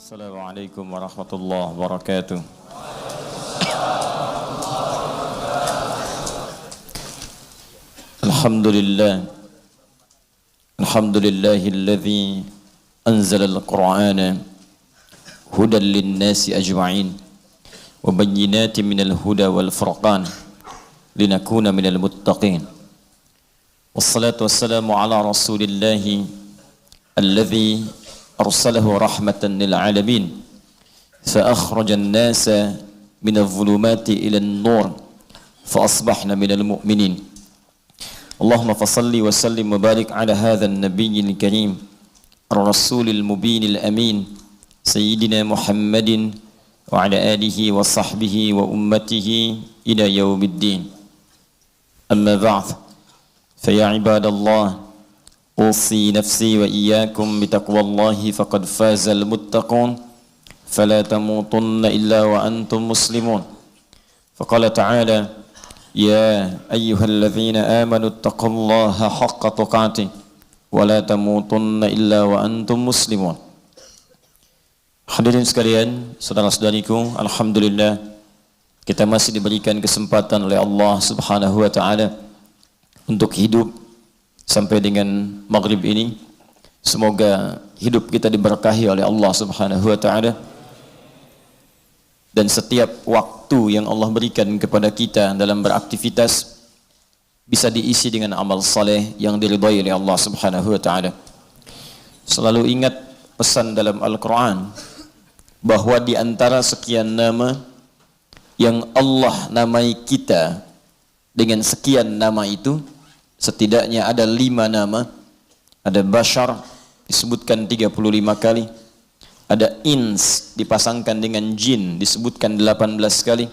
Assalamualaikum warahmatullahi wabarakatuh. Alhamdulillah. Alhamdulillahilladzi anzala al-Qur'ana hudan lin-nasi ajma'in wa bayyinatin minal huda wal furqan linakuna minal muttaqin. Wassalatu wassalamu ala rasulillahi alladzi arsalahu rahmatan lil alamin fa akhraja an-nasa min adh-dhulumati ila an-nur fa asbahna minal mu'minin. Allahumma fasalli wa sallim wa barik ala hadha an-nabiyyil karim ar-rasulil mubinil amin sayyidina Muhammadin wa ala alihi wa sahbihi wa ummatihi ila yaumiddin. Amma ba'd, fa ya ibadallah, أوصي نفسي وإياكم بتقوى الله فقد فاز المتقون فلا تموتن إلا وأنتم مسلمون. فقال تعالى: يا أيها الذين آمنوا اتقوا الله حق تقاته ولا تموتن إلا وأنتم مسلمون. Hadirin sekalian, saudara-saudariku, alhamdulillah kita masih diberikan kesempatan oleh Allah Subhanahu wa taala untuk hidup sampai dengan maghrib ini. Semoga hidup kita diberkahi oleh Allah Subhanahu wa taala, dan setiap waktu yang Allah berikan kepada kita dalam beraktivitas bisa diisi dengan amal saleh yang diridhai oleh Allah Subhanahu wa taala. Selalu ingat pesan dalam Al-Qur'an bahwa di antara sekian nama yang Allah namai kita dengan sekian nama itu, setidaknya ada 5 nama. Ada Bashar disebutkan 35 kali, ada Ins dipasangkan dengan Jin disebutkan 18 kali,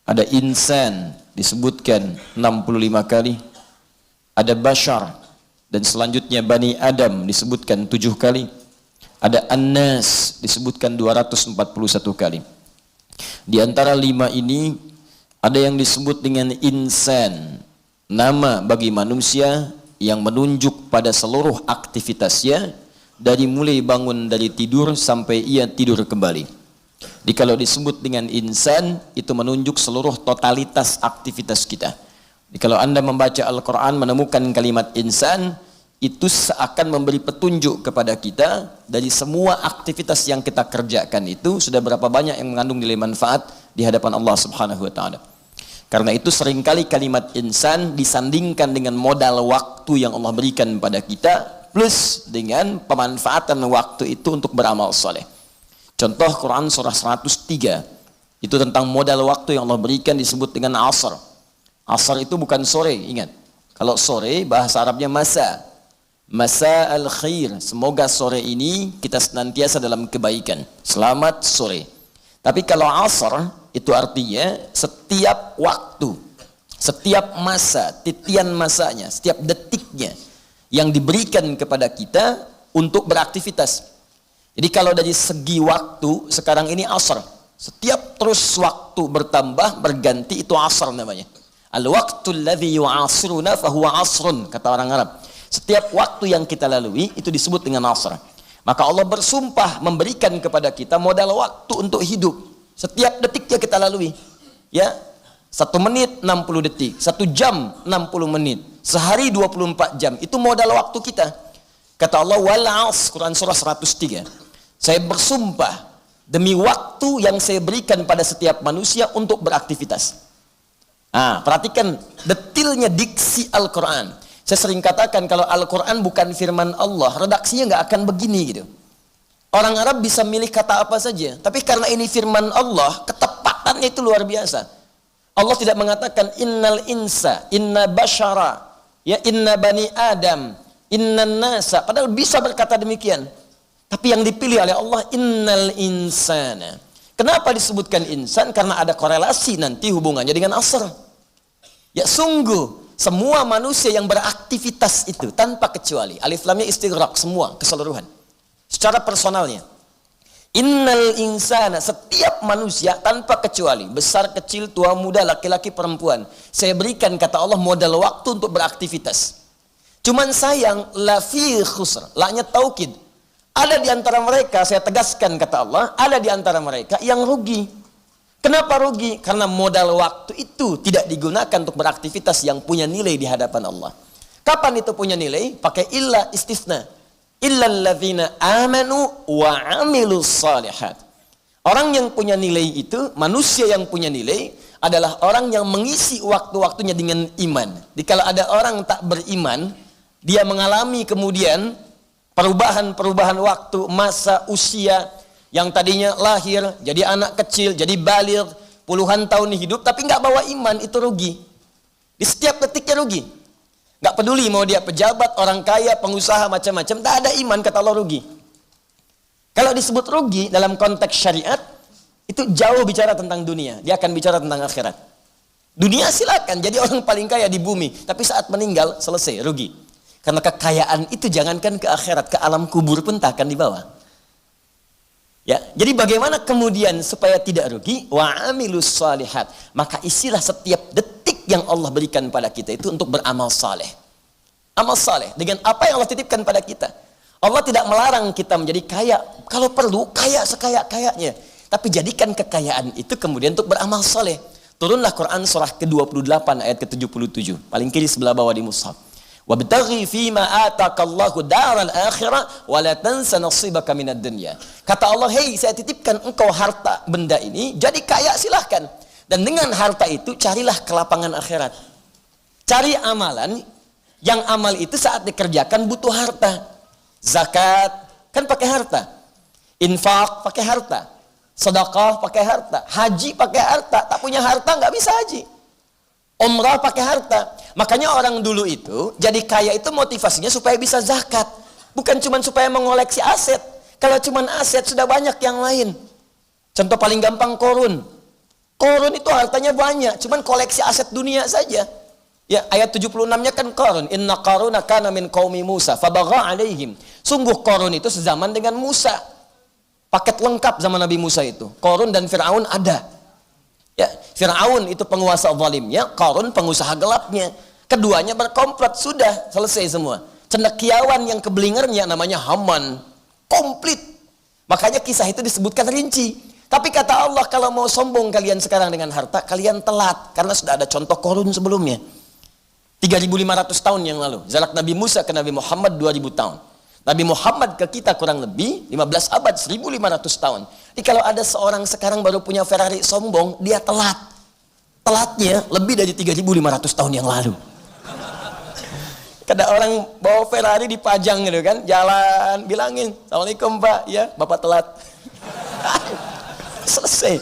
ada Insan disebutkan 65 kali, ada Bashar dan selanjutnya Bani Adam disebutkan 7 kali, ada An-Nas disebutkan 241 kali. Di antara 5 ini ada yang disebut dengan Insan, nama bagi manusia yang menunjuk pada seluruh aktivitasnya dari mulai bangun dari tidur sampai ia tidur kembali. Jadi kalau disebut dengan insan, itu menunjuk seluruh totalitas aktivitas kita. Jadi kalau Anda membaca Al-Quran menemukan kalimat insan, itu seakan memberi petunjuk kepada kita dari semua aktivitas yang kita kerjakan itu sudah berapa banyak yang mengandung nilai manfaat di hadapan Allah Subhanahu wa taala. Karena itu seringkali kalimat insan disandingkan dengan modal waktu yang Allah berikan pada kita plus dengan pemanfaatan waktu itu untuk beramal soleh. Contoh Quran surah 103 itu tentang modal waktu yang Allah berikan disebut dengan asar. Asar itu bukan sore, ingat. Kalau sore bahasa Arabnya masa. Masa al-khair, semoga sore ini kita senantiasa dalam kebaikan. Selamat sore. Tapi kalau asar itu artinya setiap waktu, setiap masa, titian masanya, setiap detiknya yang diberikan kepada kita untuk beraktivitas. Jadi kalau dari segi waktu sekarang ini asar, setiap terus waktu bertambah berganti itu asar namanya. Al-waqtul ladzi yu'asiruna fahuwa asrun, kata orang Arab. Setiap waktu yang kita lalui itu disebut dengan asar. Maka Allah bersumpah memberikan kepada kita modal waktu untuk hidup. Setiap detiknya kita lalui. Ya, 1 menit 60 detik, 1 jam 60 menit, sehari 24 jam. Itu modal waktu kita. Kata Allah, wal 'asr, Quran surah 103. Saya bersumpah demi waktu yang saya berikan pada setiap manusia untuk beraktivitas. Perhatikan detilnya diksi Al-Quran. Saya sering katakan kalau Al-Quran bukan firman Allah, redaksinya nggak akan begini gitu. Orang Arab bisa milih kata apa saja, tapi karena ini firman Allah, ketepatannya itu luar biasa. Allah tidak mengatakan innal insa, inna bashara, ya inna bani adam, inna nasa, padahal bisa berkata demikian. Tapi yang dipilih oleh Allah innal insana. Kenapa disebutkan insan? Karena ada korelasi nanti hubungannya dengan asar. Ya sungguh semua manusia yang beraktivitas itu tanpa kecuali, alif lamnya istighraq, semua keseluruhan secara personalnya. Innal insana, setiap manusia tanpa kecuali, besar kecil tua muda laki-laki perempuan, saya berikan kata Allah modal waktu untuk beraktivitas. Cuman sayang la fi khusr, la-nya taukid. Ada di antara mereka, saya tegaskan kata Allah, ada di antara mereka yang rugi. Kenapa rugi? Karena modal waktu itu tidak digunakan untuk beraktivitas yang punya nilai di hadapan Allah. Kapan itu punya nilai? Pakai illa istisna. Illalladzina amanu wa amilus salihat. Orang yang punya nilai itu, manusia yang punya nilai adalah orang yang mengisi waktu-waktunya dengan iman. Jadi kalau ada orang tak beriman, dia mengalami kemudian perubahan-perubahan waktu, masa, usia, yang tadinya lahir, jadi anak kecil, jadi baligh, puluhan tahun hidup, tapi nggak bawa iman, itu rugi. Di setiap detiknya rugi. Nggak peduli mau dia pejabat, orang kaya, pengusaha, macam-macam, tak ada iman, kata Allah rugi. Kalau disebut rugi dalam konteks syariat, itu jauh bicara tentang dunia. Dia akan bicara tentang akhirat. Dunia silakan, jadi orang paling kaya di bumi, tapi saat meninggal, selesai, rugi. Karena kekayaan itu jangankan ke akhirat, ke alam kubur pun tak akan dibawa. Ya, jadi bagaimana kemudian supaya tidak rugi? Wa amilus salihat. Maka isilah setiap detik yang Allah berikan pada kita itu untuk beramal saleh. Amal saleh dengan apa yang Allah titipkan pada kita. Allah tidak melarang kita menjadi kaya. Kalau perlu kaya sekaya-kayanya. Tapi jadikan kekayaan itu kemudian untuk beramal saleh. Turunlah Quran surah ke-28 ayat ke-77. Paling kiri sebelah bawah di mushaf. Wabtaghi fima atakallahu daral akhirah wa la tansa nasibaka minad dunya. Kata Allah, "Hei, saya titipkan engkau harta benda ini, jadi kaya silahkan. Dan dengan harta itu carilah kelapangan akhirat. Cari amalan yang amal itu saat dikerjakan butuh harta. Zakat kan pakai harta. Infak pakai harta. Sedekah pakai harta. Haji pakai harta. Tak punya harta nggak bisa haji. Umrah pakai harta. Makanya orang dulu itu jadi kaya itu motivasinya supaya bisa zakat. Bukan cuma supaya mengoleksi aset. Kalau cuma aset sudah banyak yang lain. Contoh paling gampang korun. Korun itu hartanya banyak, cuman koleksi aset dunia saja. Ya, ayat 76-nya kan Qarun. Inna Qaruna kana min qaumi Musa fabagha alaihim. Sungguh Qarun itu sezaman dengan Musa. Paket lengkap zaman Nabi Musa itu. Qarun dan Firaun ada. Ya, Firaun itu penguasa zalimnya, Qarun pengusaha gelapnya. Keduanya berkomplot, sudah selesai semua. Cendekiawan yang kebelingernya namanya Haman. Komplit. Makanya kisah itu disebutkan rinci. Tapi kata Allah, kalau mau sombong kalian sekarang dengan harta, kalian telat. Karena sudah ada contoh Qarun sebelumnya. 3.500 tahun yang lalu. Jarak Nabi Musa ke Nabi Muhammad 2.000 tahun. Nabi Muhammad ke kita kurang lebih 15 abad, 1.500 tahun. Jadi kalau ada seorang sekarang baru punya Ferrari sombong, dia telat. Telatnya lebih dari 3.500 tahun yang lalu. Kada orang bawa Ferrari dipajang gitu kan, jalan, bilangin, "Assalamualaikum Pak, ya Bapak telat." Selesai.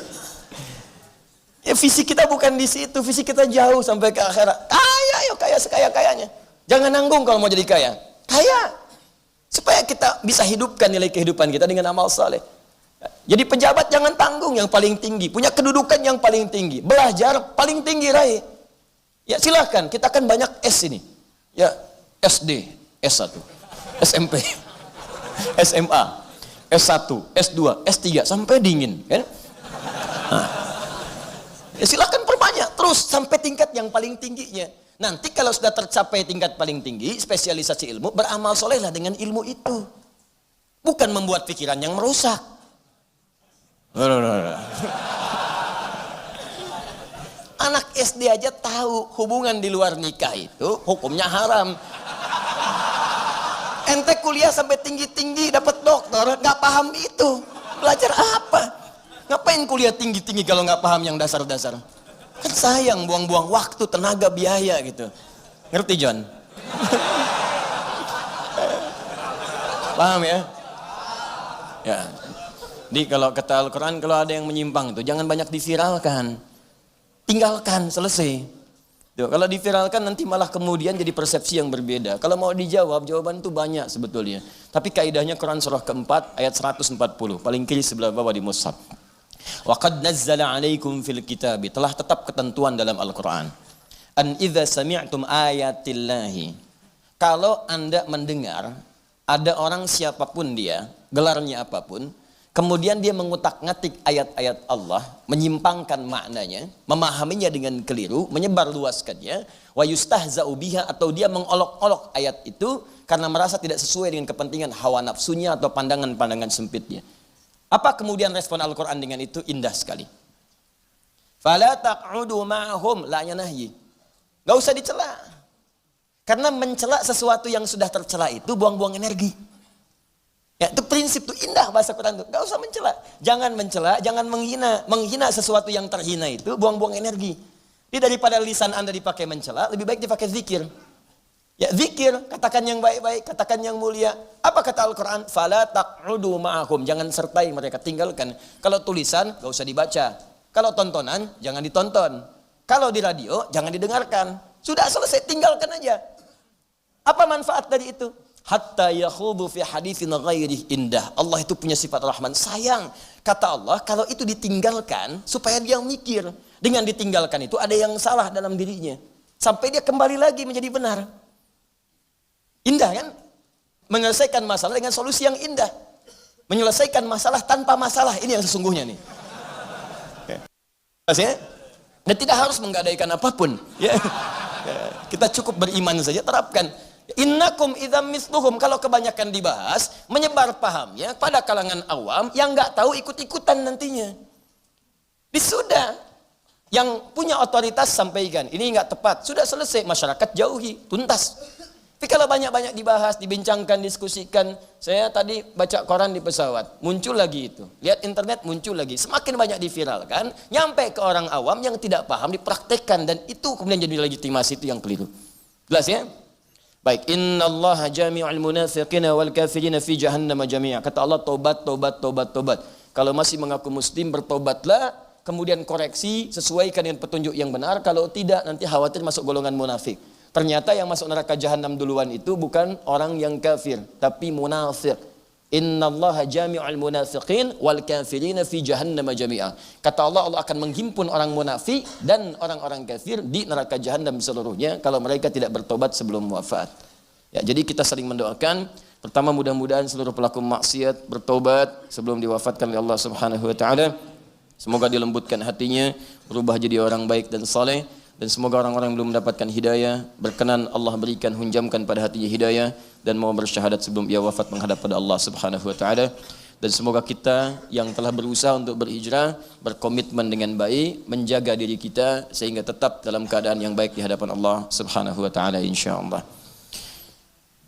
Ya, visi kita bukan di situ, visi kita jauh sampai ke akhirat. Kaya, yuk kaya sekaya-kayanya. Jangan nanggung kalau mau jadi kaya. Kaya. Supaya kita bisa hidupkan nilai kehidupan kita dengan amal saleh. Jadi pejabat jangan tanggung yang paling tinggi, punya kedudukan yang paling tinggi, belajar paling tinggi raih. Ya silahkan, kita kan banyak S ini. Ya, SD, S1, SMP, SMA, S1, S2, S3 sampai dingin, kan? Nah. Ya silahkan perbanyak terus sampai tingkat yang paling tingginya. Nanti kalau sudah tercapai tingkat paling tinggi, spesialisasi ilmu, beramal solehlah dengan ilmu itu. Bukan membuat pikiran yang merusak. Anak SD aja tahu hubungan di luar nikah itu hukumnya haram. Ente kuliah sampai tinggi-tinggi dapat doktor, nggak paham itu. Belajar apa? Ngapain kuliah tinggi-tinggi kalau nggak paham yang dasar-dasar? Kan sayang buang-buang waktu, tenaga, biaya gitu. Ngerti John? Paham ya? Ya. Jadi kalau kata Al-Quran, kalau ada yang menyimpang itu jangan banyak diviralkan. Tinggalkan, selesai. Tuh, kalau diviralkan nanti malah kemudian jadi persepsi yang berbeda. Kalau mau dijawab, jawaban itu banyak sebetulnya. Tapi kaidahnya Quran surah keempat ayat 140. Paling kiri sebelah bawah di mushaf. Wa qad nazzala 'alaikum fil kitab, telah tetap ketentuan dalam Al-Qur'an. An idza sami'tum ayatillahi. Kalau Anda mendengar ada orang siapapun dia, gelarnya apapun, kemudian dia mengutak-ngatik ayat-ayat Allah, menyimpangkan maknanya, memahaminya dengan keliru, menyebarluaskannya, wa yustahza'u biha, atau dia mengolok-olok ayat itu karena merasa tidak sesuai dengan kepentingan hawa nafsunya atau pandangan-pandangan sempitnya. Apa kemudian respon Al-Quran dengan itu? Indah sekali. Fala taq'udu ma'hum, la nahyi. Gak usah dicela. Karena mencela sesuatu yang sudah tercela itu buang-buang energi. Ya, itu prinsip tuh, indah bahasa Quran tuh. Gak usah mencela. Jangan mencela, jangan menghina. Menghina sesuatu yang terhina itu buang-buang energi. Jadi daripada lisan Anda dipakai mencela, lebih baik dipakai zikir. Ya, zikir, katakan yang baik-baik, katakan yang mulia. Apa kata Al-Quran? Fala taq'udu ma'ahum, jangan sertai mereka, tinggalkan. Kalau tulisan, gak usah dibaca. Kalau tontonan, jangan ditonton. Kalau di radio, jangan didengarkan. Sudah selesai, tinggalkan aja. Apa manfaat dari itu? Hatta yakhudu fi haditsin ghairih, indah. Allah itu punya sifat Rahman. Sayang, kata Allah, kalau itu ditinggalkan supaya dia mikir. Dengan ditinggalkan itu ada yang salah dalam dirinya. Sampai dia kembali lagi menjadi benar. Indah kan? Menyelesaikan masalah dengan solusi yang indah. Menyelesaikan masalah tanpa masalah. Ini yang sesungguhnya nih. Ya. Dan tidak harus menggadaikan apapun. Ya. Kita cukup beriman saja, terapkan. Innakum idzam misluhum, kalau kebanyakan dibahas, menyebar pahamnya pada kalangan awam yang nggak tahu ikut-ikutan nantinya. Sudah, yang punya otoritas sampaikan, ini nggak tepat, sudah selesai, masyarakat jauhi, tuntas. Tapi kalau banyak-banyak dibahas, dibincangkan, diskusikan, saya tadi baca koran di pesawat, muncul lagi itu, lihat internet muncul lagi, semakin banyak diviralkan, nyampe ke orang awam yang tidak paham, dipraktekkan, dan itu kemudian jadi legitimasi, itu yang keliru. Jelas ya? Baik, innallaha jami'ul munafiqina wal kafirina fi jahannam jami'a. Kata Allah, tobat, tobat, tobat, tobat. Kalau masih mengaku muslim, bertobatlah, kemudian koreksi, sesuaikan dengan petunjuk yang benar. Kalau tidak, nanti khawatir masuk golongan munafik. Ternyata yang masuk neraka jahannam duluan itu bukan orang yang kafir, tapi munafik. Innallaha jami'ul munafiqin wal kafirina fi jahannam jami'a. Kata Allah, Allah akan menghimpun orang munafik dan orang-orang kafir di neraka jahannam seluruhnya kalau mereka tidak bertobat sebelum wafat. Ya, jadi kita saling mendoakan. Pertama, mudah-mudahan seluruh pelaku maksiat bertobat sebelum diwafatkan oleh Allah Subhanahu wa taala. Semoga dilembutkan hatinya, berubah jadi orang baik dan saleh. Dan semoga orang-orang yang belum mendapatkan hidayah, berkenan Allah berikan, hunjamkan pada hatinya hidayah, dan mau bersyahadat sebelum ia wafat menghadap pada Allah Subhanahu wa taala. Dan semoga kita yang telah berusaha untuk berhijrah, berkomitmen dengan baik, menjaga diri kita sehingga tetap dalam keadaan yang baik di hadapan Allah Subhanahu wa taala insyaallah.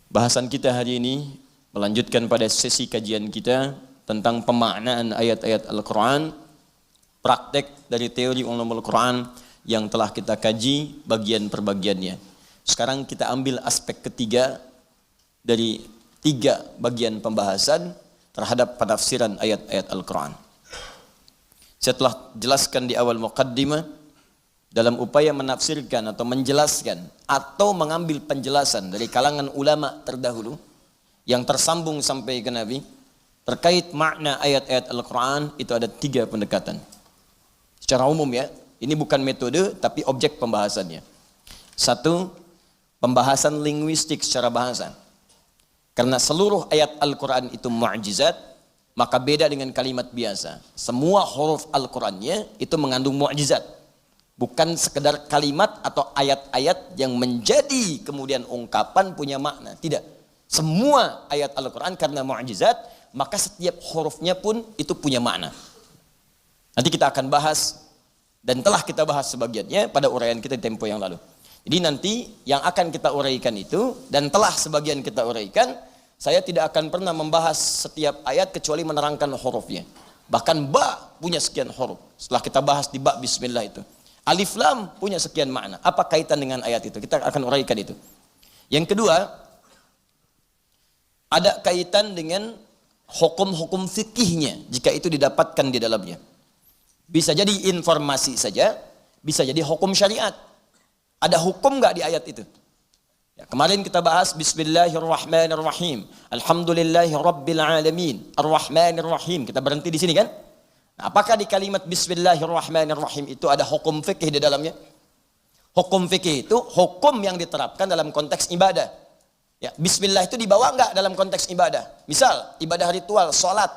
Bahasan kita hari ini melanjutkan pada sesi kajian kita tentang pemaknaan ayat-ayat Al-Qur'an, praktek dari teori ulumul Qur'an yang telah kita kaji bagian per bagiannya. Sekarang kita ambil aspek ketiga dari 3 bagian pembahasan terhadap penafsiran ayat-ayat Al-Quran. Saya telah jelaskan di awal muqaddimah, dalam upaya menafsirkan atau menjelaskan atau mengambil penjelasan dari kalangan ulama terdahulu yang tersambung sampai ke Nabi terkait makna ayat-ayat Al-Quran, itu ada 3 pendekatan. Secara umum ya, ini bukan metode, tapi objek pembahasannya. 1, pembahasan linguistik secara bahasa. Karena seluruh ayat Al-Quran itu mu'jizat, maka beda dengan kalimat biasa. Semua huruf Al-Qurannya itu mengandung mu'jizat. Bukan sekedar kalimat atau ayat-ayat yang menjadi kemudian ungkapan punya makna. Tidak. Semua ayat Al-Quran karena mu'jizat, maka setiap hurufnya pun itu punya makna. Nanti kita akan bahas, dan telah kita bahas sebagiannya pada uraian kita di tempo yang lalu. Jadi nanti yang akan kita uraikan itu, dan telah sebagian kita uraikan, saya tidak akan pernah membahas setiap ayat kecuali menerangkan hurufnya. Bahkan ba punya sekian huruf. Setelah kita bahas di ba bismillah itu. Alif lam punya sekian makna. Apa kaitan dengan ayat itu? Kita akan uraikan itu. Yang kedua, ada kaitan dengan hukum-hukum fikihnya jika itu didapatkan di dalamnya. Bisa jadi informasi saja, bisa jadi hukum syariat. Ada hukum nggak di ayat itu? Ya, kemarin kita bahas Bismillahirrahmanirrahim. Alhamdulillahi Rabbil Alamin. Ar-Rahmanirrahim. Kita berhenti di sini kan? Nah, apakah di kalimat Bismillahirrahmanirrahim itu ada hukum fikih di dalamnya? Hukum fikih itu hukum yang diterapkan dalam konteks ibadah. Ya, Bismillah itu dibawa nggak dalam konteks ibadah? Misal, ibadah ritual, sholat.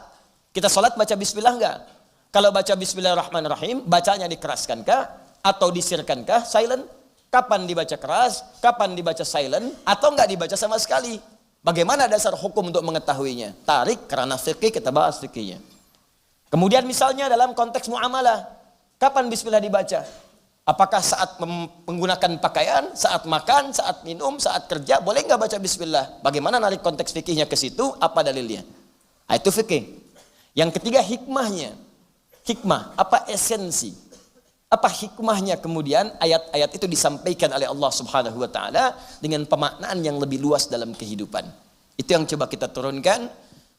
Kita sholat baca bismillah enggak? Kalau baca bismillahirrahmanirrahim, bacanya dikeraskankah atau disirkankah? Silent. Kapan dibaca keras, kapan dibaca silent, atau enggak dibaca sama sekali? Bagaimana dasar hukum untuk mengetahuinya? Tarik karena fikih, kita bahas fikihnya. Kemudian misalnya dalam konteks muamalah, kapan bismillah dibaca? Apakah saat menggunakan pakaian, saat makan, saat minum, saat kerja, boleh nggak baca bismillah? Bagaimana narik konteks fikihnya ke situ? Apa dalilnya? Nah, itu fikih. Yang ketiga hikmahnya. Hikmah, apa esensi? Apa hikmahnya kemudian ayat-ayat itu disampaikan oleh Allah Subhanahu wa taala dengan pemaknaan yang lebih luas dalam kehidupan. Itu yang coba kita turunkan.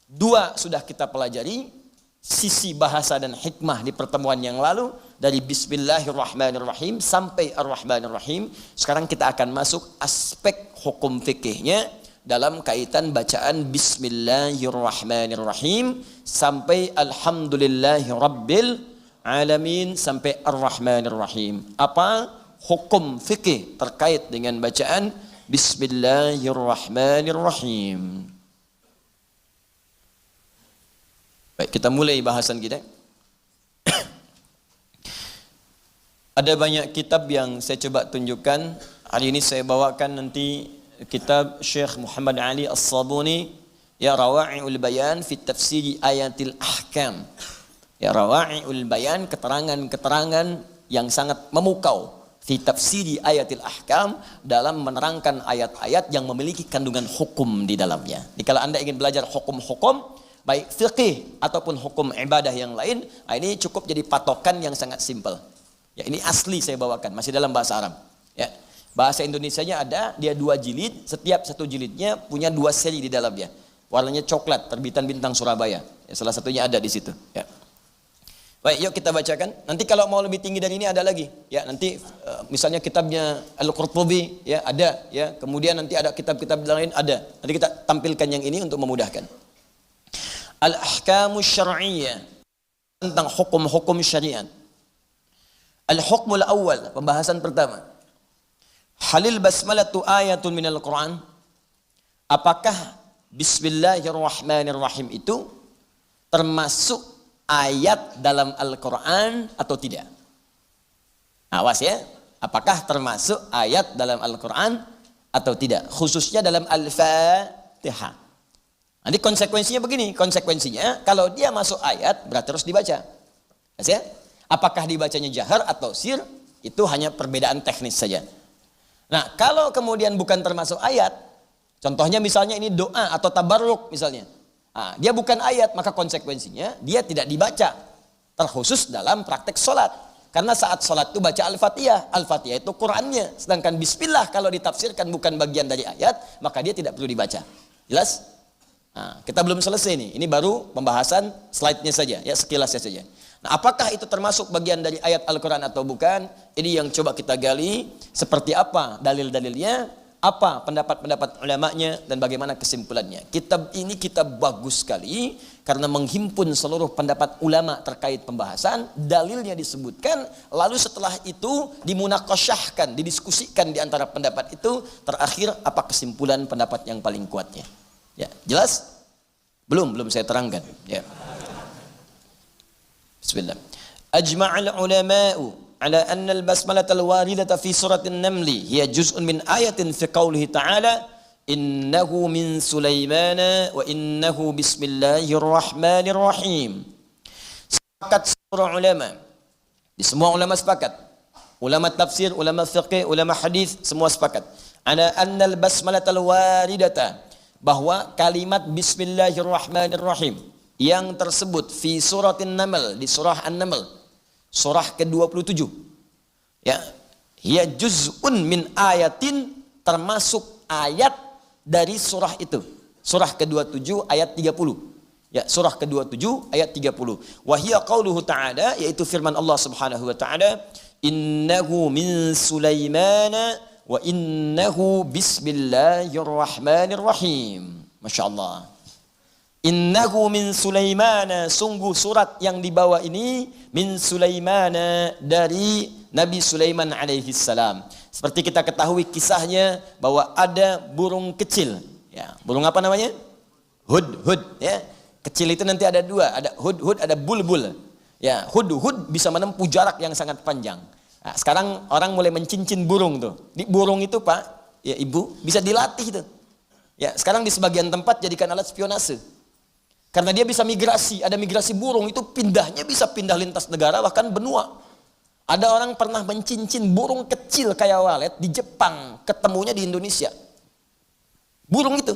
2 sudah kita pelajari, sisi bahasa dan hikmah di pertemuan yang lalu, dari bismillahirrahmanirrahim sampai ar-rahmanirrahim. Sekarang kita akan masuk aspek hukum fikihnya dalam kaitan bacaan bismillahirrahmanirrahim sampai alhamdulillahirabbil alamin sampai ar-rahmanirrahim. Apa hukum fikih terkait dengan bacaan bismillahirrahmanirrahim? Baik, kita mulai bahasan kita. Ada banyak kitab yang saya coba tunjukkan. Hari ini saya bawakan nanti kitab Syekh Muhammad Ali As-Sabuni, ya, Rawa'i'ul Bayan fi Tafsiri Ayatil Ahkam. Ya, Rawa'i'ul Bayan, keterangan-keterangan yang sangat memukau fi Tafsiri Ayatil Ahkam, dalam menerangkan ayat-ayat yang memiliki kandungan hukum di dalamnya. Jadi kalau Anda ingin belajar hukum-hukum, baik fikih ataupun hukum ibadah yang lain, ini cukup jadi patokan yang sangat simpel. Ya, ini asli saya bawakan, masih dalam bahasa Arab. Ya, bahasa Indonesianya ada, dia 2 jilid, setiap satu jilidnya punya 2 seri di dalamnya. Warnanya coklat, terbitan Bintang Surabaya. Ya, salah satunya ada di situ. Ya. Baik, yuk kita bacakan. Nanti kalau mau lebih tinggi dari ini ada lagi. Ya, nanti misalnya kitabnya Al-Qurtubi, ya, ada. Ya, kemudian nanti ada kitab-kitab lain ada. Nanti kita tampilkan yang ini untuk memudahkan. Al-Ahkamus Syar'iyyah, tentang hukum-hukum syariat. Al-Hukmul Awal, pembahasan pertama. Halil basmalatu ayatun minal Quran? Apakah bismillahirrahmanirrahim itu termasuk ayat dalam Al-Quran atau tidak? Awas ya, apakah termasuk ayat dalam Al-Quran atau tidak? Khususnya dalam Al-Fatihah. Nanti konsekuensinya begini, konsekuensinya kalau dia masuk ayat berarti harus dibaca. Ya? Apakah dibacanya jahar atau sir, itu hanya perbedaan teknis saja. Nah, kalau kemudian bukan termasuk ayat, contohnya misalnya ini doa atau tabarruk misalnya. Nah, dia bukan ayat, maka konsekuensinya dia tidak dibaca, terkhusus dalam praktek sholat. Karena saat sholat itu baca Al-Fatihah. Al-Fatihah itu Qurannya. Sedangkan Bismillah kalau ditafsirkan bukan bagian dari ayat, maka dia tidak perlu dibaca. Jelas? Nah, kita belum selesai nih. Ini baru pembahasan slide-nya saja, ya, sekilasnya saja. Nah, apakah itu termasuk bagian dari ayat Al-Quran atau bukan? Ini yang coba kita gali. Seperti apa dalil-dalilnya, apa pendapat-pendapat ulamanya, dan bagaimana kesimpulannya. Kitab ini kitab bagus sekali karena menghimpun seluruh pendapat ulama terkait pembahasan. Dalilnya disebutkan, lalu setelah itu dimunaqasyahkan, didiskusikan di antara pendapat itu. Terakhir apa kesimpulan pendapat yang paling kuatnya. Ya, jelas? Belum saya terangkan. Ya. Bismillah. Ajma'al ulama'u ala anna al-basmalah al-waridata fi surat an-naml hiya juz'un min ayatin fi qawlihi ta'ala innahu min Sulaimana wa innahu bismillahirrahmanirrahim. Sepakat seluruh ulama. Semua ulama sepakat. Ulama tafsir, ulama fiqh, ulama hadis, semua sepakat. Ala anna al-basmalah al-waridata, bahwa kalimat bismillahirrahmanirrahim yang tersebut fi suratin Naml, di surah An-Naml, surah ke-27, ya, hiya juz'un min ayatin, termasuk ayat dari surah itu. Surah ke-27 ayat 30. Ya, surah ke-27 ayat 30. Wa hiya qauluhu ta'ala, yaitu firman Allah Subhanahu wa ta'ala, innahu min Sulaimana wa innahu bismillahirrahmanirrahim. Masya Allah. Innahu min Sulaimana, sungguh surat yang dibawa ini min Sulaimana, dari Nabi Sulaiman alaihi salam. Seperti kita ketahui kisahnya bahwa ada burung kecil, ya, burung apa namanya? Hudhud, ya. Kecil itu nanti ada dua, ada hudhud, ada bulbul. Ya, hudhud bisa menempuh jarak yang sangat panjang. Nah, sekarang orang mulai mencincin burung tuh. Di burung itu Pak, ya Ibu, bisa dilatih tuh. Ya, sekarang di sebagian tempat jadikan alat spionase. Karena dia bisa migrasi, ada migrasi burung itu pindahnya bisa pindah lintas negara bahkan benua. Ada orang pernah mencincin burung kecil kayak walet di Jepang, ketemunya di Indonesia. Burung itu,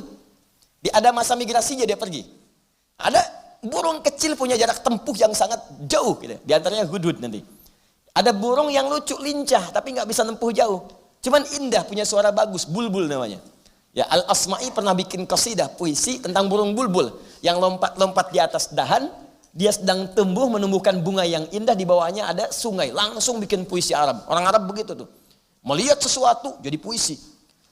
ada masa migrasinya dia pergi. Ada burung kecil punya jarak tempuh yang sangat jauh, gitu. Di antaranya hudhud nanti. Ada burung yang lucu, lincah, tapi nggak bisa nempuh jauh. Cuman indah, punya suara bagus, bulbul namanya. Ya, Al-Asma'i pernah bikin qasidah puisi tentang burung bulbul yang lompat-lompat di atas dahan. Dia sedang tumbuh menumbuhkan bunga yang indah, di bawahnya ada sungai. Langsung bikin puisi Arab. Orang Arab begitu tuh. Melihat sesuatu jadi puisi.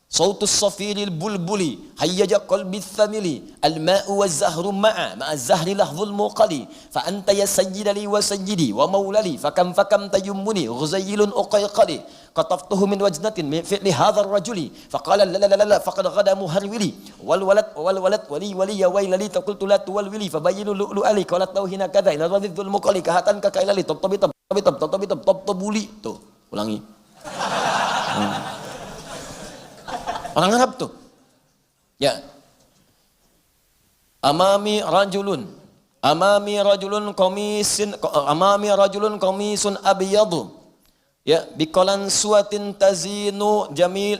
Sautus safiril bulbuli hayyaja qalbi thamili al-ma'u waz-zahru ma'a zahri lahzul muqali fa anta ya sayyidali wa sayyidi wa maulali fakam tayammuni ghuzaylun uqayqali qataftuhu min wajnatin min fi'li hadha ar-rajuli faqala la la la faqad ghada muharwili wal walad wali ya wailali taqultu la tuwalwili fabayyinu lu'ali qalat tauhina kadha ila radhul muqali kahatan ka kailali tabuli tuh ulangi. Orang Arab tuh. Ya. Amami rajulun qamisun abyadu. Ya, biqalan suwatin tazinu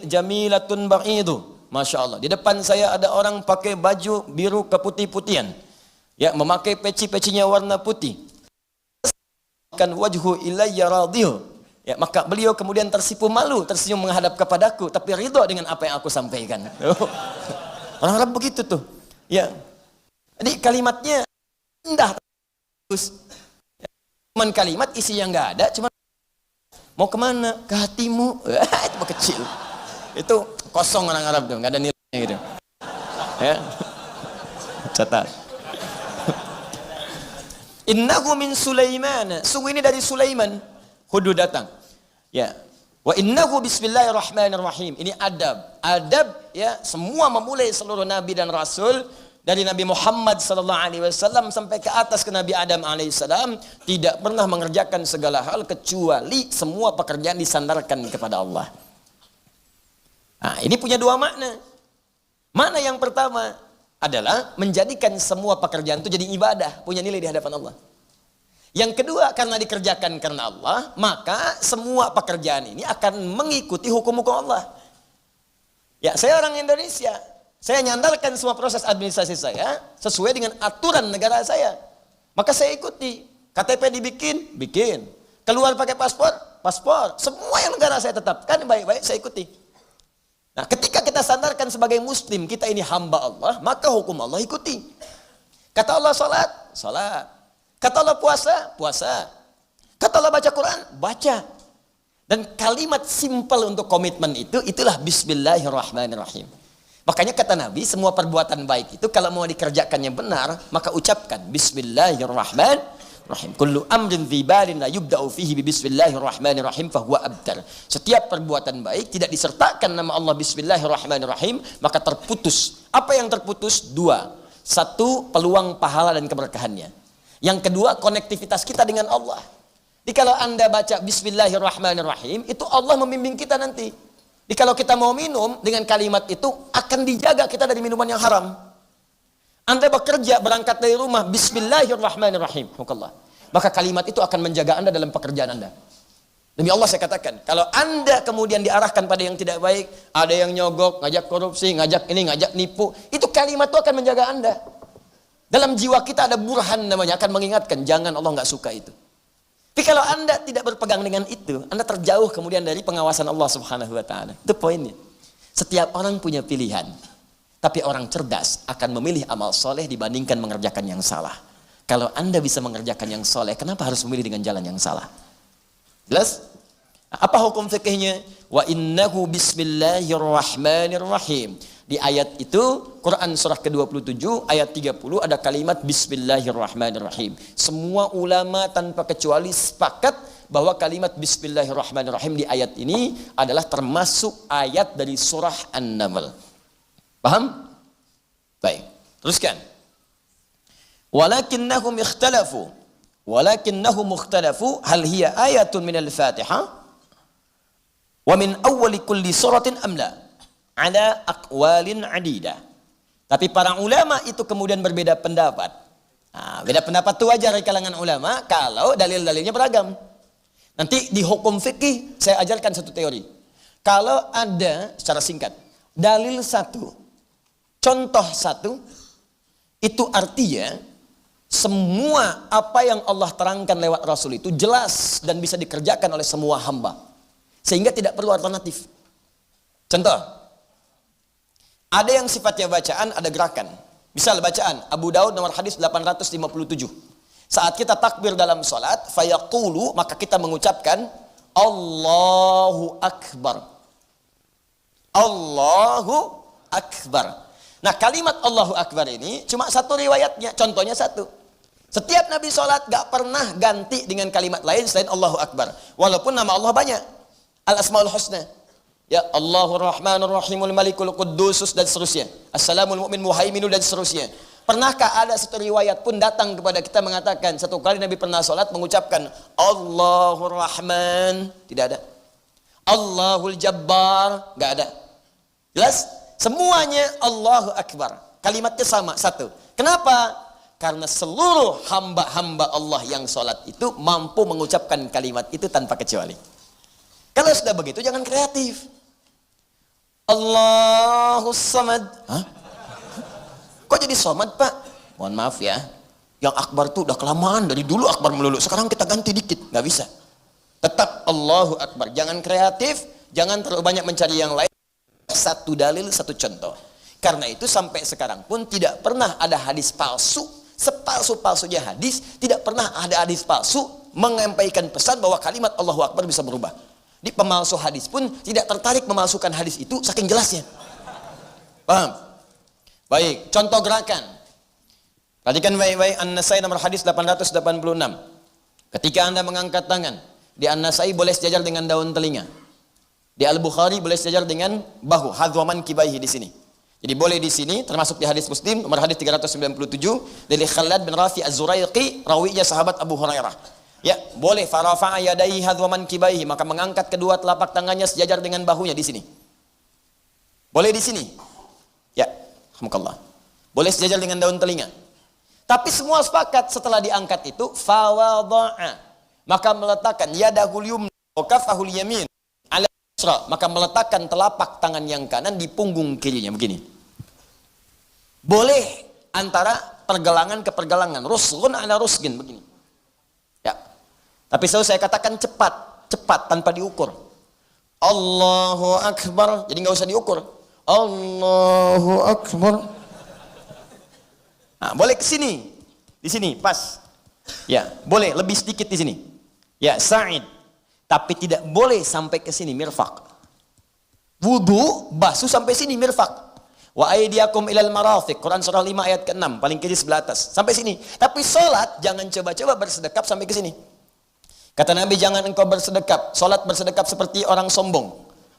jamilatun ba'idu. Masya Allah. Di depan saya ada orang pakai baju biru keputih-putihan. Ya, memakai peci-pecinya warna putih. Kan wajhu ilayya radhiyu. Ya, maka beliau kemudian tersipu malu, tersenyum menghadap kepadaku, tapi ridho dengan apa yang aku sampaikan. Orang Arab begitu tuh. Ya. Jadi kalimatnya indah, terus. Cuman kalimat isi yang nggak ada, cuma mau kemana? Ke hatimu. Itu kecil. Itu kosong orang Arab tuh, nggak ada nilainya gitu. Ya. Catat. Innahu min Sulaiman. Sungguh ini dari Sulaiman. Hudhud datang. Ya. Wa innahu bismillahirrahmanirrahim. Ini adab. Adab ya, semua memulai seluruh nabi dan rasul dari Nabi Muhammad sallallahu alaihi wasallam sampai ke atas ke Nabi Adam alaihissalam tidak pernah mengerjakan segala hal kecuali semua pekerjaan disandarkan kepada Allah. Nah, ini punya dua makna. Makna yang pertama adalah menjadikan semua pekerjaan itu jadi ibadah, punya nilai di hadapan Allah. Yang kedua, karena dikerjakan karena Allah, maka semua pekerjaan ini akan mengikuti hukum-hukum Allah. Ya, saya orang Indonesia. Saya nyandarkan semua proses administrasi saya sesuai dengan aturan negara saya. Maka saya ikuti. KTP bikin. Keluar pakai paspor. Semua yang negara saya tetapkan baik-baik saya ikuti. Nah, ketika kita sandarkan sebagai muslim, kita ini hamba Allah, maka hukum Allah ikuti. Kata Allah salat. Kata Allah puasa. Kata Allah baca Quran, baca. Dan kalimat simpel untuk komitmen itulah bismillahirrahmanirrahim. Makanya kata Nabi, semua perbuatan baik itu kalau mau dikerjakannya benar, maka ucapkan bismillahirrahmanirrahim. Kullu amrin dzibalin la yubda'u fihi bismillahirrahmanirrahim fahuwa abtar. Setiap perbuatan baik tidak disertakan nama Allah bismillahirrahmanirrahim, maka terputus. Apa yang terputus? Dua. Satu, peluang pahala dan keberkahannya. Yang kedua, konektivitas kita dengan Allah. Jadi kalau Anda baca bismillahirrahmanirrahim, itu Allah membimbing kita nanti. Jadi kalau kita mau minum dengan kalimat itu, akan dijaga kita dari minuman yang haram. Anda bekerja, berangkat dari rumah, bismillahirrahmanirrahim. Maka kalimat itu akan menjaga Anda dalam pekerjaan Anda. Demi Allah saya katakan, kalau Anda kemudian diarahkan pada yang tidak baik, ada yang nyogok, ngajak korupsi, ngajak nipu, itu kalimat itu akan menjaga Anda. Dalam jiwa kita ada burhan namanya, akan mengingatkan, jangan, Allah nggak suka itu. Tapi kalau Anda tidak berpegang dengan itu, Anda terjauh kemudian dari pengawasan Allah Subhanahu wa taala. Itu poinnya. Setiap orang punya pilihan. Tapi orang cerdas akan memilih amal soleh dibandingkan mengerjakan yang salah. Kalau Anda bisa mengerjakan yang soleh, kenapa harus memilih dengan jalan yang salah? Jelas? Apa hukum fikihnya? Wa innahu bismillahirrahmanirrahim. Di ayat itu, Quran surah ke-27 ayat 30 ada kalimat bismillahirrahmanirrahim. Semua ulama tanpa kecuali sepakat bahwa kalimat bismillahirrahmanirrahim di ayat ini adalah termasuk ayat dari surah An-Naml. Paham? Baik, teruskan. Walakinnahum ikhtalafu. Walakinnahum ikhtalafu hal hiya ayatun minal Fatihah wa min awwali kulli suratin amla ala aqwalin adida. Tapi para ulama itu kemudian berbeda pendapat. Nah, beda pendapat itu wajar di kalangan ulama kalau dalil-dalilnya beragam. Nanti di hukum fikih saya ajarkan satu teori. Kalau ada secara singkat dalil satu, contoh satu, itu artinya semua apa yang Allah terangkan lewat Rasul itu jelas dan bisa dikerjakan oleh semua hamba. Sehingga tidak perlu alternatif. Contoh, ada yang sifatnya bacaan, ada gerakan. Misal bacaan, Abu Daud nomor hadis 857. Saat kita takbir dalam salat, fayaqulu, maka kita mengucapkan Allahu Akbar. Allahu Akbar. Nah, kalimat Allahu Akbar ini cuma satu riwayatnya, contohnya satu. Setiap Nabi sholat gak pernah ganti dengan kalimat lain selain Allahu Akbar. Walaupun nama Allah banyak. Al-Asmaul Husna. Ya, Allahur Rahmanur Rahimul Malikul Quddusus dan seterusnya. Assalamul Mu'min Muhaiminul dan seterusnya. Pernahkah ada satu riwayat pun datang kepada kita mengatakan satu kali Nabi pernah sholat mengucapkan Allahur Rahman? Tidak ada. Allahul Jabbar? Gak ada. Jelas? Semuanya Allahu Akbar. Kalimatnya sama, satu. Kenapa? Karena seluruh hamba-hamba Allah yang sholat itu mampu mengucapkan kalimat itu tanpa kecuali. Kalau sudah begitu jangan kreatif. Allahus Samad. Hah? Kok jadi somad, Pak? Mohon maaf ya. Yang Akbar itu udah kelamaan. Dari dulu Akbar melulu. Sekarang kita ganti dikit. Nggak bisa. Tetap Allahu Akbar. Jangan kreatif. Jangan terlalu banyak mencari yang lain. Satu dalil, satu contoh. Karena itu sampai sekarang pun tidak pernah ada hadis palsu. Sepalsu-palsunya hadis. Tidak pernah ada hadis palsu menyampaikan pesan bahwa kalimat Allahu Akbar bisa berubah. Di pemalsu hadis pun tidak tertarik memalsukan hadis itu saking jelasnya. Paham? Baik, contoh gerakan. Perhatikan baik-baik An-Nasai nomor hadis 886. Ketika Anda mengangkat tangan, di An-Nasai boleh sejajar dengan daun telinga. Di Al-Bukhari boleh sejajar dengan bahu, hadwaman kibaihi di sini. Jadi boleh di sini, termasuk di hadis Muslim nomor hadis 397 dari Khalad bin Rafi Az-Zuraiqi, rawinya sahabat Abu Hurairah. Ya, boleh farafa'a yadayhi hadwaman kibaihi, maka mengangkat kedua telapak tangannya sejajar dengan bahunya di sini. Boleh di sini. Ya, alhamdulillah. Boleh sejajar dengan daun telinga. Tapi semua sepakat setelah diangkat itu fawadha'a, maka meletakkan yadahul yumna wa kafahul yamin ala yusra, maka meletakkan telapak tangan yang kanan di punggung kirinya begini. Boleh antara pergelangan ke pergelangan, rusgun ala rusgin begini. Ya. Tapi selalu saya katakan cepat tanpa diukur. Allahu Akbar, jadi nggak usah diukur. Allahu Akbar. Nah, boleh ke sini. Di sini pas. Ya, boleh lebih sedikit di sini. Ya, sa'id. Tapi tidak boleh sampai ke sini mirfaq. Wudu basuh sampai sini mirfaq. Wa aydiyakum ilal marafiq. Quran surah 5 ayat ke-6, paling kiri sebelah atas. Sampai sini. Tapi salat jangan coba-coba bersedekap sampai ke sini. Kata Nabi, jangan engkau bersedekap. Salat bersedekap seperti orang sombong.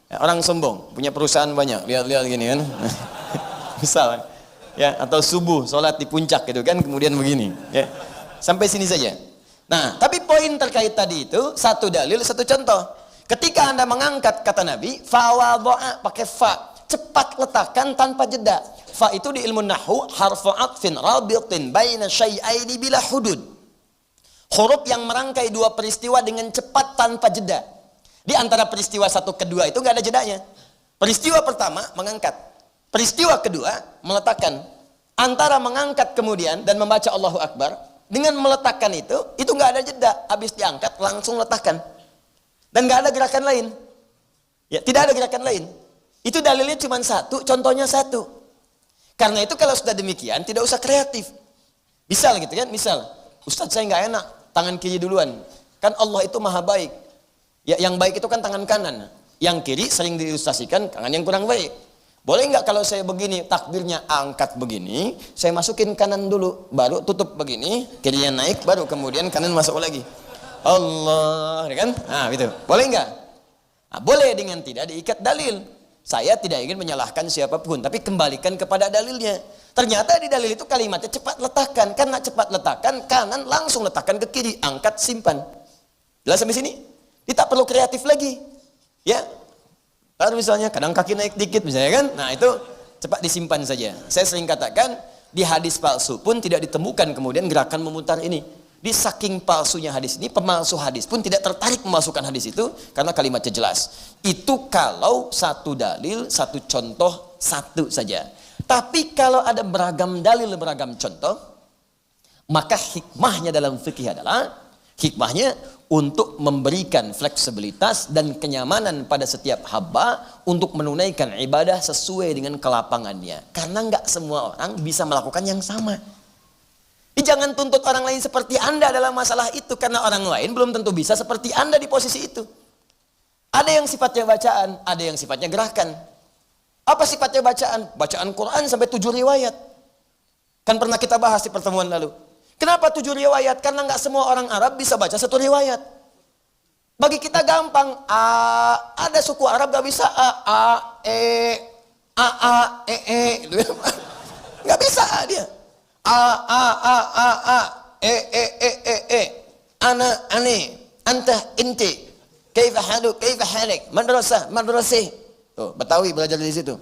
Ya, orang sombong, punya perusahaan banyak. Lihat-lihat gini kan. Misal ya, atau subuh salat di puncak gitu kan, kemudian begini, ya. Sampai sini saja. Nah, tapi poin terkait tadi itu satu dalil, satu contoh. Ketika Anda mengangkat kata Nabi, fawadha'a pakai fa, cepat letakkan tanpa jeda. Fa itu di ilmu nahwu harfu atfin rabitin baina syai'aini bila hudud. Huruf yang merangkai dua peristiwa dengan cepat tanpa jeda. Di antara peristiwa satu kedua itu nggak ada jedanya. Peristiwa pertama mengangkat, peristiwa kedua meletakkan. Antara mengangkat kemudian dan membaca Allahu Akbar, dengan meletakkan itu nggak ada jeda. Habis diangkat langsung letakkan. Dan nggak ada gerakan lain. Ya, tidak ada gerakan lain. Itu dalilnya cuma satu, contohnya satu. Karena itu kalau sudah demikian tidak usah kreatif. Misal gitu kan, misal Ustadz saya nggak enak, tangan kiri duluan. Kan Allah itu maha baik. Ya, yang baik itu kan tangan kanan. Yang kiri sering diilustrasikan tangan yang kurang baik. Boleh nggak kalau saya begini, takbirnya angkat begini, saya masukin kanan dulu, baru tutup begini, kirinya naik, baru kemudian kanan masuk lagi. Allah, kan? Nah, gitu. Boleh nggak? Nah, boleh dengan tidak diikat dalil. Saya tidak ingin menyalahkan siapapun, tapi kembalikan kepada dalilnya. Ternyata di dalil itu kalimatnya cepat letakkan. Karena cepat letakkan, kanan langsung letakkan ke kiri, angkat, simpan. Jelas sampai sini? Dia tak perlu kreatif lagi. Ya. Lalu misalnya kadang kaki naik dikit misalnya kan. Nah, itu cepat disimpan saja. Saya sering katakan di hadis palsu pun tidak ditemukan kemudian gerakan memutar ini. Di saking palsunya hadis ini, pemalsu hadis pun tidak tertarik memasukkan hadis itu karena kalimatnya jelas. Itu kalau satu dalil, satu contoh, satu saja. Tapi kalau ada beragam dalil, beragam contoh, maka hikmahnya dalam fikih adalah hikmahnya untuk memberikan fleksibilitas dan kenyamanan pada setiap hamba untuk menunaikan ibadah sesuai dengan kelapangannya. Karena nggak semua orang bisa melakukan yang sama. Jangan tuntut orang lain seperti Anda dalam masalah itu, karena orang lain belum tentu bisa seperti Anda di posisi itu. Ada yang sifatnya bacaan, ada yang sifatnya gerakan. Apa sifatnya bacaan? Bacaan Quran sampai 7 riwayat. Kan pernah kita bahas di pertemuan lalu. Kenapa 7 riwayat? Karena nggak semua orang Arab bisa baca 1 riwayat. Bagi kita gampang. Ada suku Arab nggak bisa nggak bisa dia. Ana, ane, anta, inti. Kaifa haluk, kaifa halik. Madrasah, madrasih. Tuh, Betawi belajar dari situ.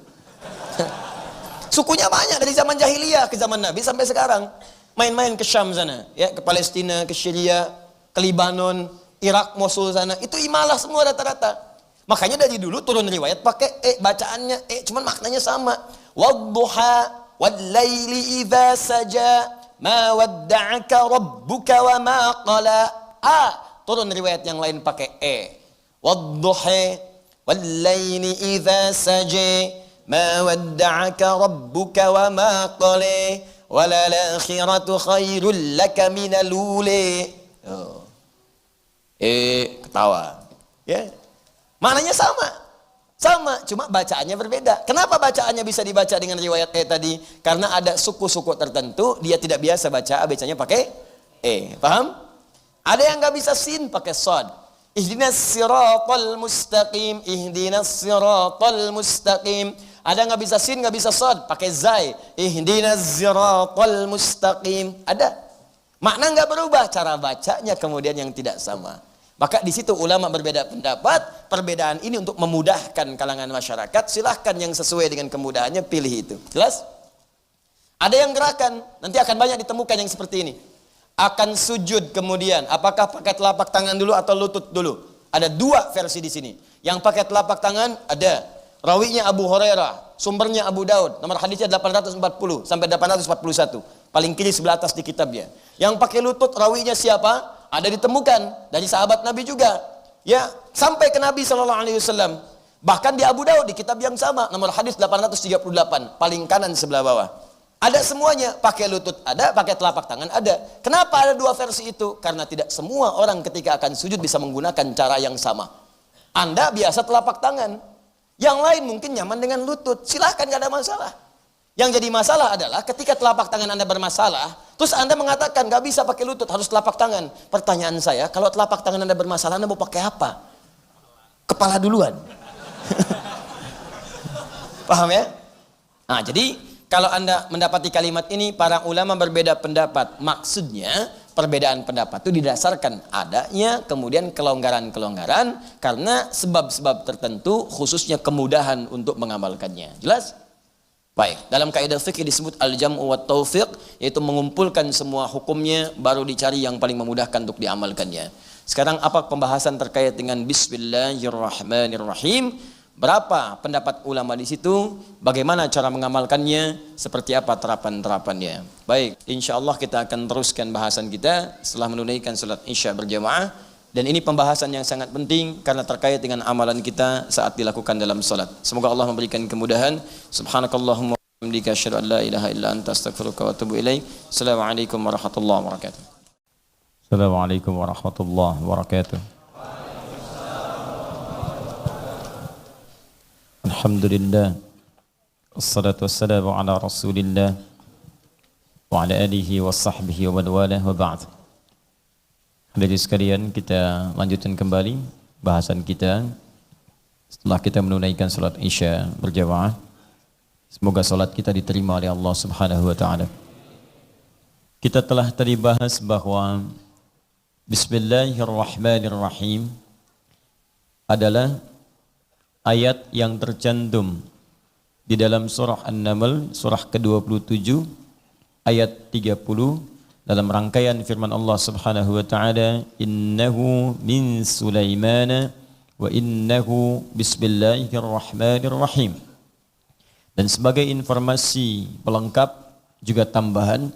Sukunya banyak dari zaman jahiliyah ke zaman Nabi sampai sekarang. Main-main ke Syam sana, ya, ke Palestina, ke Syria, ke Libanon, Irak, Mosul sana. Itu imalah semua rata-rata. Makanya dari dulu turun riwayat pakai bacaannya cuman maknanya sama. Wadduha wal-laili idza saja ma wadda'aka rabbuka wa ma qala. Turun riwayat yang lain pakai Wadduha wal-laili idza saja ma wadda'aka rabbuka wa ma qala walal akhiratu khairul laka minal ula. Ketawa. Ya. Maknanya sama, cuma bacaannya berbeda. Kenapa bacaannya bisa dibaca dengan riwayat tadi? Karena ada suku-suku tertentu dia tidak biasa baca bacanya pakai paham? Ada yang nggak bisa sin pakai sod. Ihdinas siratal mustaqim, ihdinas siratal mustaqim. Ada nggak bisa sin, nggak bisa sod, pakai zai. Ihdinas siratal mustaqim. Ada. Makna nggak berubah, cara bacanya kemudian yang tidak sama. Maka di situ ulama berbeda pendapat. Perbedaan ini untuk memudahkan kalangan masyarakat. Silahkan yang sesuai dengan kemudahannya pilih itu. Jelas? Ada yang gerakan, nanti akan banyak ditemukan yang seperti ini. Akan sujud kemudian, apakah pakai telapak tangan dulu atau lutut dulu? Ada 2 versi di sini. Yang pakai telapak tangan ada. Rawinya Abu Hurairah, sumbernya Abu Daud, nomor hadisnya 840 sampai 841. Paling kiri sebelah atas di kitabnya. Yang pakai lutut rawinya siapa? Ada ditemukan dari sahabat Nabi juga. Ya, sampai ke Nabi SAW. Bahkan di Abu Daud di kitab yang sama, nomor hadis 838, paling kanan sebelah bawah. Ada semuanya, pakai lutut ada, pakai telapak tangan ada. Kenapa ada 2 versi itu? Karena tidak semua orang ketika akan sujud bisa menggunakan cara yang sama. Anda biasa telapak tangan, yang lain mungkin nyaman dengan lutut. Silahkan, gak ada masalah. Yang jadi masalah adalah ketika telapak tangan Anda bermasalah, terus Anda mengatakan gak bisa pakai lutut, harus telapak tangan. Pertanyaan saya, kalau telapak tangan Anda bermasalah, Anda mau pakai apa? Kepala duluan. Paham ya? Nah, jadi kalau Anda mendapati kalimat ini, para ulama berbeda pendapat. Maksudnya, perbedaan pendapat itu didasarkan adanya kemudian kelonggaran-kelonggaran karena sebab-sebab tertentu, khususnya kemudahan untuk mengamalkannya. Jelas? Baik, dalam kaidah fikih disebut al-jam'u wa taufiq, yaitu mengumpulkan semua hukumnya, baru dicari yang paling memudahkan untuk diamalkannya. Sekarang apa pembahasan terkait dengan Bismillahirrahmanirrahim? Berapa pendapat ulama di situ? Bagaimana cara mengamalkannya? Seperti apa terapan-terapannya? Baik, insya Allah kita akan teruskan bahasan kita setelah menunaikan salat Isya berjamaah. Dan ini pembahasan yang sangat penting karena terkait dengan amalan kita saat dilakukan dalam salat. Semoga Allah memberikan kemudahan. Subhanakallahumma wa bihamdika asyhadu an la ilaha illa anta astaghfiruka wa atubu ilaik. Assalamualaikum warahmatullahi wabarakatuh. Assalamualaikum warahmatullahi wabarakatuh. Alhamdulillah. Wassalatu wassalamu ala Rasulillah wa ala alihi wa sahbihi wa man walah wa ba'd. Hadirin sekalian, kita lanjutkan kembali bahasan kita setelah kita menunaikan salat Isya berjamaah. Semoga salat kita diterima oleh Allah Subhanahu wa taala. Kita telah tadi bahas bahwa Bismillahirrahmanirrahim adalah ayat yang tercantum di dalam surah An-Naml, surah ke-27 ayat 30 dalam rangkaian firman Allah Subhanahu wa taala, innahu min Sulaiman wa innahu bismillahirrahmanirrahim. Dan sebagai informasi pelengkap juga tambahan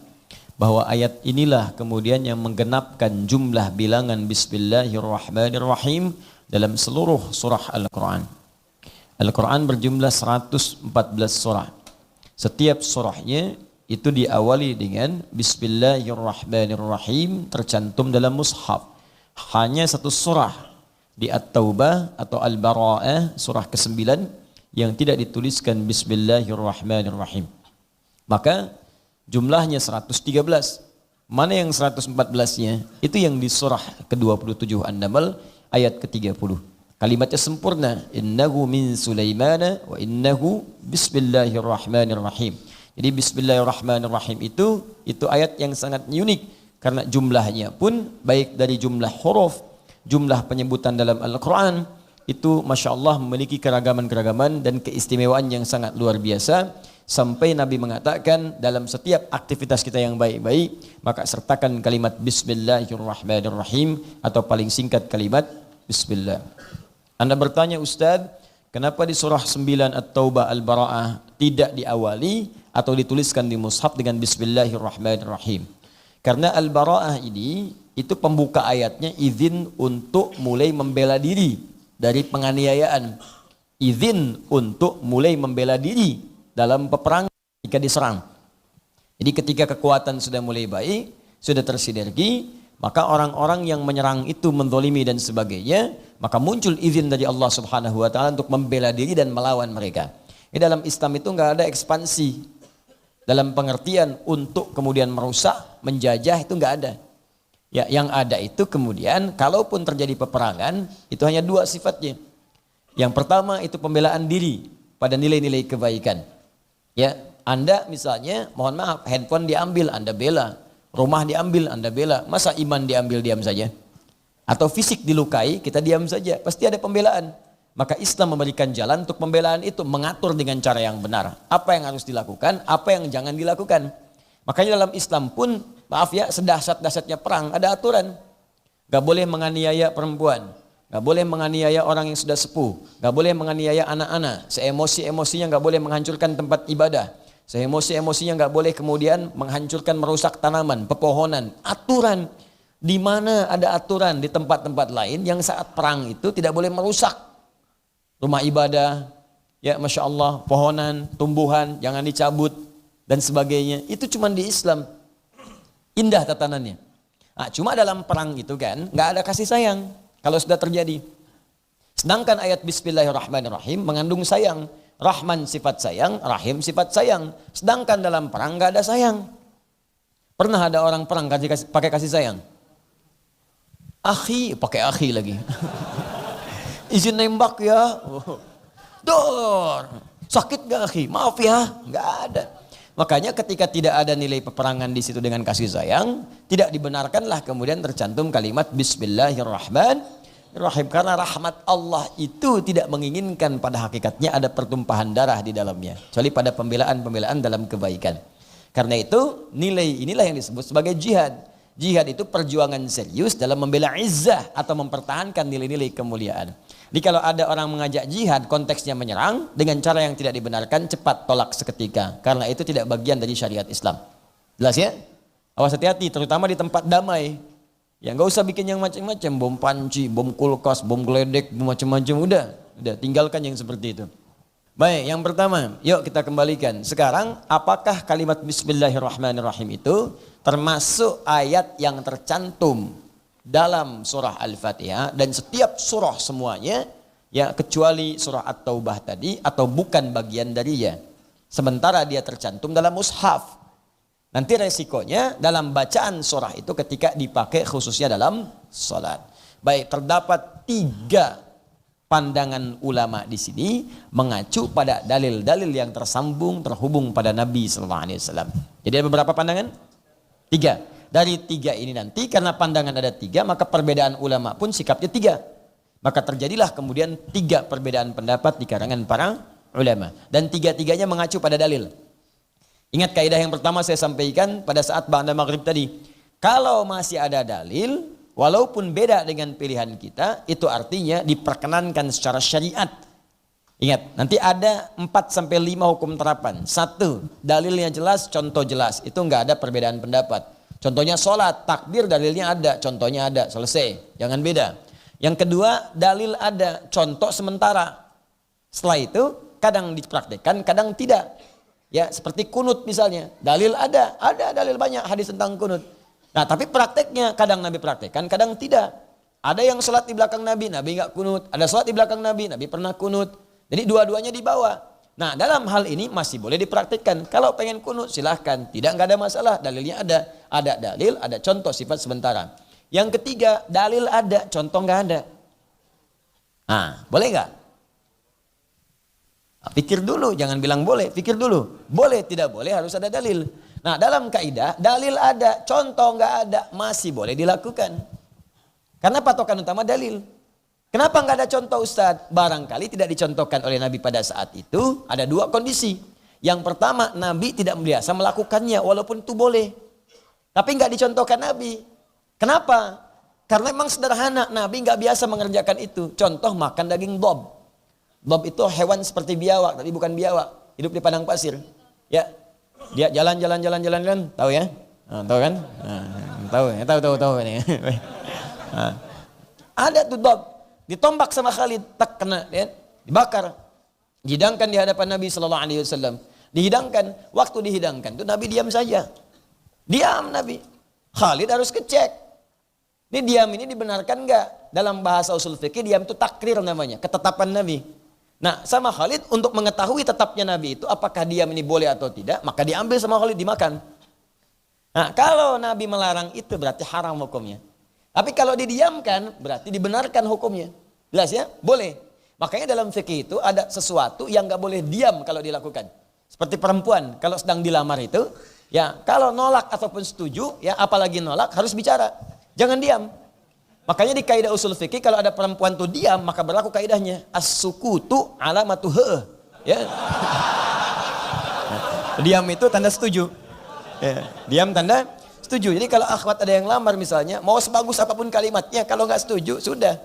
bahwa ayat inilah kemudian yang menggenapkan jumlah bilangan bismillahirrahmanirrahim dalam seluruh surah Al-Quran. Al-Quran berjumlah 114 surah. Setiap surahnya itu diawali dengan bismillahirrahmanirrahim tercantum dalam mushaf. Hanya satu surah di At-Taubah atau Al-Bara'ah surah ke-9 yang tidak dituliskan bismillahirrahmanirrahim. Maka jumlahnya 113. Mana yang 114-nya? Itu yang di surah ke-27 An-Naml ayat ke-30. Kalimatnya sempurna, innahu min Sulaiman wa innahu bismillahirrahmanirrahim. Jadi bismillahirrahmanirrahim itu ayat yang sangat unik karena jumlahnya pun baik dari jumlah huruf, jumlah penyebutan dalam Al-Quran itu Masya Allah memiliki keragaman-keragaman dan keistimewaan yang sangat luar biasa. Sampai Nabi mengatakan dalam setiap aktivitas kita yang baik-baik maka sertakan kalimat bismillahirrahmanirrahim atau paling singkat kalimat bismillah. Anda bertanya, Ustaz, kenapa di surah 9 At-Taubah Al-Bara'ah tidak diawali atau dituliskan di mushaf dengan bismillahirrahmanirrahim? Karena Al-Bara'ah ini itu pembuka ayatnya izin untuk mulai membela diri dari penganiayaan. Izin untuk mulai membela diri dalam peperangan ketika diserang. Jadi ketika kekuatan sudah mulai baik, sudah tersinergi, maka orang-orang yang menyerang itu menzalimi dan sebagainya, maka muncul izin dari Allah Subhanahu wa taala untuk membela diri dan melawan mereka. Dalam Islam itu enggak ada ekspansi. Dalam pengertian untuk kemudian merusak, menjajah itu enggak ada. Ya, yang ada itu kemudian kalaupun terjadi peperangan, itu hanya dua sifatnya. Yang pertama itu pembelaan diri pada nilai-nilai kebaikan. Ya, Anda misalnya, mohon maaf, handphone diambil, Anda bela. Rumah diambil, Anda bela. Masa iman diambil diam saja? Atau fisik dilukai, kita diam saja. Pasti ada pembelaan. Maka Islam memberikan jalan untuk pembelaan itu, mengatur dengan cara yang benar. Apa yang harus dilakukan, apa yang jangan dilakukan. Makanya dalam Islam pun, maaf ya, sedahsyat-dahsyatnya perang, ada aturan. Gak boleh menganiaya perempuan. Gak boleh menganiaya orang yang sudah sepuh. Gak boleh menganiaya anak-anak. Seemosi-emosinya gak boleh menghancurkan tempat ibadah. Seemosi-emosinya gak boleh kemudian menghancurkan, merusak tanaman, pepohonan. Aturan. Di mana ada aturan di tempat-tempat lain yang saat perang itu tidak boleh merusak. Rumah ibadah, ya Masya Allah, pohonan, tumbuhan, jangan dicabut, dan sebagainya. Itu cuma di Islam. Indah tatanannya. Nah, cuma dalam perang itu kan, gak ada kasih sayang. Kalau sudah terjadi. Sedangkan ayat Bismillahirrahmanirrahim mengandung sayang. Rahman sifat sayang, Rahim sifat sayang. Sedangkan dalam perang gak ada sayang. Pernah ada orang perang pakai kasih sayang? Akhi, pakai akhi lagi. Izin nembak ya. Dor. Sakit gak akhi? Maaf ya. Gak ada. Makanya ketika tidak ada nilai peperangan di situ dengan kasih sayang, tidak dibenarkanlah kemudian tercantum kalimat Bismillahirrahmanirrahim. Karena rahmat Allah itu tidak menginginkan pada hakikatnya ada pertumpahan darah di dalamnya. Kecuali pada pembelaan-pembelaan dalam kebaikan. Karena itu nilai inilah yang disebut sebagai jihad. Jihad itu perjuangan serius dalam membela izzah atau mempertahankan nilai-nilai kemuliaan. Jadi kalau ada orang mengajak jihad konteksnya menyerang dengan cara yang tidak dibenarkan, cepat tolak seketika. Karena itu tidak bagian dari syariat Islam. Jelas ya? Awas hati-hati terutama di tempat damai. Ya nggak usah bikin yang macam-macam, bom panci, bom kulkas, bom geledek, bom macam-macam, udah tinggalkan yang seperti itu. Baik, yang pertama, yuk kita kembalikan. Sekarang, apakah kalimat Bismillahirrahmanirrahim itu termasuk ayat yang tercantum dalam surah Al-Fatihah dan setiap surah semuanya, ya kecuali surah At-Taubah tadi atau bukan bagian darinya. Sementara dia tercantum dalam mushaf. Nanti resikonya dalam bacaan surah itu ketika dipakai khususnya dalam salat. Baik, terdapat 3 pandangan ulama di sini mengacu pada dalil-dalil yang tersambung terhubung pada Nabi sallallahu alaihi wasallam. Jadi ada beberapa pandangan? 3. Dari 3 ini nanti karena pandangan ada 3 maka perbedaan ulama pun sikapnya 3. Maka terjadilah kemudian 3 perbedaan pendapat di kalangan para ulama dan 3-3-nya mengacu pada dalil. Ingat kaidah yang pertama saya sampaikan pada saat ba'da maghrib tadi. Kalau masih ada dalil walaupun beda dengan pilihan kita, itu artinya diperkenankan secara syariat. Ingat, nanti ada 4-5 hukum terapan. 1, dalilnya jelas, contoh jelas. Itu enggak ada perbedaan pendapat. Contohnya sholat, takbir dalilnya ada, contohnya ada, selesai. Jangan beda. Yang kedua, dalil ada, contoh sementara. Setelah itu, kadang dipraktekkan, kadang tidak. Ya, seperti kunut misalnya. Dalil ada dalil banyak hadis tentang kunut. Nah, tapi prakteknya kadang Nabi praktekkan, kadang tidak. Ada yang sholat di belakang Nabi nggak kunut. Ada sholat di belakang Nabi pernah kunut. Jadi dua-duanya dibawa. Nah, dalam hal ini masih boleh dipraktekkan. Kalau pengen kunut silahkan, nggak ada masalah. Dalilnya ada dalil, ada contoh sifat sementara. Yang ketiga, dalil ada, contoh nggak ada. Nah, boleh nggak? Pikir dulu, jangan bilang boleh, pikir dulu. Boleh, tidak boleh, harus ada dalil. Nah, dalam kaidah, dalil ada, contoh nggak ada, masih boleh dilakukan. Karena patokan utama dalil. Kenapa nggak ada contoh Ustadz? Barangkali tidak dicontohkan oleh Nabi pada saat itu, ada 2 kondisi. Yang pertama, Nabi tidak biasa melakukannya, walaupun itu boleh. Tapi nggak dicontohkan Nabi. Kenapa? Karena memang sederhana, Nabi nggak biasa mengerjakan itu. Contoh, makan daging dob. Dob itu hewan seperti biawak, tapi bukan biawak. Hidup di padang pasir. Ya, dia jalan, tahu ya? Nah, tahu kan? Tahu ini. Nah, ada tuh dob, ditombak sama Khalid, tak kena, ya? Dibakar, dihidangkan di hadapan Nabi Sallallahu Alaihi Wasallam. Dihidangkan, waktu dihidangkan, itu Nabi diam saja, diam Nabi. Khalid harus kecek, ini diam ini dibenarkan enggak? Dalam bahasa usul fikih diam itu takrir namanya, ketetapan Nabi. Nah, sama Khalid untuk mengetahui tetapnya Nabi itu apakah diam ini boleh atau tidak, maka diambil sama Khalid dimakan. Nah, kalau Nabi melarang itu berarti haram hukumnya. Tapi kalau didiamkan berarti dibenarkan hukumnya. Jelas ya? Boleh. Makanya dalam fikih itu ada sesuatu yang nggak boleh diam kalau dilakukan. Seperti perempuan kalau sedang dilamar itu, ya kalau nolak ataupun setuju, ya apalagi nolak harus bicara. Jangan diam. Makanya di kaidah usul fikih kalau ada perempuan tuh diam maka berlaku kaidahnya as-sukutu alamatu he'eh. Ya. Diam itu tanda setuju. Ya. Diam tanda setuju. Jadi kalau akhwat ada yang lamar misalnya, mau sebagus apapun kalimatnya, kalau nggak setuju sudah.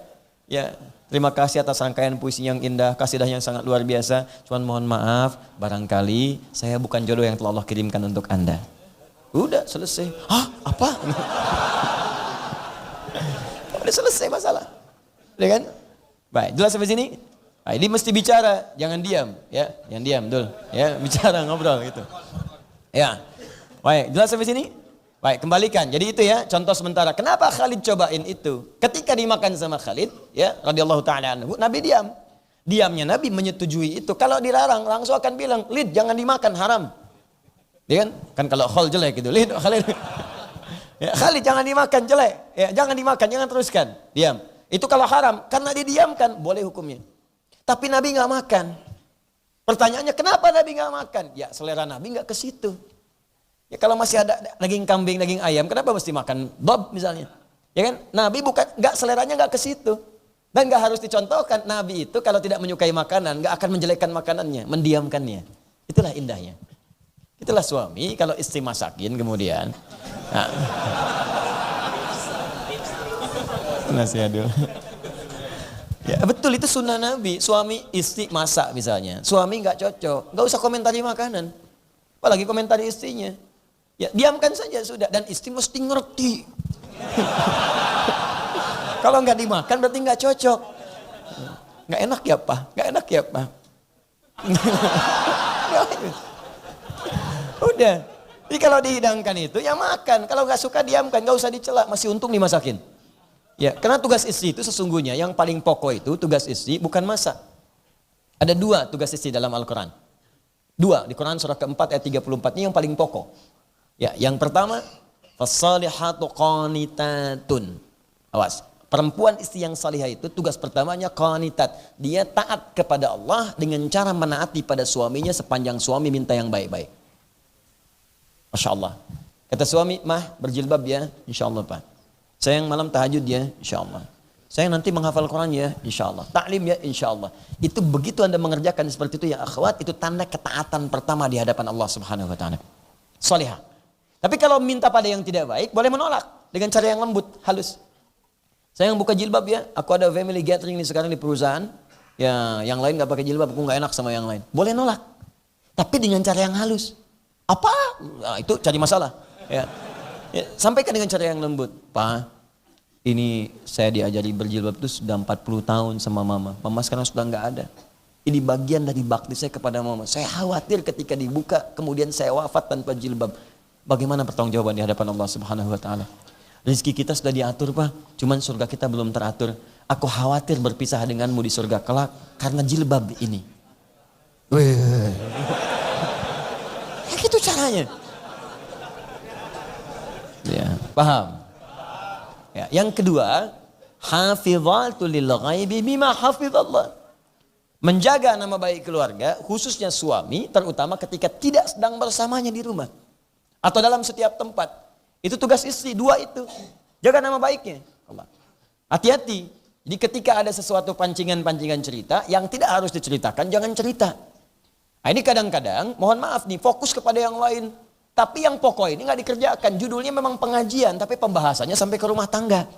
Ya, terima kasih atas rangkaian puisi yang indah, kasidah yang sangat luar biasa. Cuman mohon maaf, barangkali saya bukan jodoh yang telah Allah kirimkan untuk Anda. Udah selesai. Hah? Apa? Udah selesai masalah. Ya kan? Baik, jelas sampai sini? Nah, ini mesti bicara, jangan diam, ya. Jangan diam, betul. Ya, bicara, ngobrol gitu. Ya. Baik, jelas sampai sini? Baik, kembalikan. Jadi itu ya, contoh sementara. Kenapa Khalid cobain itu? Ketika dimakan sama Khalid, ya, radhiyallahu taala anhu, Nabi diam. Diamnya Nabi menyetujui itu. Kalau dilarang, langsung akan bilang, "Lid, jangan dimakan, haram." Ya kan? Kan kalau khol jelek gitu, Lid, Khalid. Ya, Khalid jangan dimakan, jelek. Ya, jangan dimakan, jangan teruskan. Diam. Itu kalau haram, karena didiamkan, boleh hukumnya. Tapi Nabi nggak makan. Pertanyaannya, kenapa Nabi nggak makan? Ya, selera Nabi nggak ke situ. Ya, kalau masih ada daging kambing, daging ayam, kenapa mesti makan dob misalnya? Ya kan? Nabi bukan, nggak seleranya nggak ke situ. Dan nggak harus dicontohkan. Nabi itu kalau tidak menyukai makanan, nggak akan menjelekkan makanannya, mendiamkannya. Itulah indahnya. Itulah suami kalau istri masakin kemudian. Nah. Nasihat dulu. Ya betul, itu sunnah Nabi. Suami istri masak misalnya, suami nggak cocok, nggak usah komentari makanan, apalagi komentari istrinya. Ya diamkan saja sudah, dan istri mesti ngerti. Kalau nggak dimakan berarti nggak cocok. Nggak enak ya Pak, nggak enak ya Pak. Udah. Jadi kalau dihidangkan itu ya makan, kalau nggak suka diamkan, nggak usah dicela, masih untung dimasakin. Ya, karena tugas istri itu sesungguhnya yang paling pokok itu tugas istri bukan masak. Ada 2 tugas istri dalam Al-Quran. 2 di Quran surah keempat ayat 34 ini yang paling pokok. Ya, yang pertama, fasalihatu qanitatun. Awas, Perempuan istri yang salihah itu tugas pertamanya qanitat. Dia taat kepada Allah dengan cara menaati pada suaminya sepanjang suami minta yang baik-baik. Masya Allah. Kata suami, mah berjilbab ya, insya Allah Pak. Sayang malam tahajud ya, insya Allah. Sayang nanti menghafal Quran ya, insya Allah. Taklim ya, insya Allah. Itu begitu Anda mengerjakan seperti itu ya akhwat, itu tanda ketaatan pertama di hadapan Allah Subhanahu Wa Taala. Salihah. Tapi kalau minta pada yang tidak baik, boleh menolak dengan cara yang lembut, halus. Sayang buka jilbab ya, aku ada family gathering nih sekarang di perusahaan. Ya, yang lain gak pakai jilbab, aku gak enak sama yang lain. Boleh nolak. Tapi dengan cara yang halus. Apa? Nah, itu cari masalah. Ya. Sampaikan dengan cara yang lembut. Pak, ini saya diajari berjilbab itu sudah 40 tahun sama mama. Mama sekarang sudah gak ada. Ini bagian dari bakti saya kepada mama. Saya khawatir ketika dibuka, kemudian saya wafat tanpa jilbab. Bagaimana pertanggungjawaban di hadapan Allah Subhanahu Wa Taala? Rezeki kita sudah diatur Pak, cuman surga kita belum teratur. Aku khawatir berpisah denganmu di surga kelak karena jilbab ini. Ya gitu caranya. Ya, paham? Ya, yang kedua, hafidhatul lil ghaibi bima hafidhallah. Menjaga nama baik keluarga, khususnya suami, terutama ketika tidak sedang bersamanya di rumah atau dalam setiap tempat. Itu tugas istri, dua itu. Jaga nama baiknya. Allah. Hati-hati. Jadi ketika ada sesuatu pancingan-pancingan cerita yang tidak harus diceritakan, jangan cerita. Nah, ini kadang-kadang, mohon maaf nih, fokus kepada yang lain. Tapi yang pokok ini nggak dikerjakan. Judulnya memang pengajian, tapi pembahasannya sampai ke rumah tangga.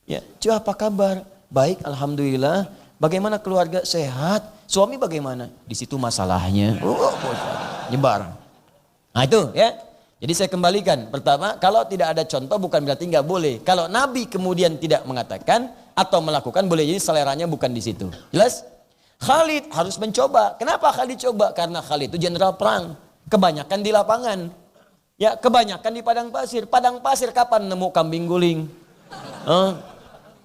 Ya, cuy apa kabar? Baik, alhamdulillah. Bagaimana keluarga? Sehat. Suami bagaimana? Di situ masalahnya. Nyebar. Nah itu ya. Jadi saya kembalikan, pertama kalau tidak ada contoh bukan berarti nggak boleh. Kalau Nabi kemudian tidak mengatakan atau melakukan boleh jadi seleranya bukan di situ. Jelas? Khalid harus mencoba. Kenapa Khalid coba? Karena Khalid itu jenderal perang. Kebanyakan di lapangan. Ya kebanyakan di padang pasir. Padang pasir kapan nemu kambing guling?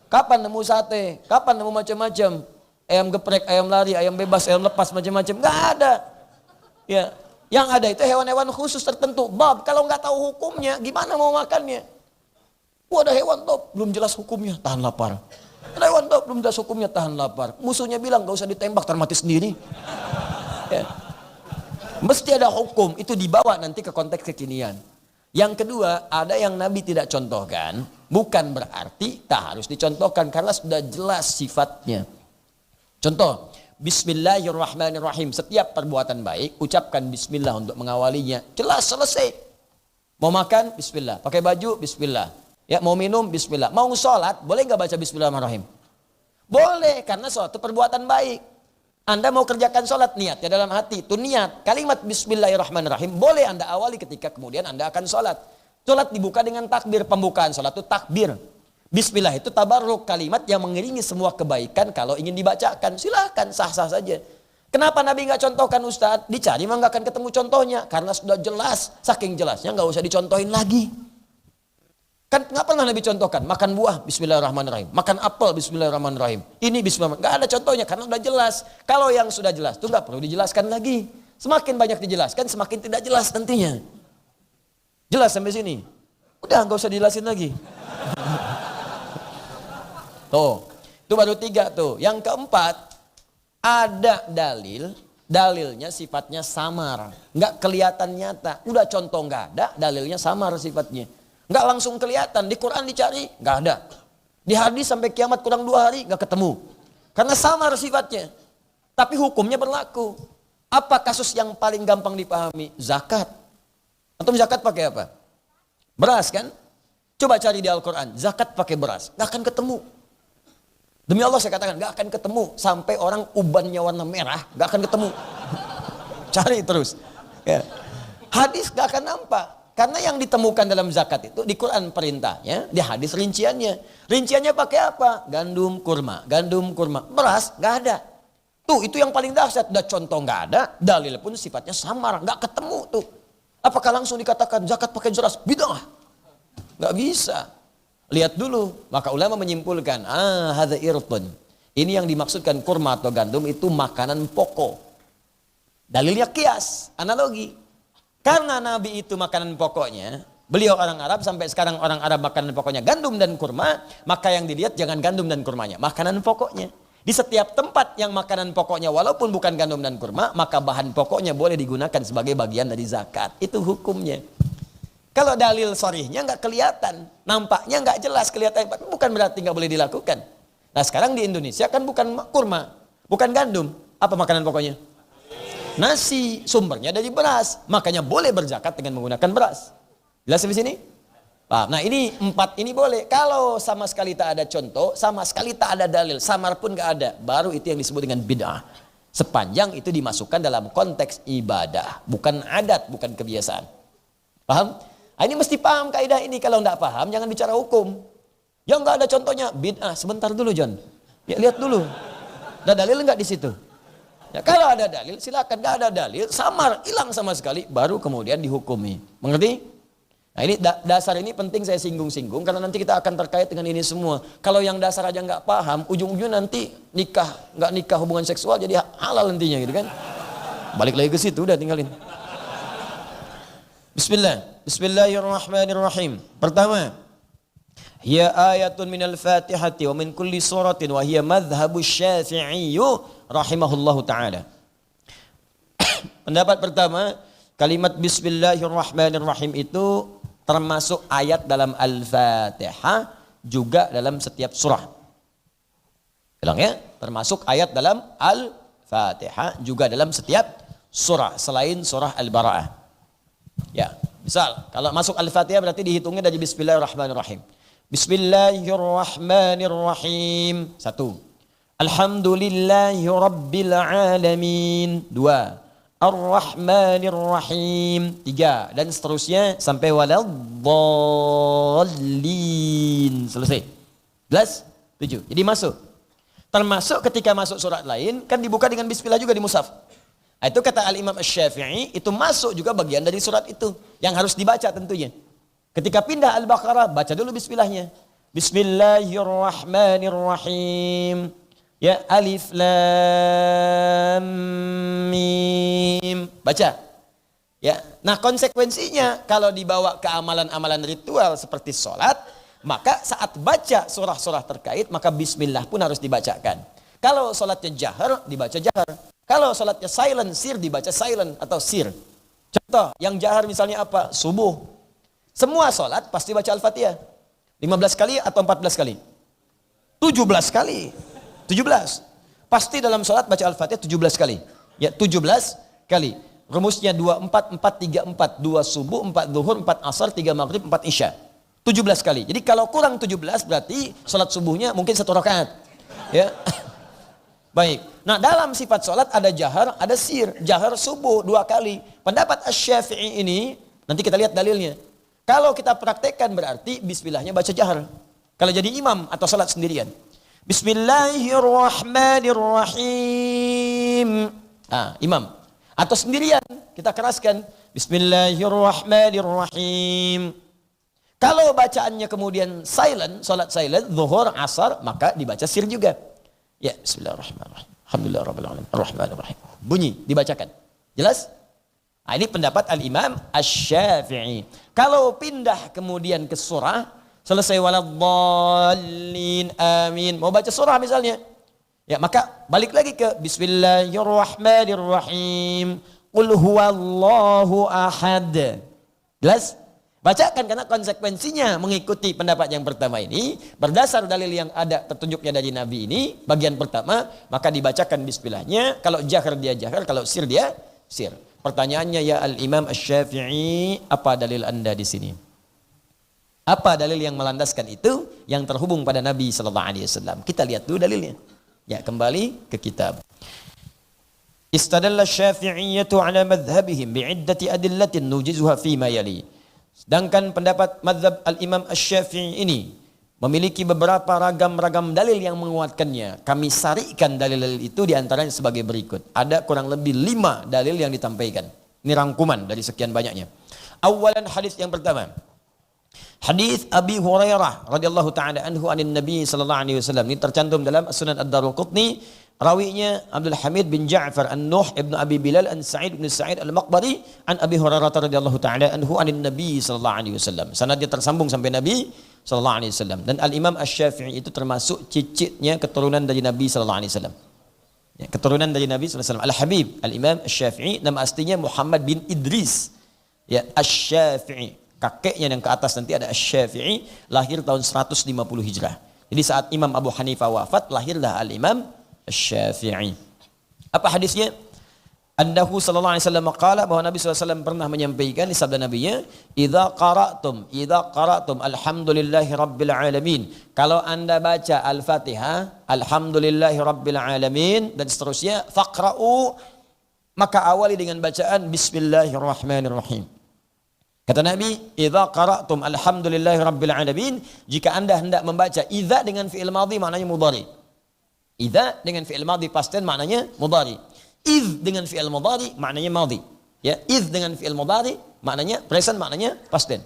Kapan nemu sate? Kapan nemu macam-macam? Ayam geprek, ayam lari, ayam bebas, ayam lepas macam-macam. Nggak ada. Ya. Yang ada itu hewan-hewan khusus tertentu. Bab, kalau nggak tahu hukumnya, gimana mau makannya? Ada hewan top, belum jelas hukumnya, tahan lapar. Ada hewan top, belum jelas hukumnya, tahan lapar. Musuhnya bilang, gak usah ditembak, mati sendiri. Ya. Mesti ada hukum, itu dibawa nanti ke konteks kekinian. Yang kedua, ada yang Nabi tidak contohkan, bukan berarti tak harus dicontohkan, karena sudah jelas sifatnya. Contoh, Bismillahirrahmanirrahim. Setiap perbuatan baik, ucapkan bismillah untuk mengawalinya. Jelas, selesai. Mau makan, bismillah. Pakai baju, bismillah. Ya, mau minum, bismillah. Mau sholat, boleh nggak baca bismillahirrahmanirrahim? Boleh, karena sholat itu perbuatan baik. Anda mau kerjakan sholat, niat ya dalam hati. Itu niat. Kalimat bismillahirrahmanirrahim, boleh Anda awali ketika kemudian Anda akan sholat. Sholat dibuka dengan takbir. Pembukaan sholat itu takbir. Bismillah itu tabarruk, kalimat yang mengiringi semua kebaikan kalau ingin dibacakan. Silahkan, sah-sah saja. Kenapa Nabi nggak contohkan Ustadz? Dicari mah nggak akan ketemu contohnya. Karena sudah jelas, saking jelasnya nggak usah dicontohin lagi. Kan nggak pernah Nabi contohkan. Makan buah, bismillahirrahmanirrahim. Makan apel, bismillahirrahmanirrahim. Ini bismillahirrahmanirrahim. Nggak ada contohnya karena sudah jelas. Kalau yang sudah jelas itu nggak perlu dijelaskan lagi. Semakin banyak dijelaskan, semakin tidak jelas nantinya. Jelas sampai sini? Udah nggak usah dijelasin lagi. Tuh, itu baru 3 tuh. Yang keempat, ada dalilnya sifatnya samar. Nggak kelihatan nyata. Udah contoh nggak ada, dalilnya samar sifatnya. Nggak langsung kelihatan. Di Quran dicari, nggak ada. Di hadis sampai kiamat kurang 2 hari, nggak ketemu. Karena samar sifatnya. Tapi hukumnya berlaku. Apa kasus yang paling gampang dipahami? Zakat. Antum zakat pakai apa? Beras kan? Coba cari di Al-Quran. Zakat pakai beras. Nggak akan ketemu. Demi Allah saya katakan, gak akan ketemu. Sampai orang ubannya warna merah, gak akan ketemu. Cari terus. Ya. Hadis gak akan nampak. Karena yang ditemukan dalam zakat itu, di Quran perintahnya, di hadis rinciannya. Rinciannya pakai apa? Gandum, kurma. Gandum, kurma. Beras, gak ada. Tuh, itu yang paling dahsyat. Udah contoh gak ada, dalil pun sifatnya samar. Gak ketemu tuh. Apakah langsung dikatakan zakat pakai beras? Bid'ah. Gak bisa. Lihat dulu, maka ulama menyimpulkan, hadza irtun. Ini yang dimaksudkan kurma atau gandum itu makanan pokok. Dalilnya kias, analogi. Karena Nabi itu makanan pokoknya, Beliau orang Arab, sampai sekarang orang Arab makanan pokoknya gandum dan kurma, maka yang dilihat jangan gandum dan kurmanya, makanan pokoknya. Di setiap tempat yang makanan pokoknya walaupun bukan gandum dan kurma, maka bahan pokoknya boleh digunakan sebagai bagian dari zakat. Itu hukumnya. Kalau dalil sharihnya nggak kelihatan, nampaknya nggak jelas kelihatan, bukan berarti nggak boleh dilakukan. Nah sekarang di Indonesia kan bukan kurma, bukan gandum, apa makanan pokoknya? Nasi, sumbernya dari beras, makanya boleh berzakat dengan menggunakan beras. Jelas di sini? Paham? Nah ini 4 ini boleh. Kalau sama sekali tak ada contoh, sama sekali tak ada dalil, samar pun nggak ada, baru itu yang disebut dengan bid'ah. Sepanjang itu dimasukkan dalam konteks ibadah, bukan adat, bukan kebiasaan. Paham? Nah, ini mesti paham kaidah ini. Kalau nggak paham, jangan bicara hukum. Yang nggak ada contohnya, bid'ah. Sebentar dulu John. Ya lihat dulu. Ada dalil nggak di situ? Ya, kalau ada dalil, silakan. Nggak ada dalil, samar, hilang sama sekali, baru kemudian dihukumi. Mengerti? Nah ini dasar ini penting saya singgung-singgung karena nanti kita akan terkait dengan ini semua. Kalau yang dasar aja nggak paham, ujung-ujungnya nanti nggak nikah hubungan seksual jadi halal nantinya gitu kan. Balik lagi ke situ, udah tinggalin. Bismillahirrahmanirrahim. Pertama, hiya ayatun minal fatihati wa min kulli suratin wa hiya madhhabu syafi'i rahimahullahu ta'ala. Pendapat pertama, kalimat bismillahirrahmanirrahim itu termasuk ayat dalam Al-Fatihah, juga dalam setiap surah. Bilang ya, termasuk ayat dalam Al-Fatihah, juga dalam setiap surah selain surah Al-Bara'ah. Ya, misal kalau masuk Al-Fatihah berarti dihitungnya dari bismillahirrahmanirrahim. Bismillahirrahmanirrahim. 1. Alhamdulillahi rabbil alamin. 2. Ar-Rahmanir-Rahim. 3. Dan seterusnya sampai waladdallin. Selesai. 7. Jadi masuk. Termasuk ketika masuk surat lain kan dibuka dengan bismillah juga di mushaf. Itu kata Al-Imam Asy-Syafi'i, itu masuk juga bagian dari surat itu yang harus dibaca tentunya. Ketika pindah Al-Baqarah, baca dulu bismillahnya. Bismillahirrahmanirrahim. Ya, alif lam mim. Baca. Ya. Nah, konsekuensinya kalau dibawa ke amalan-amalan ritual seperti sholat, maka saat baca surah-surah terkait, maka bismillah pun harus dibacakan. Kalau sholatnya jahar, dibaca jahar. Kalau sholatnya silent, sir, dibaca silent atau sir. Contoh, yang jahar misalnya apa? Subuh. Semua sholat pasti baca Al-Fatihah. 15 kali atau 14 kali? 17 kali. 17. Pasti dalam sholat baca Al-Fatihah 17 kali. Ya, 17 kali. Rumusnya 2-4-4-3-4. 2 subuh, 4 zuhur, 4 asar, 3 maghrib, 4 isya. 17 kali. Jadi kalau kurang 17 berarti sholat subuhnya mungkin 1 rakaat. Ya. Baik. Nah, dalam sifat sholat ada jahar, ada sir. Jahar subuh 2 kali. Pendapat Asy-Syafi'i ini, nanti kita lihat dalilnya. Kalau kita praktekkan berarti bismillahnya baca jahar. Kalau jadi imam atau sholat sendirian. Bismillahirrahmanirrahim. Nah, imam. Atau sendirian, kita keraskan. Bismillahirrahmanirrahim. Kalau bacaannya kemudian silent, sholat silent, zuhur, asar, maka dibaca sir juga. Ya, bismillahirrahmanirrahim. Alhamdulillahirrahmanirrahim. Ar-Rahmanirrahim. Bunyi, dibacakan. Jelas? Nah, ini pendapat Al-Imam Asy-Syafi'i. Kalau pindah kemudian ke surah, selesai waladdallin, amin. Mau baca surah misalnya. Ya, maka balik lagi ke bismillahirrahmanirrahim. Qul huwallahu ahad. Jelas? Bacakan karena konsekuensinya mengikuti pendapat yang pertama ini. Berdasar dalil yang ada petunjuknya dari Nabi ini. Bagian pertama, maka dibacakan bismillahnya. Kalau jahar dia jahar, kalau sir dia sir. Pertanyaannya ya Al-Imam Asy-Syafi'i, apa dalil Anda di sini? Apa dalil yang melandaskan itu yang terhubung pada Nabi sallallahu alaihi wasallam? Kita lihat dulu dalilnya. Ya, kembali ke kitab. Istadalla Asy-Syafi'iyyatu ala madhhabihim bi'iddati adillatin nujizuha fi ma yali. Sedangkan pendapat mazhab Al-Imam Asy-Syafi'i ini memiliki beberapa ragam-ragam dalil yang menguatkannya. Kami sarikan dalil-dalil itu diantaranya sebagai berikut. Ada kurang lebih 5 dalil yang ditampaikan. Ini rangkuman dari sekian banyaknya. Awalan hadis yang pertama. Hadis Abi Hurairah radhiyallahu taala anhu anin Nabi sallallahu alaihi wasallam. Ini tercantum dalam Sunan Ad-Darqutni Rawinya Abdul Hamid bin Ja'far An-Nuh ibn Abi Bilal an Sa'id bin Sa'id Al-Maqbari an Abi Hurairah radhiyallahu taala anhu anin Nabi sallallahu alaihi wasallam. Sanad dia tersambung sampai Nabi sallallahu alaihi wasallam. Dan Al-Imam Asy-Syafi'i itu termasuk cicitnya keturunan dari Nabi sallallahu alaihi wasallam. Ya, keturunan dari Nabi sallallahu alaihi wasallam. Al-Habib Al-Imam Asy-Syafi'i nama aslinya Muhammad bin Idris. Ya, Asy-Syafi'i. Kakeknya yang ke atas nanti ada Asy-Syafi'i, lahir tahun 150 Hijrah. Jadi saat Imam Abu Hanifah wafat, lahirlah Al-Imam Asy-Syafi'i. Apa hadisnya? Annahu sallallahu alaihi wasallam qala, bahwa Nabi sallallahu alaihi wasallam pernah menyampaikan di sabda Nabinya, idza qara'tum alhamdulillahi rabbil alamin. Kalau Anda baca Al-Fatihah, alhamdulillahi rabbil alamin dan seterusnya, faqra'u, maka awali dengan bacaan bismillahirrahmanirrahim. Kata Nabi, idza qara'tum alhamdulillahi rabbil alamin, jika Anda hendak membaca idza dengan fi'il madhi maknanya mudhari. Idza dengan fi'il madhi past tense maknanya mudhari. Idz dengan fi'il mudhari maknanya madhi. Ya, idz dengan fi'il mudhari maknanya present, maknanya past tense.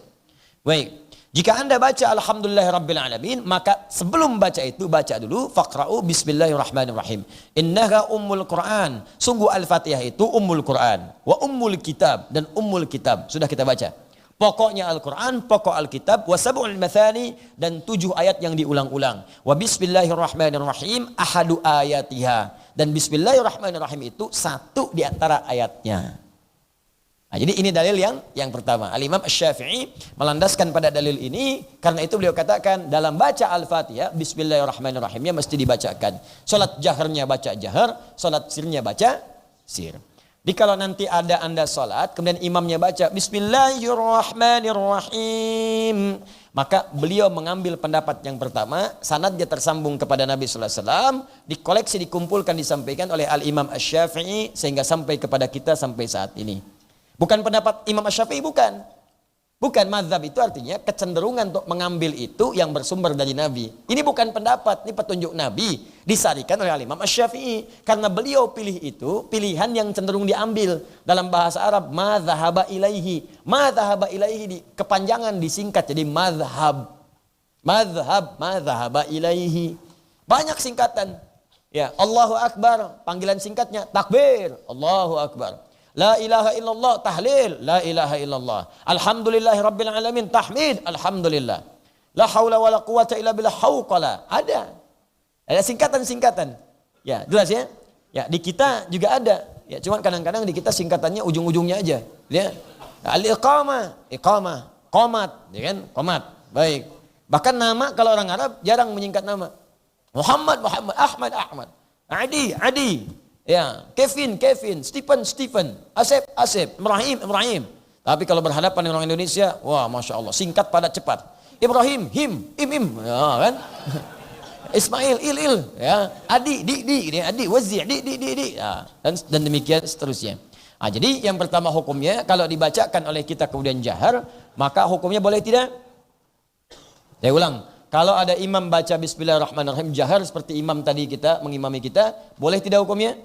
Baik. Jika Anda baca alhamdulillahirabbil alamin, maka sebelum baca itu baca dulu faqra'u bismillahirrahmanirrahim. Innaha ummul Qur'an. Sungguh Al-Fatihah itu ummul Qur'an wa ummul kitab, dan ummul kitab sudah kita baca. Pokoknya Al-Quran, pokok Alkitab, wa sab'ul mathani, dan 7 ayat yang diulang-ulang. Wa bismillahirrahmanirrahim ahadu ayatiha, dan bismillahirrahmanirrahim itu satu di antara ayatnya. Nah, jadi ini dalil yang pertama. Al-Imam Asy-Syafi'i melandaskan pada dalil ini, karena itu beliau katakan dalam baca Al-Fatihah bismillahirrahmanirrahimnya mesti dibacakan. Salat jaharnya baca jahar, salat sirnya baca sir. Jadi kalau nanti ada Anda sholat, kemudian imamnya baca bismillahirrahmanirrahim, maka beliau mengambil pendapat yang pertama, sanad dia tersambung kepada Nabi sallallahu alaihi wasallam, dikoleksi, dikumpulkan, disampaikan oleh Al-Imam Asy-Syafi'i sehingga sampai kepada kita sampai saat ini. Bukan pendapat Imam Asy-Syafi'i, bukan. Bukan, mazhab itu artinya kecenderungan untuk mengambil itu yang bersumber dari Nabi. Ini bukan pendapat, ini petunjuk Nabi. Disarikan oleh Imam Asy-Syafi'i. Karena beliau pilih itu, pilihan yang cenderung diambil. Dalam bahasa Arab, madhahaba ilaihi. Madhahaba ilaihi, kepanjangan disingkat jadi madhab. Madhab, madhahaba ilaihi. Banyak singkatan. Ya, Allahu Akbar, panggilan singkatnya takbir. Allahu Akbar. La ilaha illallah, tahlil, la ilaha illallah. Alhamdulillahi rabbil alamin, tahmid, alhamdulillah. La haula wala quwata illa billah, hauqala. Ada singkatan-singkatan. Ya, jelas ya? Ya, di kita juga ada. Ya, cuman kadang-kadang di kita singkatannya ujung-ujungnya aja. Ya. Al-iqamah, iqamah, qomat, ya kan? Qomat. Baik. Bahkan nama kalau orang Arab jarang menyingkat nama. Muhammad, Ahmad, Adi. Ya, Kevin, Stephen, Asep, Ibrahim. Tapi kalau berhadapan dengan orang Indonesia, wah, masya Allah, singkat padat cepat. Ibrahim, Im, ya kan? Ismail, Il, ya, Adi, Di, Adi, Wazi, Di, ya, dan demikian seterusnya. Nah, jadi yang pertama hukumnya, kalau dibacakan oleh kita kemudian jahar, maka hukumnya boleh tidak? Saya ulang. Kalau ada imam baca bismillahirrahmanirrahim jahar seperti imam tadi kita mengimami kita, boleh tidak hukumnya?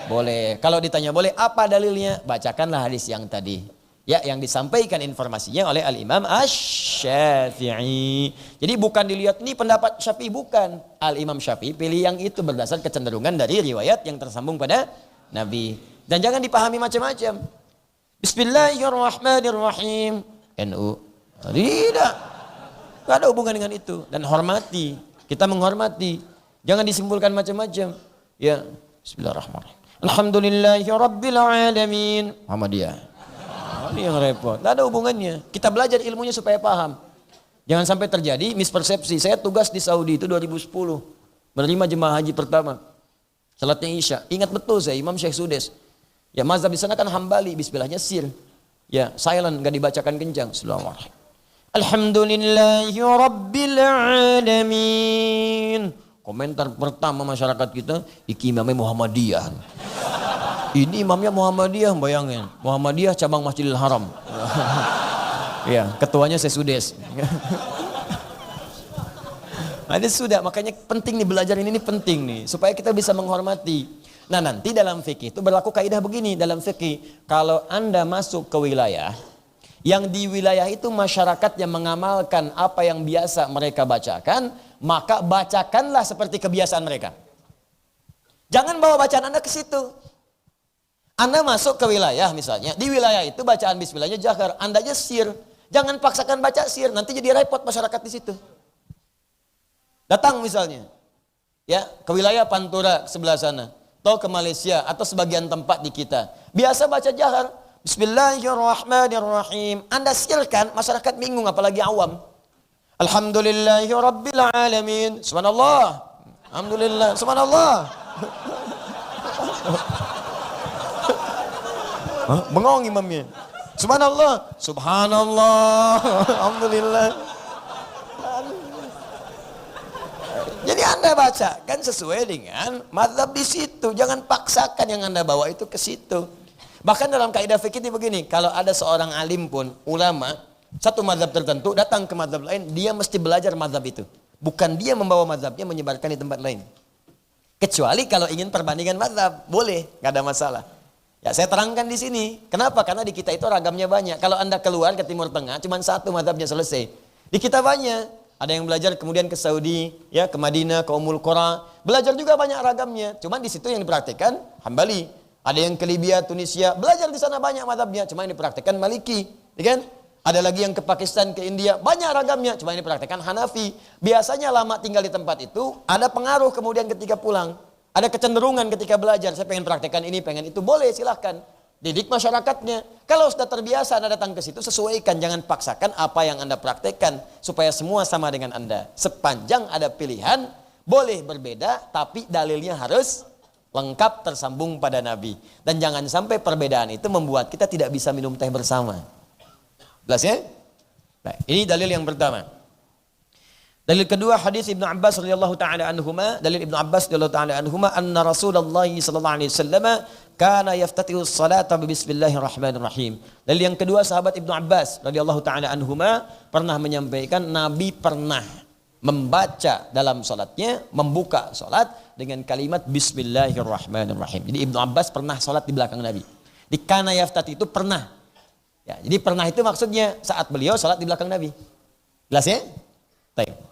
Boleh. Kalau ditanya boleh, apa dalilnya? Bacakanlah hadis yang tadi. Ya, yang disampaikan informasinya oleh Al-Imam Asy-Syafi'i. Jadi bukan dilihat ini pendapat Syafi'i, bukan. Al-Imam Syafi'i pilih yang itu berdasar kecenderungan dari riwayat yang tersambung pada Nabi. Dan jangan dipahami macam-macam. Bismillahirrahmanirrahim. NU. Tidak. Tidak ada hubungan dengan itu. Dan hormati. Kita menghormati. Jangan disimpulkan macam-macam. Ya. Bismillahirrahmanirrahim. Alhamdulillahirabbil alamin. Muhammadiyah. Ini yang repot. Tidak ada hubungannya. Kita belajar ilmunya supaya paham. Jangan sampai terjadi mispersepsi. Saya tugas di Saudi itu 2010. Menerima jemaah haji pertama. Salatnya Isya. Ingat betul saya, Imam Syekh Sudes. Ya, mazhab di sana kan Hambali. Bismillahnya sir. Ya, silent, enggak dibacakan kencang. Bismillahirrahmanirrahim. Alhamdulillahirabbil alamin. Komentar pertama masyarakat kita, iki imamnya Muhammadiyah. Ini imamnya Muhammadiyah, bayangin. Muhammadiyah cabang Masjidil Haram. Ya, ketuanya saya Sudes. Nah, ini sudah, makanya penting nih belajar ini penting nih, supaya kita bisa menghormati. Nah, nanti dalam fikih itu berlaku kaidah begini, dalam fikih, kalau Anda masuk ke wilayah, yang di wilayah itu masyarakat yang mengamalkan apa yang biasa mereka bacakan, maka bacakanlah seperti kebiasaan mereka. Jangan bawa bacaan Anda ke situ. Anda masuk ke wilayah misalnya, di wilayah itu bacaan bismillahnya jahar, Anda aja sir. Jangan paksakan baca sir, nanti jadi repot masyarakat di situ. Datang misalnya, ya ke wilayah Pantura sebelah sana, atau ke Malaysia, atau sebagian tempat di kita. Biasa baca jahar, Bismillahirrahmanirrahim. Anda sirkan, masyarakat bingung, apalagi awam. Alhamdulillahirabbil alamin. Subhanallah. Alhamdulillah. Subhanallah. Bengong imamnya. Subhanallah. Subhanallah. Alhamdulillah. Jadi Anda baca kan sesuai dengan mazhab di situ. Jangan paksakan yang Anda bawa itu ke situ. Bahkan dalam kaidah fikih itu begini, kalau ada seorang alim pun, ulama, satu mazhab tertentu datang ke mazhab lain, dia mesti belajar mazhab itu. Bukan dia membawa mazhabnya menyebarkan di tempat lain. Kecuali kalau ingin perbandingan mazhab, boleh, nggak ada masalah. Ya saya terangkan di sini. Kenapa? Karena di kita itu ragamnya banyak. Kalau Anda keluar ke Timur Tengah, cuma satu mazhabnya selesai. Di kita banyak. Ada yang belajar kemudian ke Saudi, ya ke Madinah, ke Ummul Qura. Belajar juga banyak ragamnya. Cuma di situ yang dipraktikkan Hambali. Ada yang ke Libya, Tunisia. Belajar di sana banyak mazhabnya. Cuma yang dipraktikkan Maliki. Ya kan? Ada lagi yang ke Pakistan, ke India. Banyak ragamnya. Cuma yang dipraktikkan Hanafi. Biasanya lama tinggal di tempat itu, ada pengaruh kemudian ketika pulang. Ada kecenderungan ketika belajar, saya pengen praktekkan ini, pengen itu, boleh silahkan. Didik masyarakatnya. Kalau sudah terbiasa Anda datang ke situ, sesuaikan, jangan paksakan apa yang Anda praktekkan supaya semua sama dengan Anda. Sepanjang ada pilihan, boleh berbeda, tapi dalilnya harus lengkap tersambung pada Nabi. Dan jangan sampai perbedaan itu membuat kita tidak bisa minum teh bersama. Jelas ya? Nah, ini dalil yang pertama. Dalil kedua hadis Ibnu Abbas radhiyallahu taala anhuma, dalil Ibnu Abbas radhiyallahu taala anhuma anna Rasulullah sallallahu alaihi wasallam kana yaftatihu as-salata bi bismillahirrahmanirrahim. Dalil yang kedua sahabat Ibnu Abbas radhiyallahu taala anhuma pernah menyampaikan Nabi pernah membaca dalam salatnya, membuka salat dengan kalimat bismillahirrahmanirrahim. Jadi Ibnu Abbas pernah salat di belakang Nabi. Di kana yaftati itu pernah. Ya, jadi pernah itu maksudnya saat beliau salat di belakang Nabi. Jelas ya? Baik.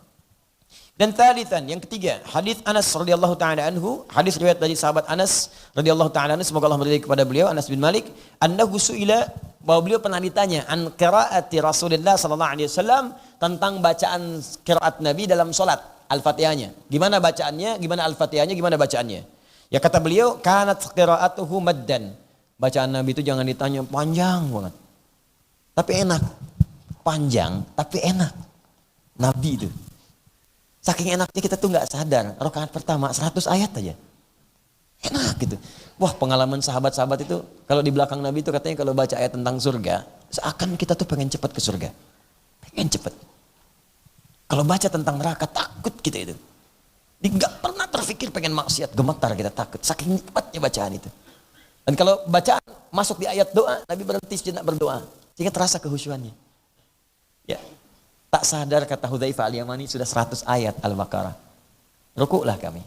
Dan thalithan, yang ketiga, hadis Anas radhiyallahu taala anhu, hadis riwayat dari sahabat Anas radhiyallahu taala anhu, semoga Allah meridai kepada beliau, Anas bin Malik, annahu su'ila, bahwa beliau pernah ditanya an qiraati Rasulullah sallallahu alaihi wasallam, tentang bacaan qiraat Nabi dalam salat, Al-Fatihahnya. Gimana bacaannya, gimana Al-Fatihahnya, gimana bacaannya? Ya kata beliau, kanat qiraatuhu maddan. Bacaan Nabi itu jangan ditanya panjang banget. Tapi enak. Panjang tapi enak. Nabi itu. Saking enaknya kita tuh nggak sadar, rakaat pertama 100 ayat aja. Enak gitu. Wah, pengalaman sahabat-sahabat itu kalau di belakang Nabi itu katanya kalau baca ayat tentang surga, seakan kita tuh pengen cepat ke surga. Pengen cepat. Kalau baca tentang neraka takut kita itu. Nggak pernah terfikir pengen maksiat, gemetar kita takut. Saking cepatnya bacaan itu. Dan kalau bacaan masuk di ayat doa, Nabi berhenti sejenak berdoa. Sehingga terasa kehusyuannya. Ya. Tak sadar kata Hudzaifah al-Yamani sudah 100 ayat Al-Baqarah. Rukuklah kami.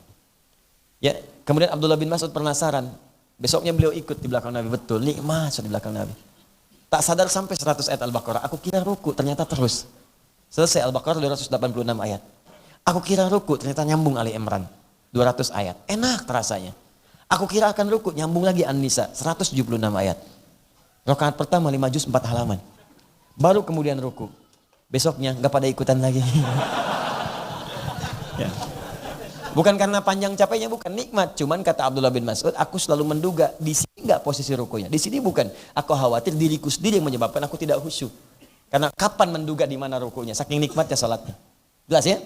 Ya, kemudian Abdullah bin Mas'ud penasaran. Besoknya beliau ikut di belakang Nabi. Betul, nikmat di belakang Nabi. Tak sadar sampai 100 ayat Al-Baqarah. Aku kira rukuk, ternyata terus. Selesai Al-Baqarah 286 ayat. Aku kira rukuk, ternyata nyambung Ali Imran. 200 ayat. Enak rasanya. Aku kira akan rukuk, nyambung lagi An-Nisa. 176 ayat. Rakaat pertama 5 juz 4 halaman. Baru kemudian rukuk. Besoknya nggak pada ikutan lagi. Ya. Bukan karena panjang capeknya, bukan, nikmat. Cuman kata Abdullah bin Mas'ud, aku selalu menduga di sini nggak posisi rukunya. Di sini bukan. Aku khawatir diriku sendiri yang menyebabkan aku tidak khusyuk. Karena kapan menduga di mana rukunya? Saking nikmatnya salatnya. Jelas ya?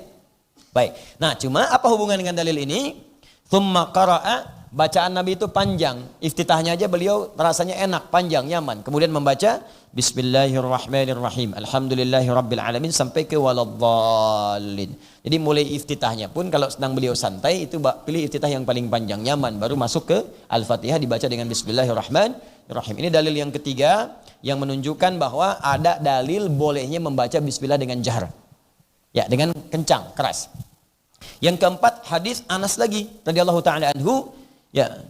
Baik. Nah, cuma apa hubungan dengan dalil ini? Tsumma qara'a, bacaan Nabi itu panjang. Iftitahnya aja beliau rasanya enak, panjang, nyaman. Kemudian membaca Bismillahirrahmanirrahim. Alhamdulillahirabbil alamin sampai ke waladdallin. Jadi mulai iftitahnya pun kalau sedang beliau santai itu pilih iftitah yang paling panjang, nyaman, baru masuk ke Al-Fatihah dibaca dengan Bismillahirrahmanirrahim. Ini dalil yang ketiga yang menunjukkan bahwa ada dalil bolehnya membaca bismillah dengan jahar. Ya, dengan kencang, keras. Yang keempat, hadis Anas lagi radhiyallahu taala anhu, ya.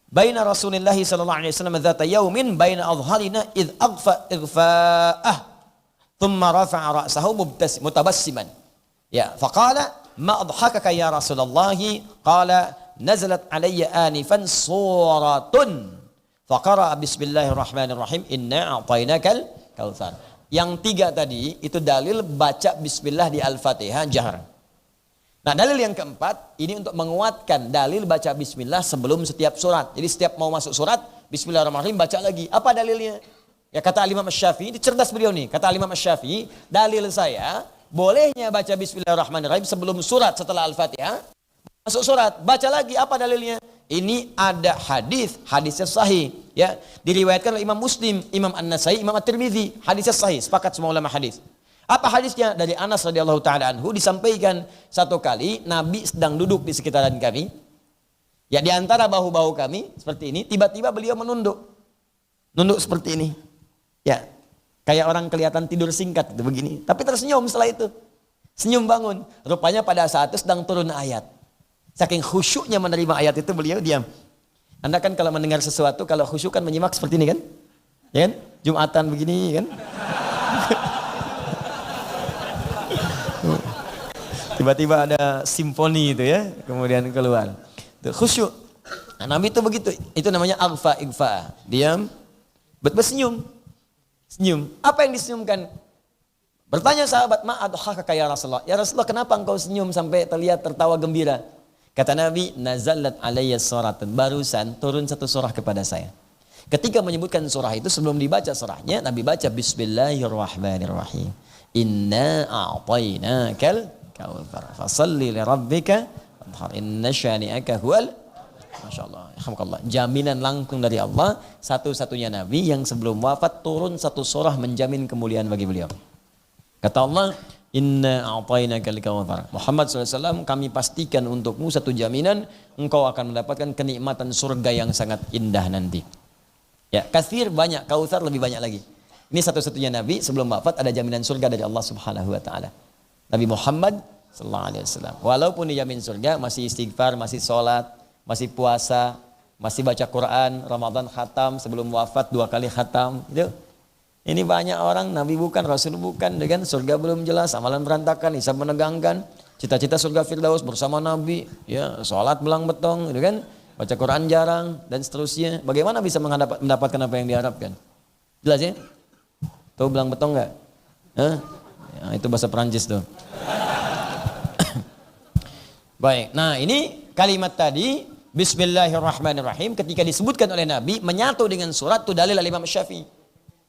Baina Rasulullah sallallahu alaihi wasallam dzata yaumin baina adharina id aghfa ighfa'ah thumma rafa'a ra'sahu mutabassiman. Ya, faqala ma adhakaka ya Rasulullah? Qala nazalat alayya anifan suratun faqara bismillahirrahmanirrahim inna a'tainakal kautsar. Yang 3 tadi itu dalil baca bismillah di Al-Fatihah jahar. Nah, dalil yang keempat ini untuk menguatkan dalil baca bismillah sebelum setiap surat. Jadi setiap mau masuk surat, bismillahirrahmanirrahim baca lagi. Apa dalilnya? Ya kata Imam Asy-Syafi'i, ini cerdas beliau nih. Kata Imam Asy-Syafi'i, dalil saya bolehnya baca bismillahirrahmanirrahim sebelum surat setelah Al-Fatihah. Masuk surat, baca lagi. Apa dalilnya? Ini ada hadisnya sahih. Ya, diriwayatkan oleh Imam Muslim, Imam An-Nasai, Imam At-Tirmidzi. Hadisnya sahih, sepakat semua ulama hadis. Apa hadisnya? Dari Anas radhiyallahu taala anhu disampaikan satu kali Nabi sedang duduk di sekitaran kami. Ya, di antara bahu-bahu kami seperti ini, tiba-tiba beliau menunduk. Nunduk seperti ini. Ya, kayak orang kelihatan tidur singkat gitu begini, tapi tersenyum setelah itu. Senyum bangun. Rupanya pada saat itu sedang turun ayat. Saking khusyuknya menerima ayat itu beliau diam. Anda kan kalau mendengar sesuatu kalau khusyuk kan menyimak seperti ini kan? Ya kan? Jumatan begini kan? Tiba-tiba ada simfoni itu ya, kemudian keluar. Itu khusyuk. Nah, Nabi itu begitu. Itu namanya aghfa ighfa. Diam, bersenyum. Senyum. Apa yang disenyumkan? Bertanya sahabat, "Ma adhaka ya Rasulullah?" Ya Rasulullah, kenapa engkau senyum sampai terlihat tertawa gembira? Kata Nabi, "Nazalat alayya suratun." Barusan turun satu surah kepada saya. Ketika menyebutkan surah itu sebelum dibaca surahnya, Nabi baca Bismillahirrahmanirrahim. Inna a'tainakal kautsar fasalli li rabbika wanhar inna syani'aka huwal. Masyaallah, alhamdulillah. Jaminan langsung dari Allah, satu-satunya nabi yang sebelum wafat turun satu surah menjamin kemuliaan bagi beliau. Kata Allah, inna a'tainakal kautsar. Muhammad SAW, kami pastikan untukmu satu jaminan, engkau akan mendapatkan kenikmatan surga yang sangat indah nanti. Ya, katsir banyak, kautsar lebih banyak lagi. Ini satu-satunya nabi sebelum wafat ada jaminan surga dari Allah Subhanahu wa taala. Nabi Muhammad sallallahu alaihi wasallam. Walaupun dijamin surga, masih istighfar, masih sholat, masih puasa, masih baca Quran, Ramadan khatam, sebelum wafat 2 kali khatam. Gitu. Ini banyak orang, Nabi bukan, Rasul bukan, dengan surga belum jelas, amalan berantakan, hisab menegangkan, cita-cita surga Firdaus bersama Nabi, ya sholat belang betong, gitu kan, baca Quran jarang, dan seterusnya. Bagaimana bisa mendapatkan apa yang diharapkan? Jelas ya? Tahu belang betong nggak? Ya, itu bahasa Perancis tuh. Baik, nah ini kalimat tadi Bismillahirrahmanirrahim ketika disebutkan oleh Nabi menyatu dengan surat itu dalil Imam Syafi'i.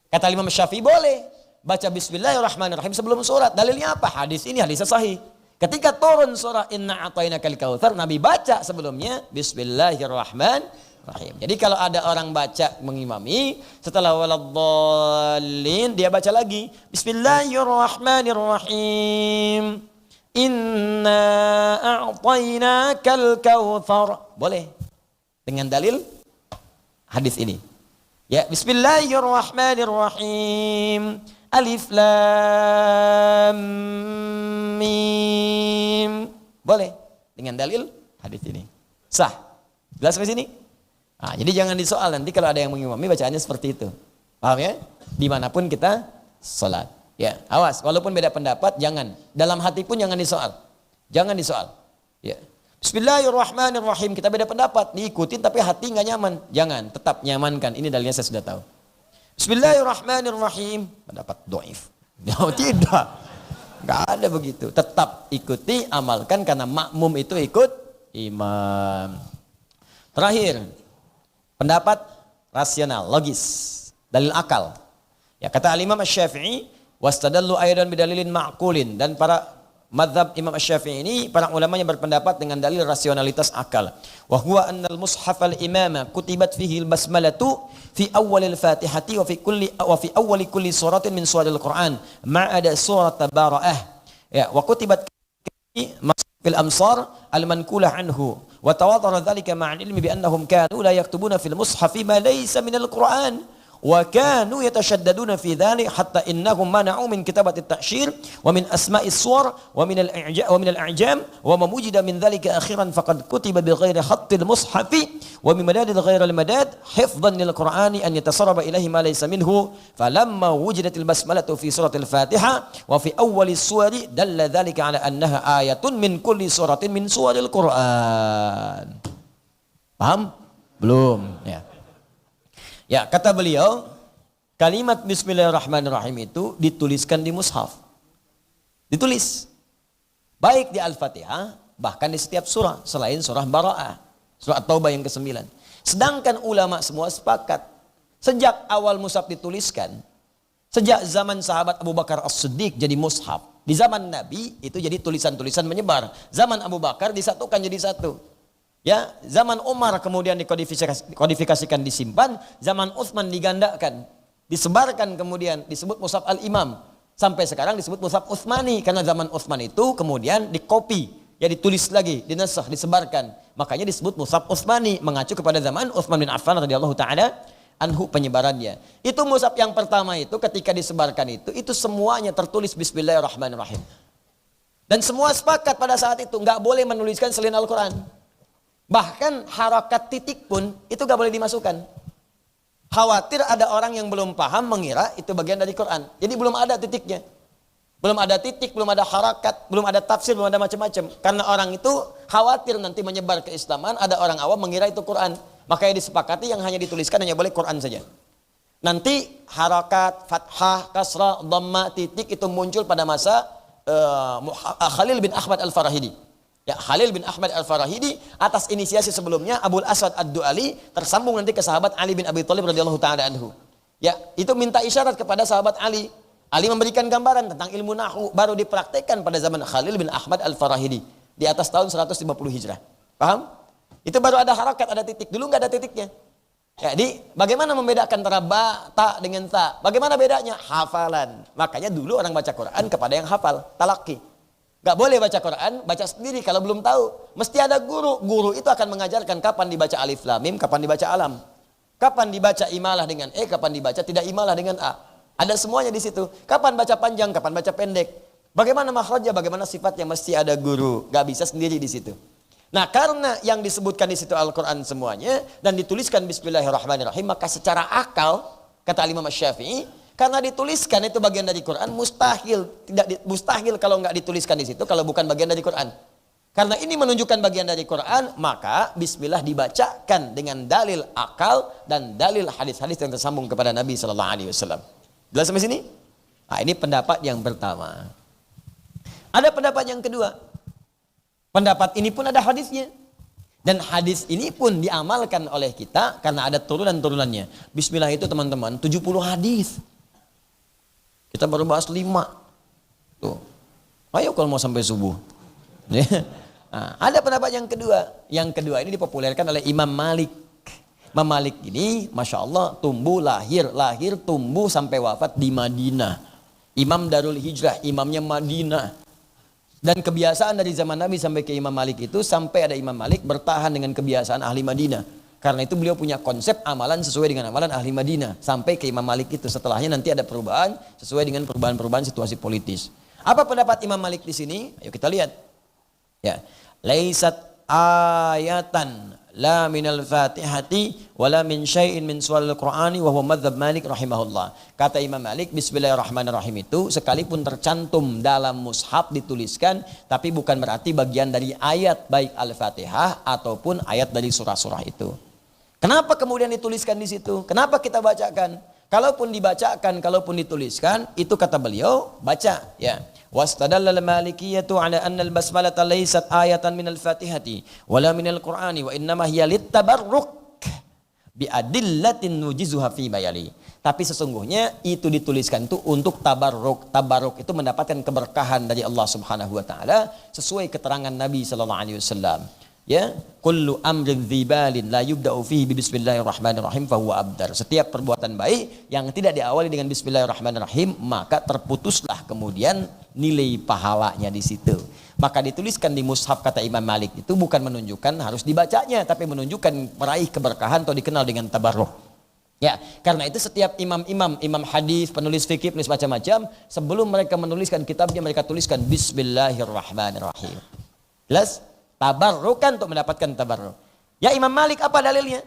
Kata Imam Syafi'i boleh baca Bismillahirrahmanirrahim sebelum surat. Dalilnya apa? Hadis ini hadisnya sahih. Ketika turun surah Inna a'tainakal kautsar, Nabi baca sebelumnya Bismillahirrahmanirrahim. Jadi kalau ada orang baca mengimami setelah waladhdallin dia baca lagi Bismillahirrahmanirrahim. Inna a'tainakal kautsar. Boleh. Dengan dalil hadis ini. Ya, Bismillahirrahmanirrahim. Alif lam mim. Boleh. Dengan dalil hadis ini. Sah. Jelas sampai sini? Nah, jadi jangan disoal nanti kalau ada yang mengimami bacaannya seperti itu. Paham ya? Dimanapun kita sholat. Ya, awas, walaupun beda pendapat, jangan. Dalam hati pun jangan disoal. Jangan disoal. Ya. Bismillahirrahmanirrahim. Kita beda pendapat, diikutin tapi hati nggak nyaman. Jangan, tetap nyamankan. Ini dalilnya saya sudah tahu. Bismillahirrahmanirrahim. Pendapat doif. No, tidak. Nggak ada begitu. Tetap ikuti, amalkan karena makmum itu ikut imam. Terakhir, pendapat rasional, logis, dalil akal. Ya, kata Imam Asy-Syafi'i, wastadallu aidan bidalilin ma'qulin, dan para mazhab Imam Asy-Syafi'i ini para ulamanya berpendapat dengan dalil rasionalitas akal. Wa huwa annal mushaf al-imama kutibat fihi al-basmalatu fi awwalil Fatihati wa fi awwali kulli suratin min suwaril Qur'an ma'ada surat Bara'ah. Ya, wa kutibat fil amsar al-mankulah anhu wa tawadara dhalika ma'al ilmi bi annahum kanu la yaktubuna fil mushafi ma laysa min al-Qur'an wa kanu yatashaddaduna fi dhalik hatta innahum mana'u min kitabat at-ta'shir wa min asma'is suwar wa min al-a'jam wa ma wujida min dhalika akhiran faqad kutiba bi ghairi khattil mushafi wa min madadil ghairi al-madad hifdhan lil Qur'ani an yatasarraba ilayhi ma laysa minhu falamma wujidatil basmalatu fi suratil Fatiha wa fi awwalis suwari dalla dhalika ala annaha ayatun min kulli suratin min suwaril Qur'an. Paham? Belum. Ya. Ya, kata beliau, kalimat Bismillahirrahmanirrahim itu dituliskan di mushaf. Ditulis. Baik di Al-Fatihah, bahkan di setiap surah selain surah Bara'ah, surah At-Taubah yang ke-9. Sedangkan ulama semua sepakat, sejak awal mushaf dituliskan, sejak zaman sahabat Abu Bakar As-Siddiq jadi mushaf, di zaman Nabi itu jadi tulisan-tulisan menyebar. Zaman Abu Bakar disatukan jadi satu. Ya, zaman Umar kemudian dikodifikasikan disimpan, zaman Utsman digandakan, disebarkan kemudian disebut mushaf Al-Imam. Sampai sekarang disebut mushaf Utsmani karena zaman Utsman itu kemudian dikopi, ya ditulis lagi, dinasakh, disebarkan. Makanya disebut mushaf Utsmani mengacu kepada zaman Utsman bin Affan radhiyallahu taala anhu penyebarannya. Itu mushaf yang pertama itu ketika disebarkan itu semuanya tertulis Bismillahirrahmanirrahim. Dan semua sepakat pada saat itu nggak boleh menuliskan selain Al-Quran. Bahkan harakat titik pun itu nggak boleh dimasukkan. Khawatir ada orang yang belum paham mengira itu bagian dari Quran. Jadi belum ada titiknya. Belum ada titik, belum ada harakat, belum ada tafsir, belum ada macam-macam. Karena orang itu khawatir nanti menyebar keislaman, ada orang awam mengira itu Quran. Makanya disepakati yang hanya dituliskan hanya boleh Quran saja. Nanti harakat, fathah, kasrah, dhamma, titik itu muncul pada masa Khalil bin Ahmad Al-Farahidi. Ya, Khalil bin Ahmad Al-Farahidi atas inisiasi sebelumnya Abul Aswad Ad-Du'ali tersambung nanti ke sahabat Ali bin Abi Thalib radhiyallahu taala anhu. Ya, itu minta isyarat kepada sahabat Ali. Ali memberikan gambaran tentang ilmu nahwu baru dipraktekkan pada zaman Khalil bin Ahmad Al-Farahidi di atas tahun 150 Hijrah. Paham? Itu baru ada harakat, ada titik. Dulu nggak ada titiknya. Jadi bagaimana membedakan antara ba, ta dengan ta? Bagaimana bedanya? Hafalan. Makanya dulu orang baca Quran kepada yang hafal, talaqi. Gak boleh baca Quran, baca sendiri kalau belum tahu. Mesti ada guru. Guru itu akan mengajarkan kapan dibaca alif lam mim, kapan dibaca alam. Kapan dibaca imalah dengan e, kapan dibaca tidak imalah dengan a. Ada semuanya di situ. Kapan baca panjang, kapan baca pendek. Bagaimana makhrajnya, bagaimana sifatnya, mesti ada guru. Gak bisa sendiri di situ. Nah, karena yang disebutkan di situ Al-Quran semuanya dan dituliskan Bismillahirrahmanirrahim, maka secara akal, kata Imam Syafi'i, karena dituliskan itu bagian dari Quran, mustahil kalau nggak dituliskan di situ kalau bukan bagian dari Quran. Karena ini menunjukkan bagian dari Quran, maka Bismillah dibacakan dengan dalil akal dan dalil hadis-hadis yang tersambung kepada Nabi Sallallahu Alaihi Wasallam. Jelas sampai sini? Nah, ini pendapat yang pertama. Ada pendapat yang kedua. Pendapat ini pun ada hadisnya. Dan hadis ini pun diamalkan oleh kita karena ada turunan-turunannya. Bismillah itu teman-teman 70 hadis. Kita baru bahas 5. Tuh. Ayo kalau mau sampai subuh. Nah, ada pendapat yang kedua. Yang kedua ini dipopulerkan oleh Imam Malik. Imam Malik ini Masya Allah tumbuh lahir tumbuh sampai wafat di Madinah. Imam Darul Hijrah, imamnya Madinah. Dan kebiasaan dari zaman Nabi sampai ke Imam Malik itu sampai ada Imam Malik bertahan dengan kebiasaan ahli Madinah. Karena itu beliau punya konsep amalan sesuai dengan amalan ahli Madinah. Sampai ke Imam Malik itu setelahnya nanti ada perubahan sesuai dengan perubahan-perubahan situasi politis. Apa pendapat Imam Malik di sini? Ayo kita lihat. Ya, laisat ayatan la minal fatihati wala min syai'in min suwal Qur'ani wa huwa madzhab Malik rahimahullah. Kata Imam Malik, Bismillahirrahmanirrahim itu sekalipun tercantum dalam mushaf dituliskan, tapi bukan berarti bagian dari ayat baik Al-Fatihah ataupun ayat dari surah-surah itu. Kenapa kemudian dituliskan di situ? Kenapa kita bacakan? Kalaupun dibacakan, kalaupun dituliskan, itu kata beliau baca, ya. Wastadalla al-Malikiyatu ala anna al-basmalata laysat ayatan min al-Fatihati wala min al-Qur'ani wa innama hiya lit-tabarruk bi adillatin nujizuha fi bayali. Tapi sesungguhnya itu dituliskan itu untuk tabarruk. Tabarruk itu mendapatkan keberkahan dari Allah Subhanahu wa taala sesuai keterangan Nabi sallallahu alaihi wasallam. Ya, kullu amrin dzibalin la yubda'u fihi bismillahirrahmanirrahim fa huwa abdar. Setiap perbuatan baik yang tidak diawali dengan bismillahirrahmanirrahim, maka terputuslah kemudian nilai pahalanya di situ. Maka dituliskan di mushaf kata Imam Malik itu bukan menunjukkan harus dibacanya, tapi menunjukkan meraih keberkahan atau dikenal dengan tabarruk. Ya, karena itu setiap imam hadis, penulis fikih, penulis macam-macam, sebelum mereka menuliskan kitabnya mereka tuliskan bismillahirrahmanirrahim. Jelas? Tabarrukan untuk mendapatkan tabarruk. Ya, Imam Malik apa dalilnya?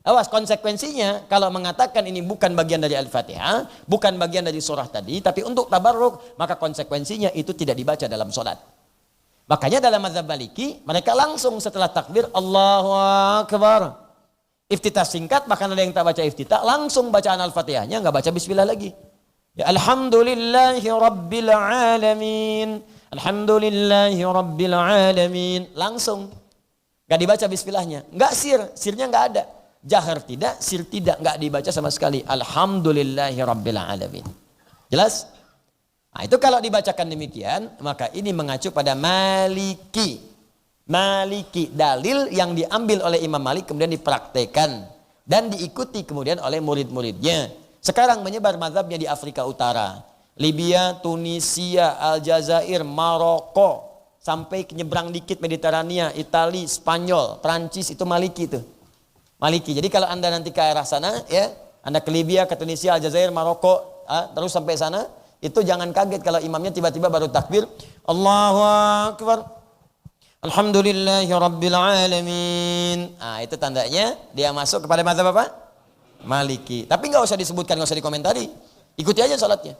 Awas, konsekuensinya kalau mengatakan ini bukan bagian dari Al-Fatihah, bukan bagian dari surah tadi, tapi untuk tabarruk, maka konsekuensinya itu tidak dibaca dalam sholat. Makanya dalam mazhab Maliki, mereka langsung setelah takbir, Allahu Akbar. Iftitah singkat, bahkan ada yang tak baca iftitah, langsung bacaan Al-Fatihahnya, nggak baca bismillah lagi. Ya, Alhamdulillahi Rabbil Alamin. Alhamdulillahi Rabbil Alamin. Langsung. Nggak dibaca bismillahnya. Nggak sirnya nggak ada. Jahar tidak, sir tidak, nggak dibaca sama sekali. Alhamdulillahi Rabbil Alamin. Jelas? Nah, itu kalau dibacakan demikian, maka ini mengacu pada Maliki. Maliki, dalil yang diambil oleh Imam Malik kemudian dipraktekan dan diikuti kemudian oleh murid-muridnya. Sekarang menyebar mazhabnya di Afrika Utara, Libya, Tunisia, Aljazair, Maroko, sampai nyebrang dikit Mediterania, Italia, Spanyol, Prancis, itu Maliki itu. Maliki. Jadi kalau Anda nanti ke arah sana, ya, Anda ke Libya, ke Tunisia, Aljazair, Maroko, terus sampai sana, itu jangan kaget kalau imamnya tiba-tiba baru takbir, Allahu Akbar, Alhamdulillahi Rabbil Alamin. Nah, itu tandanya dia masuk kepada mazhab apa? Maliki. Tapi nggak usah disebutkan, nggak usah dikomentari. Ikuti aja salatnya.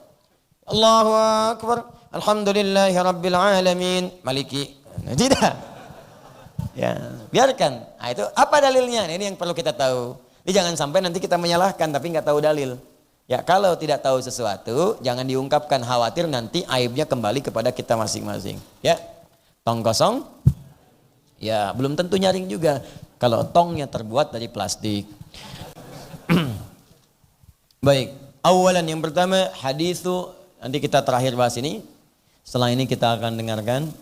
Allahu Akbar, Alhamdulillahi Rabbil Alamin. Maliki. Nah, tidak. Ya, biarkan. Nah, itu apa dalilnya? Ini yang perlu kita tahu. Jadi jangan sampai nanti kita menyalahkan tapi nggak tahu dalil. Ya, kalau tidak tahu sesuatu, jangan diungkapkan, khawatir nanti aibnya kembali kepada kita masing-masing. Ya, tong kosong, ya belum tentu nyaring juga. Kalau tongnya terbuat dari plastik. Baik, awalan yang pertama, hadisu, nanti kita terakhir bahas ini. Setelah ini kita akan dengarkan,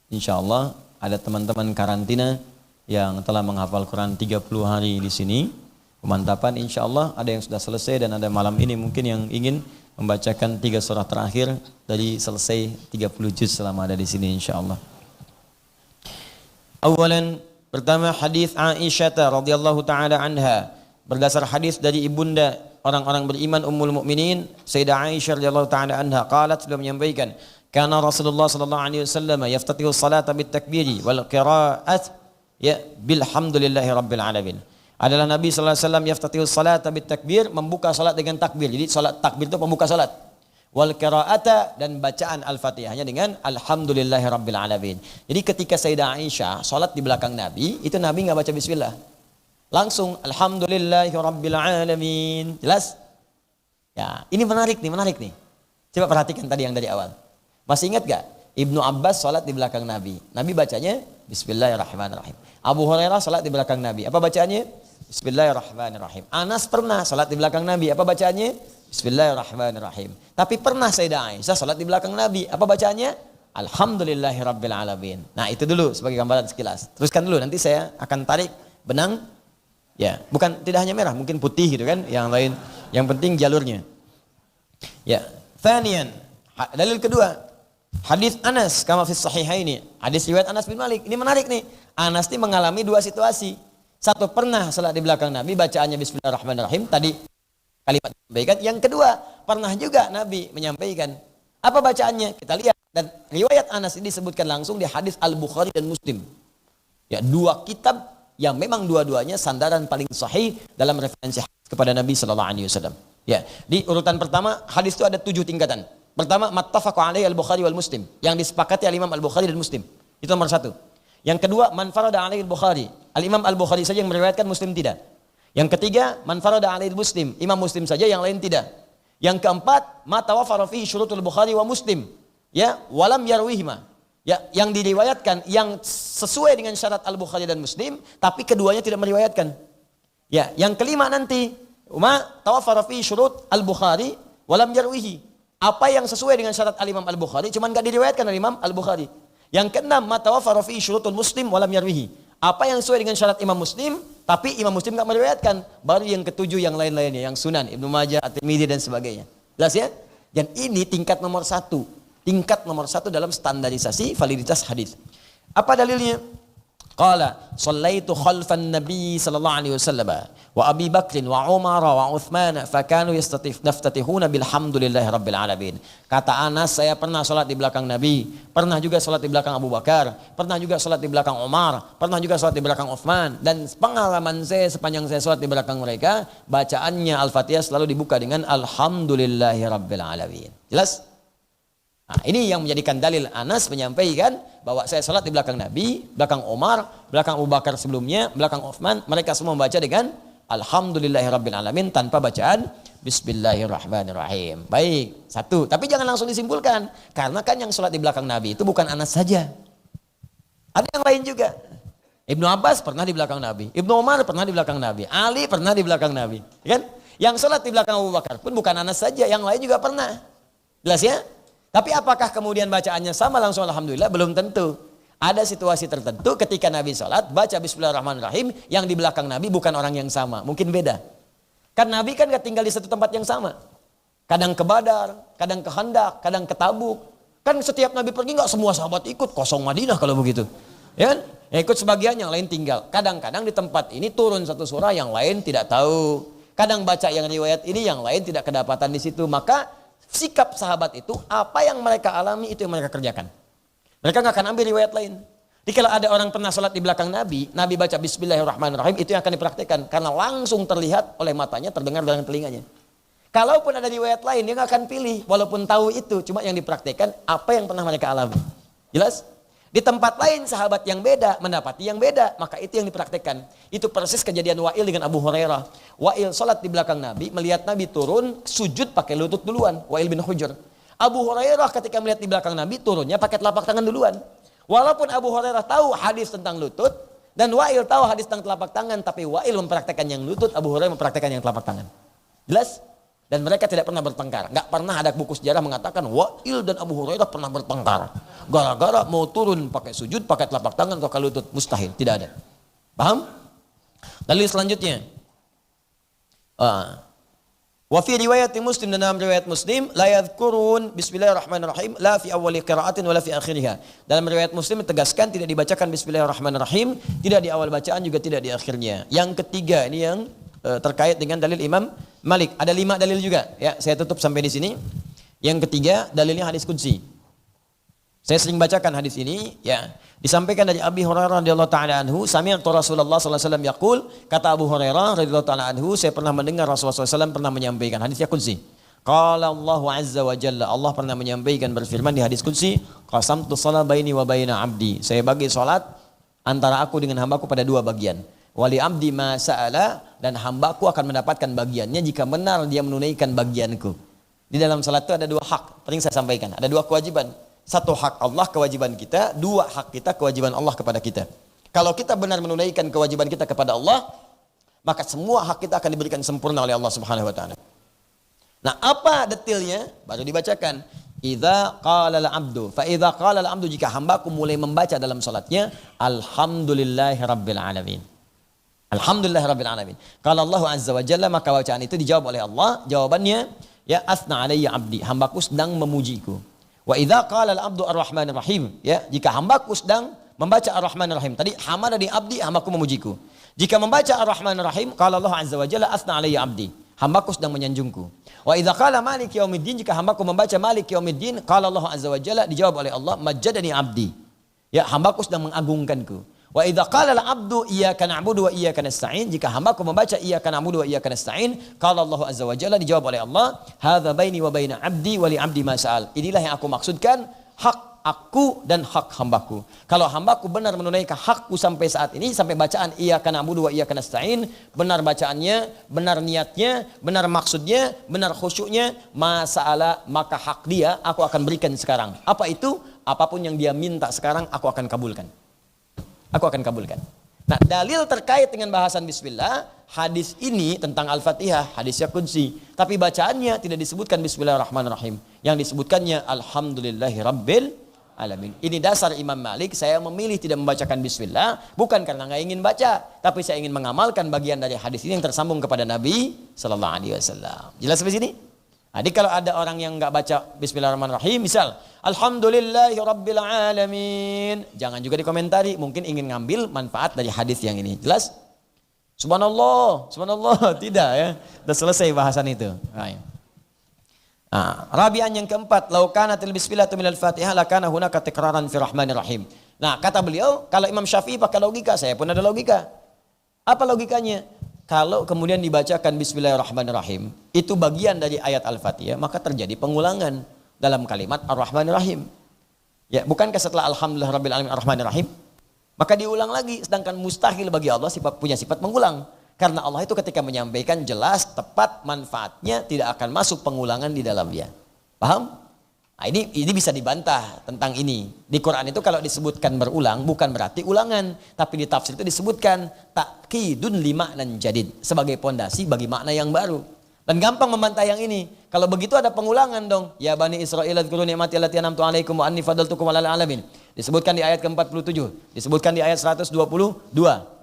insya Allah ada teman-teman karantina yang telah menghafal Quran 30 hari di sini. Pemantapan insya Allah ada yang sudah selesai dan ada malam ini mungkin yang ingin membacakan 3 surah terakhir dari selesai 30 juz selama ada di sini insya Allah. Awalan pertama hadis Aisyah radhiyallahu taala anha, berdasar hadis dari ibunda orang-orang beriman Ummul Mukminin Sayyidah Aisyah radhiyallahu taala anha qalat, beliau menyampaikan, kana Rasulullah sallallahu alaihi wasallam yaftatihu salata bit takbiri wal qiraat ya bilhamdulillahi rabbil alamin. Adalah Nabi sallallahu alaihi wasallam yaftatihu salata bit takbir, membuka salat dengan takbir. Jadi salat takbir itu pembuka salat. Wal qiraata, dan bacaan Al-Fatihahnya dengan alhamdulillahi rabbil alamin. Jadi ketika Sayyidah Aisyah salat di belakang Nabi, itu Nabi enggak baca bismillah. Langsung alhamdulillahi rabbil alamin. Jelas? Ya, ini menarik nih. Coba perhatikan tadi yang dari awal. Masih ingat gak? Ibnu Abbas salat di belakang Nabi. Nabi bacanya bismillahirrahmanirrahim. Abu Hurairah salat di belakang Nabi. Apa bacaannya? Bismillahirrahmanirrahim. Anas pernah salat di belakang Nabi. Apa bacaannya? Bismillahirrahmanirrahim. Tapi pernah Sayyidah Aisyah salat di belakang Nabi. Apa bacaannya? Alhamdulillahirabbil alamin. Nah, itu dulu sebagai gambaran sekilas. Teruskan dulu, nanti saya akan tarik benang. Ya, bukan tidak hanya merah, mungkin putih gitu kan, yang lain. Yang penting jalurnya. Ya, thaniyan, dalil kedua. Hadis Anas kama fi sahihaini. Hadis riwayat Anas bin Malik. Ini menarik nih. Anas ini mengalami 2 situasi. Satu, pernah salat di belakang Nabi, bacaannya bismillahirrahmanirrahim, tadi kalimat disampaikan. Yang kedua, pernah juga Nabi menyampaikan. Apa bacaannya? Kita lihat. Dan riwayat Anas ini disebutkan langsung di hadis Al-Bukhari dan Muslim. Ya, 2 kitab yang memang dua-duanya sandaran paling sahih dalam referensi hadis kepada Nabi sallallahu alaihi wasallam. Ya, di urutan pertama hadis itu ada 7 tingkatan. Pertama, mattafaqu alaihi Al-Bukhari wal Muslim, yang disepakati Al-Imam Al-Bukhari dan Muslim. Itu nomor 1. Yang kedua, man farada alaihi Al-Bukhari. Al-Imam Al-Bukhari saja yang meriwayatkan, Muslim tidak. Yang ketiga, man farada alaihi Muslim, Imam Muslim saja, yang lain tidak. Yang keempat, ma tawaffara fihi syurutul Bukhari wa Muslim. Ya, walam yarwihima. Ya, yang diriwayatkan yang sesuai dengan syarat Al-Bukhari dan Muslim, tapi keduanya tidak meriwayatkan. Ya, yang kelima nanti, ma tawaffara fihi syurut Al-Bukhari walam yarwihi. Apa yang sesuai dengan syarat Al-Imam Al-Bukhari cuman enggak diriwayatkan oleh Imam Al-Bukhari. Yang keenam, ma tawaffara fihi syurutul Muslim walam yarwihi. Apa yang sesuai dengan syarat Imam Muslim tapi Imam Muslim enggak meriwayatkan. Baru yang ketujuh yang lain-lainnya, yang Sunan, Ibnu Majah, At-Tirmidzi dan sebagainya. Jelas ya? Dan ini tingkat nomor 1. Tingkat nomor 1 dalam standarisasi validitas hadis. Apa dalilnya? Qala shallaitu khalfan nabi sallallahu alaihi wasallam wa Abi Bakr wa Umar wa Uthman fakanu yaftatihuna bilhamdulillahi rabbil alamin. Kata Anas, saya pernah salat di belakang Nabi, pernah juga salat di belakang Abu Bakar, pernah juga salat di belakang Umar, pernah juga salat di belakang Uthman, dan pengalaman saya sepanjang saya salat di belakang mereka, bacaannya Al-Fatihah selalu dibuka dengan alhamdulillahi rabbil alamin. Jelas? Nah, ini yang menjadikan dalil Anas menyampaikan bahwa saya salat di belakang Nabi, belakang Umar, belakang Abu Bakar sebelumnya, belakang Uthman, mereka semua membaca dengan Alhamdulillahirabbil alamin tanpa bacaan Bismillahirrahmanirrahim. Baik, satu. Tapi jangan langsung disimpulkan, karena kan yang salat di belakang Nabi itu bukan Anas saja. Ada yang lain juga. Ibnu Abbas pernah di belakang Nabi, Ibnu Umar pernah di belakang Nabi, Ali pernah di belakang Nabi, kan? Yang salat di belakang Abu Bakar pun bukan Anas saja, yang lain juga pernah. Jelas ya? Tapi apakah kemudian bacaannya sama langsung Alhamdulillah? Belum tentu. Ada situasi tertentu ketika Nabi salat baca Bismillahirrahmanirrahim, yang di belakang Nabi bukan orang yang sama, mungkin beda. Kan Nabi kan gak tinggal di satu tempat yang sama. Kadang ke Badar, kadang ke Khandaq, kadang ke Tabuk. Kan setiap Nabi pergi gak semua sahabat ikut, kosong Madinah kalau begitu. Ya kan? Ya ikut sebagian, yang lain tinggal. Kadang-kadang di tempat ini turun satu surah, yang lain tidak tahu. Kadang baca yang riwayat ini, yang lain tidak kedapatan di situ. Maka sikap sahabat itu, apa yang mereka alami itu yang mereka kerjakan. Mereka nggak akan ambil riwayat lain. Jadi kalau ada orang pernah sholat di belakang Nabi, Nabi baca Bismillahirrahmanirrahim, itu yang akan dipraktikkan. Karena langsung terlihat oleh matanya, terdengar dengan telinganya. Kalaupun ada riwayat lain, dia nggak akan pilih. Walaupun tahu itu, cuma yang dipraktikkan apa yang pernah mereka alami. Jelas? Di tempat lain sahabat yang beda mendapati yang beda, maka itu yang dipraktikkan. Itu persis kejadian Wa'il dengan Abu Hurairah. Wa'il sholat di belakang Nabi, melihat Nabi turun, sujud pakai lutut duluan. Wa'il bin Hujr. Abu Hurairah ketika melihat di belakang Nabi, turunnya pakai telapak tangan duluan. Walaupun Abu Hurairah tahu hadis tentang lutut, dan Wa'il tahu hadis tentang telapak tangan, tapi Wa'il mempraktikkan yang lutut, Abu Hurairah mempraktikkan yang telapak tangan. Jelas? Dan mereka tidak pernah bertengkar. Nggak pernah ada buku sejarah mengatakan Wa'il dan Abu Hurairah pernah bertengkar. Gara-gara mau turun pakai sujud, pakai telapak tangan atau pakai lutut. Mustahil, tidak ada. Paham? Dalil selanjutnya. Wa fi riwayat Muslim, dan dalam riwayat Muslim, la yadhkurun Bismillahirrahmanirrahim la fi awwali qira'atin wa la fi akhiriha. Dalam riwayat Muslim ditegaskan tidak dibacakan Bismillahirrahmanirrahim, tidak di awal bacaan juga tidak di akhirnya. Yang ketiga ini yang terkait dengan dalil Imam Malik. Ada 5 dalil juga. Ya, saya tutup sampai di sini. Yang ketiga dalilnya hadis qudsi. Saya sering bacakan hadis ini, ya. Disampaikan dari Abi Hurairah radhiyallahu taala anhu, sami'tu Rasulullah sallallahu alaihi wasallam yaqul, kata Abu Hurairah radhiyallahu taala anhu, saya pernah mendengar Rasulullah sallallahu alaihi wasallam pernah menyampaikan hadisnya qudsi. Qala Allah azza wa jalla, Allah pernah menyampaikan berfirman di hadis qudsi, qasamtu shalah baini wa baina 'abdi. Saya bagi salat antara aku dengan hambaku pada 2 bagian. Wali abdi ma sa'ala, dan hambaku akan mendapatkan bagiannya jika benar dia menunaikan bagianku. Di dalam salat itu ada 2 hak, sering saya sampaikan, ada 2 kewajiban. 1 hak Allah, kewajiban kita, 2 hak kita, kewajiban Allah kepada kita. Kalau kita benar menunaikan kewajiban kita kepada Allah, maka semua hak kita akan diberikan sempurna oleh Allah Subhanahu wa taala. Nah, apa detailnya? Baru dibacakan. Idza qala al-'abdu, fa idza qala al-'abdu, jika hambaku mulai membaca dalam salatnya, alhamdulillahirabbil alamin. Alhamdulillahirabbil alamin. Qala Allah azza wa jalla, maka bacaan itu dijawab oleh Allah. Jawabannya, ya asna alayya 'abdi, hambaku sedang memujiku. Wa idza qala al-'abdu ar-rahmanir rahim, ya, jika hambaku sedang membaca ar-rahmanir rahim. Tadi hamadani 'abdi, hambaku memujiku. Jika membaca ar-rahmanir rahim, qala Allah azza wa jalla asna alayya 'abdi, hambaku sedang menyanjungku. Wa idza qala maliki yaumiddin, jika hambaku membaca maliki yaumiddin, qala Allah azza wa jalla, dijawab oleh Allah, majjadani 'abdi, ya, hambaku sedang mengagungkanku. Wa idza qala al-'abdu iyyaka na'budu wa iyyaka nasta'in, jika hambaku membaca iyyaka na'budu wa iyyaka nasta'in, qala Allah azza wa jalla, dijawab oleh Allah, hadza baini wa baina 'abdi wa li 'abdi ma sa'al. Inilah yang aku maksudkan, hak aku dan hak hambaku. Kalau hambaku benar menunaikan hakku sampai saat ini, sampai bacaan iyyaka na'budu wa iyyaka nasta'in, benar bacaannya, benar niatnya, benar maksudnya, benar khusyuknya, ma sa'ala, maka hak dia aku akan berikan sekarang. Apa itu? Apapun yang dia minta sekarang aku akan kabulkan. Aku akan kabulkan. Nah, dalil terkait dengan bahasan bismillah, hadis ini tentang Al-Fatihah, hadisnya qudsi. Tapi bacaannya tidak disebutkan Bismillahirrahmanirrahim. Yang disebutkannya Alhamdulillahirabbil alamin. Ini dasar Imam Malik, saya memilih tidak membacakan bismillah, bukan karena nggak ingin baca, tapi saya ingin mengamalkan bagian dari hadis ini yang tersambung kepada Nabi sallallahu alaihi wasallam. Jelas sampai sini? Jadi kalau ada orang yang nggak baca Bismillahirrahmanirrahim, misal Alhamdulillahirabbil alamin, jangan juga dikomentari, mungkin ingin ngambil manfaat dari hadis yang ini. Jelas? Subhanallah, subhanallah, tidak ya. Sudah selesai bahasan itu. Nah, rabi'an yang keempat, lau kanatil bismillatu minal Fatihah lakana hunaka tikraran fi rahmanir rahim. Nah, kata beliau, kalau Imam Syafi'i pakai logika, saya pun ada logika. Apa logikanya? Kalau kemudian dibacakan Bismillahirrahmanirrahim, itu bagian dari ayat Al-Fatihah, maka terjadi pengulangan dalam kalimat Ar-Rahmanir Rahim. Ya, bukankah setelah alhamdulillah rabbil alamin arrahmanir rahim? Maka diulang lagi, sedangkan mustahil bagi Allah punya sifat mengulang. Karena Allah itu ketika menyampaikan jelas, tepat, manfaatnya tidak akan masuk pengulangan di dalamnya. Paham? Nah, ini bisa dibantah tentang ini. Di Quran itu kalau disebutkan berulang bukan berarti ulangan, tapi di tafsir itu disebutkan takkidun lima'nan jadid, sebagai pondasi bagi makna yang baru. Dan gampang membantah yang ini. Kalau begitu ada pengulangan dong. Ya Bani Israil dzkuru ni'mati allati an'amtu 'alaikum wa anni fadaltukum 'alal 'alamin. Disebutkan di ayat ke-47, disebutkan di ayat 122.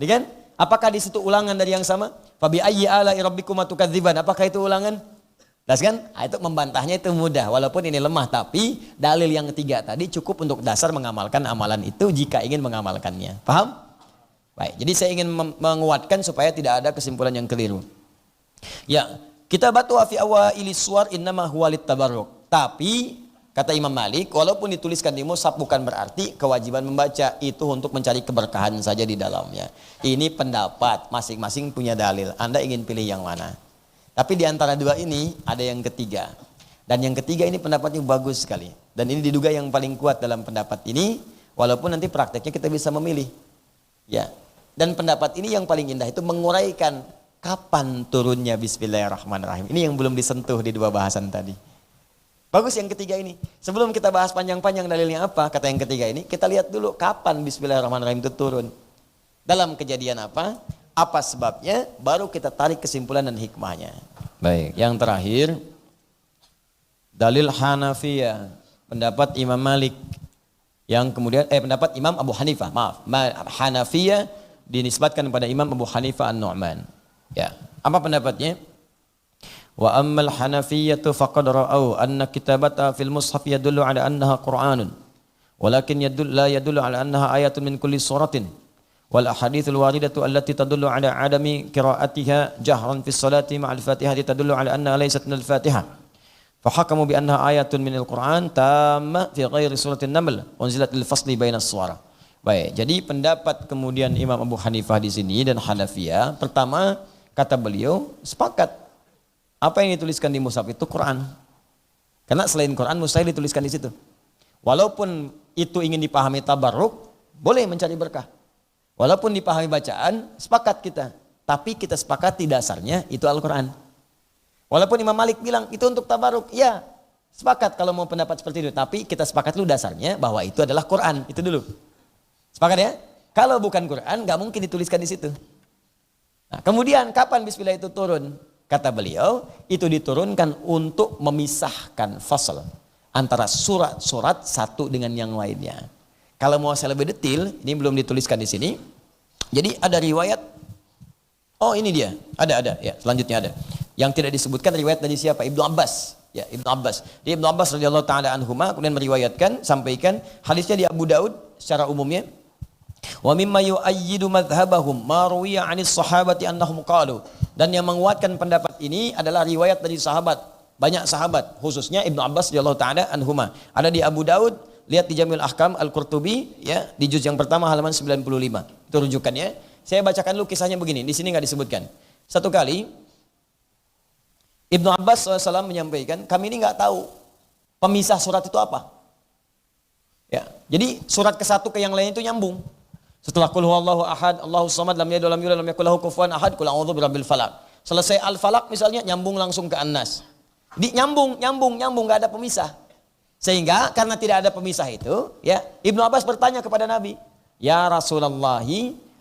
Kan? Apakah di situ ulangan dari yang sama? Fa bi ayyi ala'i rabbikuma tukadziban? Apakah itu ulangan? Das kan? Nah, itu membantahnya itu mudah walaupun ini lemah, tapi dalil yang ketiga tadi cukup untuk dasar mengamalkan amalan itu jika ingin mengamalkannya. Paham? Baik, jadi saya ingin menguatkan supaya tidak ada kesimpulan yang keliru. Ya, kita batu fi awaili suwar innama huwa littabarruk. Tapi kata Imam Malik, walaupun dituliskan di mushaf bukan berarti kewajiban membaca, itu untuk mencari keberkahan saja di dalamnya. Ini pendapat, masing-masing punya dalil. Anda ingin pilih yang mana? Tapi di antara dua ini ada yang ketiga. Dan yang ketiga ini pendapatnya bagus sekali. Dan ini diduga yang paling kuat dalam pendapat ini, walaupun nanti prakteknya kita bisa memilih. Ya. Dan pendapat ini yang paling indah itu menguraikan kapan turunnya Bismillahirrahmanirrahim. Ini yang belum disentuh di dua bahasan tadi. Bagus yang ketiga ini. Sebelum kita bahas panjang-panjang dalilnya apa, kata yang ketiga ini, kita lihat dulu kapan Bismillahirrahmanirrahim itu turun. Dalam kejadian apa sebabnya, baru kita tarik kesimpulan dan hikmahnya. Baik, yang terakhir, dalil Hanafiyah, pendapat Imam Malik. Yang kemudian, pendapat Imam Abu Hanifah, Hanafiyah dinisbatkan kepada Imam Abu Hanifah An-Nu'man. Ya, apa pendapatnya? Wa ammal hanafiyyatu faqad ra'au anna kitabata fil mushaf yadullu ala annaha Qur'anun walakin la yadullu ala annaha ayatun min kulli suratin wal ahadithul waridatu allati tadullu ala adami qira'atiha jahran fis salati ma'al fatihah tadullu ala annaha laysat minal fatihah fahakamu bi annaha ayatun minal Qur'an tamma fi ghairi suratin Naml unzilat lil fasli bainas suwara. Baik, jadi pendapat kemudian Imam Abu Hanifah di sini dan Hanafiyah, pertama kata beliau sepakat apa yang dituliskan di mushaf itu Quran. Karena selain Quran mustahil dituliskan di situ. Walaupun itu ingin dipahami tabarruk, boleh mencari berkah. Walaupun dipahami bacaan, sepakat kita. Tapi kita sepakati dasarnya itu Al-Quran. Walaupun Imam Malik bilang itu untuk tabarruk, ya sepakat kalau mau pendapat seperti itu. Tapi kita sepakat dulu dasarnya bahwa itu adalah Quran. Itu dulu. Sepakat ya? Kalau bukan Quran, gak mungkin dituliskan di situ. Nah, kemudian kapan Bismillah itu turun? Kata beliau, itu diturunkan untuk memisahkan fasal antara surat-surat satu dengan yang lainnya. Kalau mau saya lebih detail, ini belum dituliskan di sini. Jadi ada riwayat, oh ini dia, ada, ya selanjutnya ada. Yang tidak disebutkan riwayat dari siapa? Ibnu Abbas. Ya, Ibnu Abbas. Dia Ibnu Abbas radhiyallahu taala anhuma kemudian meriwayatkan, sampaikan hadisnya di Abu Daud secara umumnya. Wa mimma yu'ayyidu madhhabahum ma ruwiya 'anis sahabati annahum qalu. Dan yang menguatkan pendapat ini adalah riwayat dari sahabat, banyak sahabat, khususnya Ibnu Abbas radhiyallahu taala anhuma. Ada di Abu Daud, lihat di Jami'ul Ahkam Al-Qurtubi ya, di juz yang pertama halaman 95. Itu rujukannya. Saya bacakan dulu kisahnya begini, di sini enggak disebutkan. Satu kali Ibnu Abbas SAW menyampaikan, kami ini enggak tahu pemisah surat itu apa. Ya, jadi surat ke satu ke yang lain itu nyambung. Setelah qul huwallahu ahad, Allahus samad, lam yalid walam yulad, lam yakul lahu kufuwan ahad, qul a'udzu birabbil falaq. Selesai Al-Falaq misalnya nyambung langsung ke An-Nas. Nyambung enggak ada pemisah. Sehingga karena tidak ada pemisah itu, ya, Ibnu Abbas bertanya kepada Nabi, "Ya Rasulullah,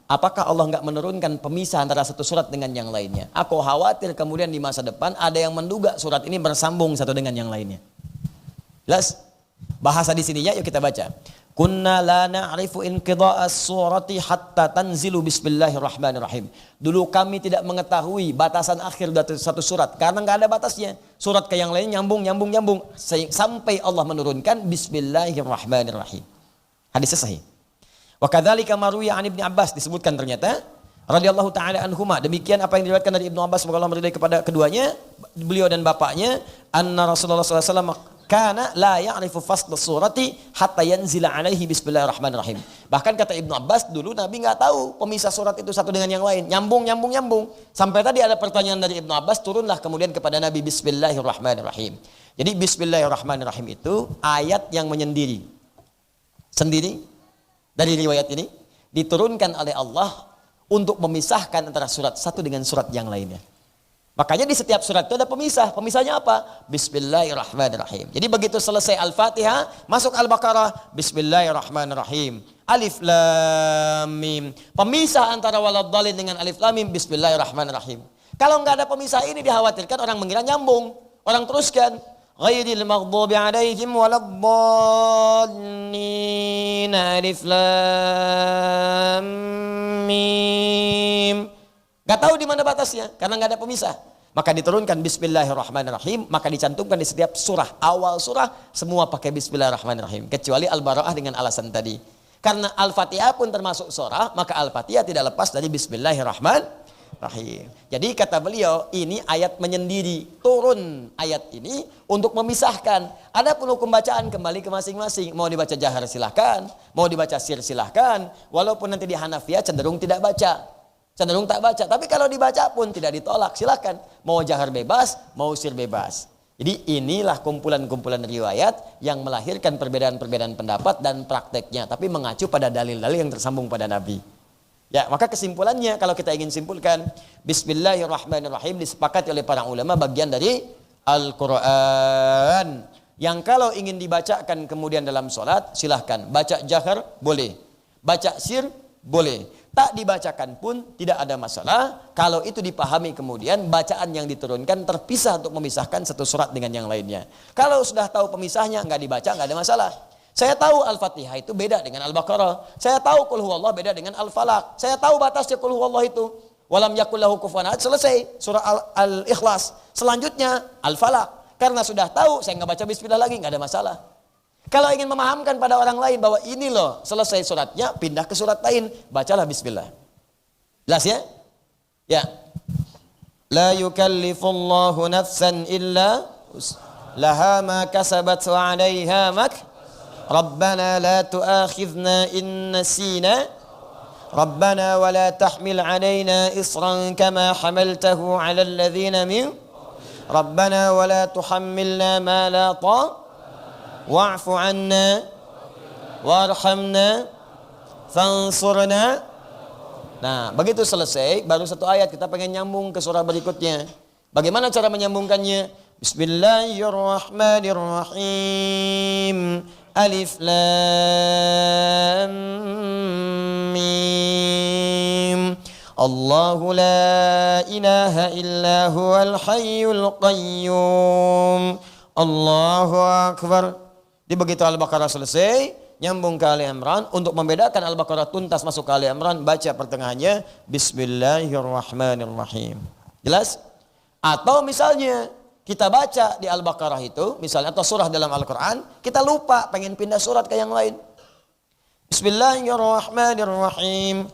apakah Allah enggak menurunkan pemisah antara satu surat dengan yang lainnya? Aku khawatir kemudian di masa depan ada yang menduga surat ini bersambung satu dengan yang lainnya." Jelas? Bahasa di sininya yuk kita baca. Kunna la na'rifu inqida'as surati hatta tanzilu bismillahirrahmanirrahim. Dulu kami tidak mengetahui batasan akhir dari satu surat karena enggak ada batasnya. Surat ke yang lain nyambung sampai Allah menurunkan bismillahirrahmanirrahim. Hadisnya sahih. Wa kadzalika marwiya an Ibnu Abbas, disebutkan ternyata radhiyallahu taala anhuma, demikian apa yang diriwayatkan dari Ibnu Abbas semoga Allah meridai kepada keduanya, beliau dan bapaknya, anna Rasulullah sallallahu alaihi wasallam kana la ya'rifu fasl surati hatta yanzila alaihi bismillahirrahmanirrahim. Bahkan kata Ibnu Abbas, dulu Nabi enggak tahu pemisah surat itu satu dengan yang lain, nyambung. Sampai tadi ada pertanyaan dari Ibnu Abbas, turunlah kemudian kepada Nabi bismillahirrahmanirrahim. Jadi bismillahirrahmanirrahim itu ayat yang menyendiri. sendiri dari riwayat ini diturunkan oleh Allah untuk memisahkan antara surat satu dengan surat yang lainnya. Makanya di setiap surat itu ada pemisah. Pemisahnya apa? Bismillahirrahmanirrahim. Jadi begitu selesai Al-Fatihah, masuk Al-Baqarah, Bismillahirrahmanirrahim. Alif Lam Mim. Pemisah antara waladhdallin dengan Alif Lam Mim, Bismillahirrahmanirrahim. Kalau nggak ada pemisah ini dikhawatirkan orang mengira nyambung. Orang teruskan. Ghairil maghdubi alaihim waladdallin. Alif Lam Mim. Gak tahu di mana batasnya karena nggak ada pemisah. Maka diturunkan Bismillahirrahmanirrahim, maka dicantumkan di setiap surah. Awal surah semua pakai Bismillahirrahmanirrahim kecuali Al-Bara'ah dengan alasan tadi. Karena Al-Fatihah pun termasuk surah, maka Al-Fatihah tidak lepas dari Bismillahirrahmanirrahim. Jadi kata beliau, ini ayat menyendiri. Turun ayat ini untuk memisahkan. Ada pun hukum bacaan kembali ke masing-masing. Mau dibaca jahar silahkan, mau dibaca sir silahkan. Walaupun nanti di Hanafiyah cenderung tidak baca. Cenderung tak baca, tapi kalau dibaca pun tidak ditolak, silakan. Mau jahar bebas, mau sir bebas. Jadi inilah kumpulan-kumpulan riwayat yang melahirkan perbedaan-perbedaan pendapat dan prakteknya, tapi mengacu pada dalil-dalil yang tersambung pada Nabi. Ya, maka kesimpulannya kalau kita ingin simpulkan, Bismillahirrahmanirrahim disepakati oleh para ulama bagian dari Al-Quran. Yang kalau ingin dibacakan kemudian dalam sholat, silahkan. Baca jahar, boleh. Baca sir, boleh. Tak dibacakan pun tidak ada masalah. Kalau itu dipahami kemudian bacaan yang diturunkan terpisah untuk memisahkan satu surat dengan yang lainnya. Kalau sudah tahu pemisahnya nggak dibaca nggak ada masalah. Saya tahu Al-Fatihah itu beda dengan Al-Baqarah. Saya tahu Qul Huwallah beda dengan Al-Falaq. Saya tahu batasnya Qul Huwallah itu. Walam yakul lahu kufuwan ahad, selesai surah Al-Ikhlas. Selanjutnya Al-Falaq. Karena sudah tahu saya nggak baca bismillah lagi nggak ada masalah. Kalau ingin memahamkan pada orang lain bahwa ini loh selesai suratnya, pindah ke surat lain, bacalah bismillah. Jelas ya? Ya. La yukallifullahu nafsan illa laha ma kasabat wa 'alaiha mak. Rabbana la tu'akhidhna in nasina. Rabbana wa la tahmil 'alaina isran kama hamaltahu 'alal ladzina min. Rabbana wa la tuhammilna ma la wa'fu anna warhamna fansurna. Nah, begitu selesai baru satu ayat kita pengen nyambung ke surah berikutnya. Bagaimana cara menyambungkannya? Bismillahirrahmanirrahim. Alif Lam Mim. Allahu la ilaha illa huwal hayyul qayyum. Allahu akbar. Di begitu Al-Baqarah selesai, nyambung ke Ali Imran. Untuk membedakan Al-Baqarah tuntas masuk ke Ali Imran, baca pertengahannya Bismillahirrahmanirrahim. Jelas? Atau misalnya kita baca di Al-Baqarah itu, misalnya atau surah dalam Al-Quran, kita lupa pengen pindah surat ke yang lain. Bismillahirrahmanirrahim.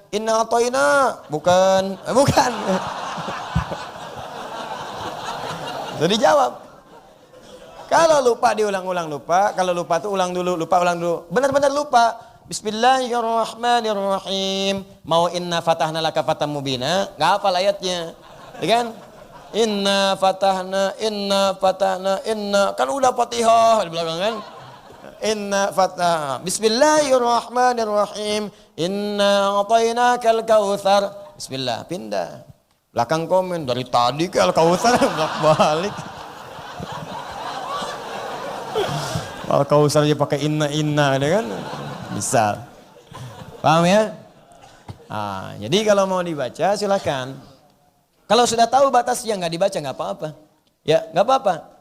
Inna atoina bukan. Jadi jawab. Kalau lupa diulang-ulang lupa, kalau lupa tuh ulang dulu, ulang dulu. Benar-benar lupa. Bismillahirrahmanirrahim. Mau inna fatahna laka fatam mubina, enggak hafal ayatnya. Ya kan? Inna fatahna, kan udah Fatihah di belakang kan? Inna fatah. Bismillahirrahmanirrahim. Inna atainakal kautsar. Bismillah, pindah. Belakang komen dari tadi ke Al-Kautsar bolak-balik. Al-Kautsar aja pakai inna ada kan? Bisa. Paham ya? Nah, jadi kalau mau dibaca silakan. Kalau sudah tahu batasnya nggak dibaca nggak apa-apa. Ya, nggak apa-apa.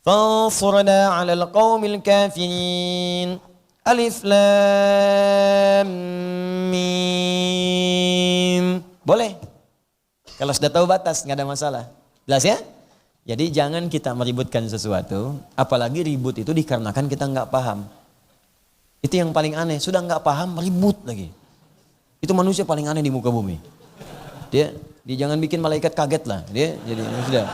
Fansurna 'alal qaumil kafirin. Alif Lam Mim. Boleh. Kalau sudah tahu batas nggak ada masalah. Jelas ya? Jadi jangan kita meributkan sesuatu, apalagi ribut itu dikarenakan kita nggak paham. Itu yang paling aneh. Sudah nggak paham ribut lagi. Itu manusia paling aneh di muka bumi. Dia jangan bikin malaikat kaget lah. Dia jadi sudah.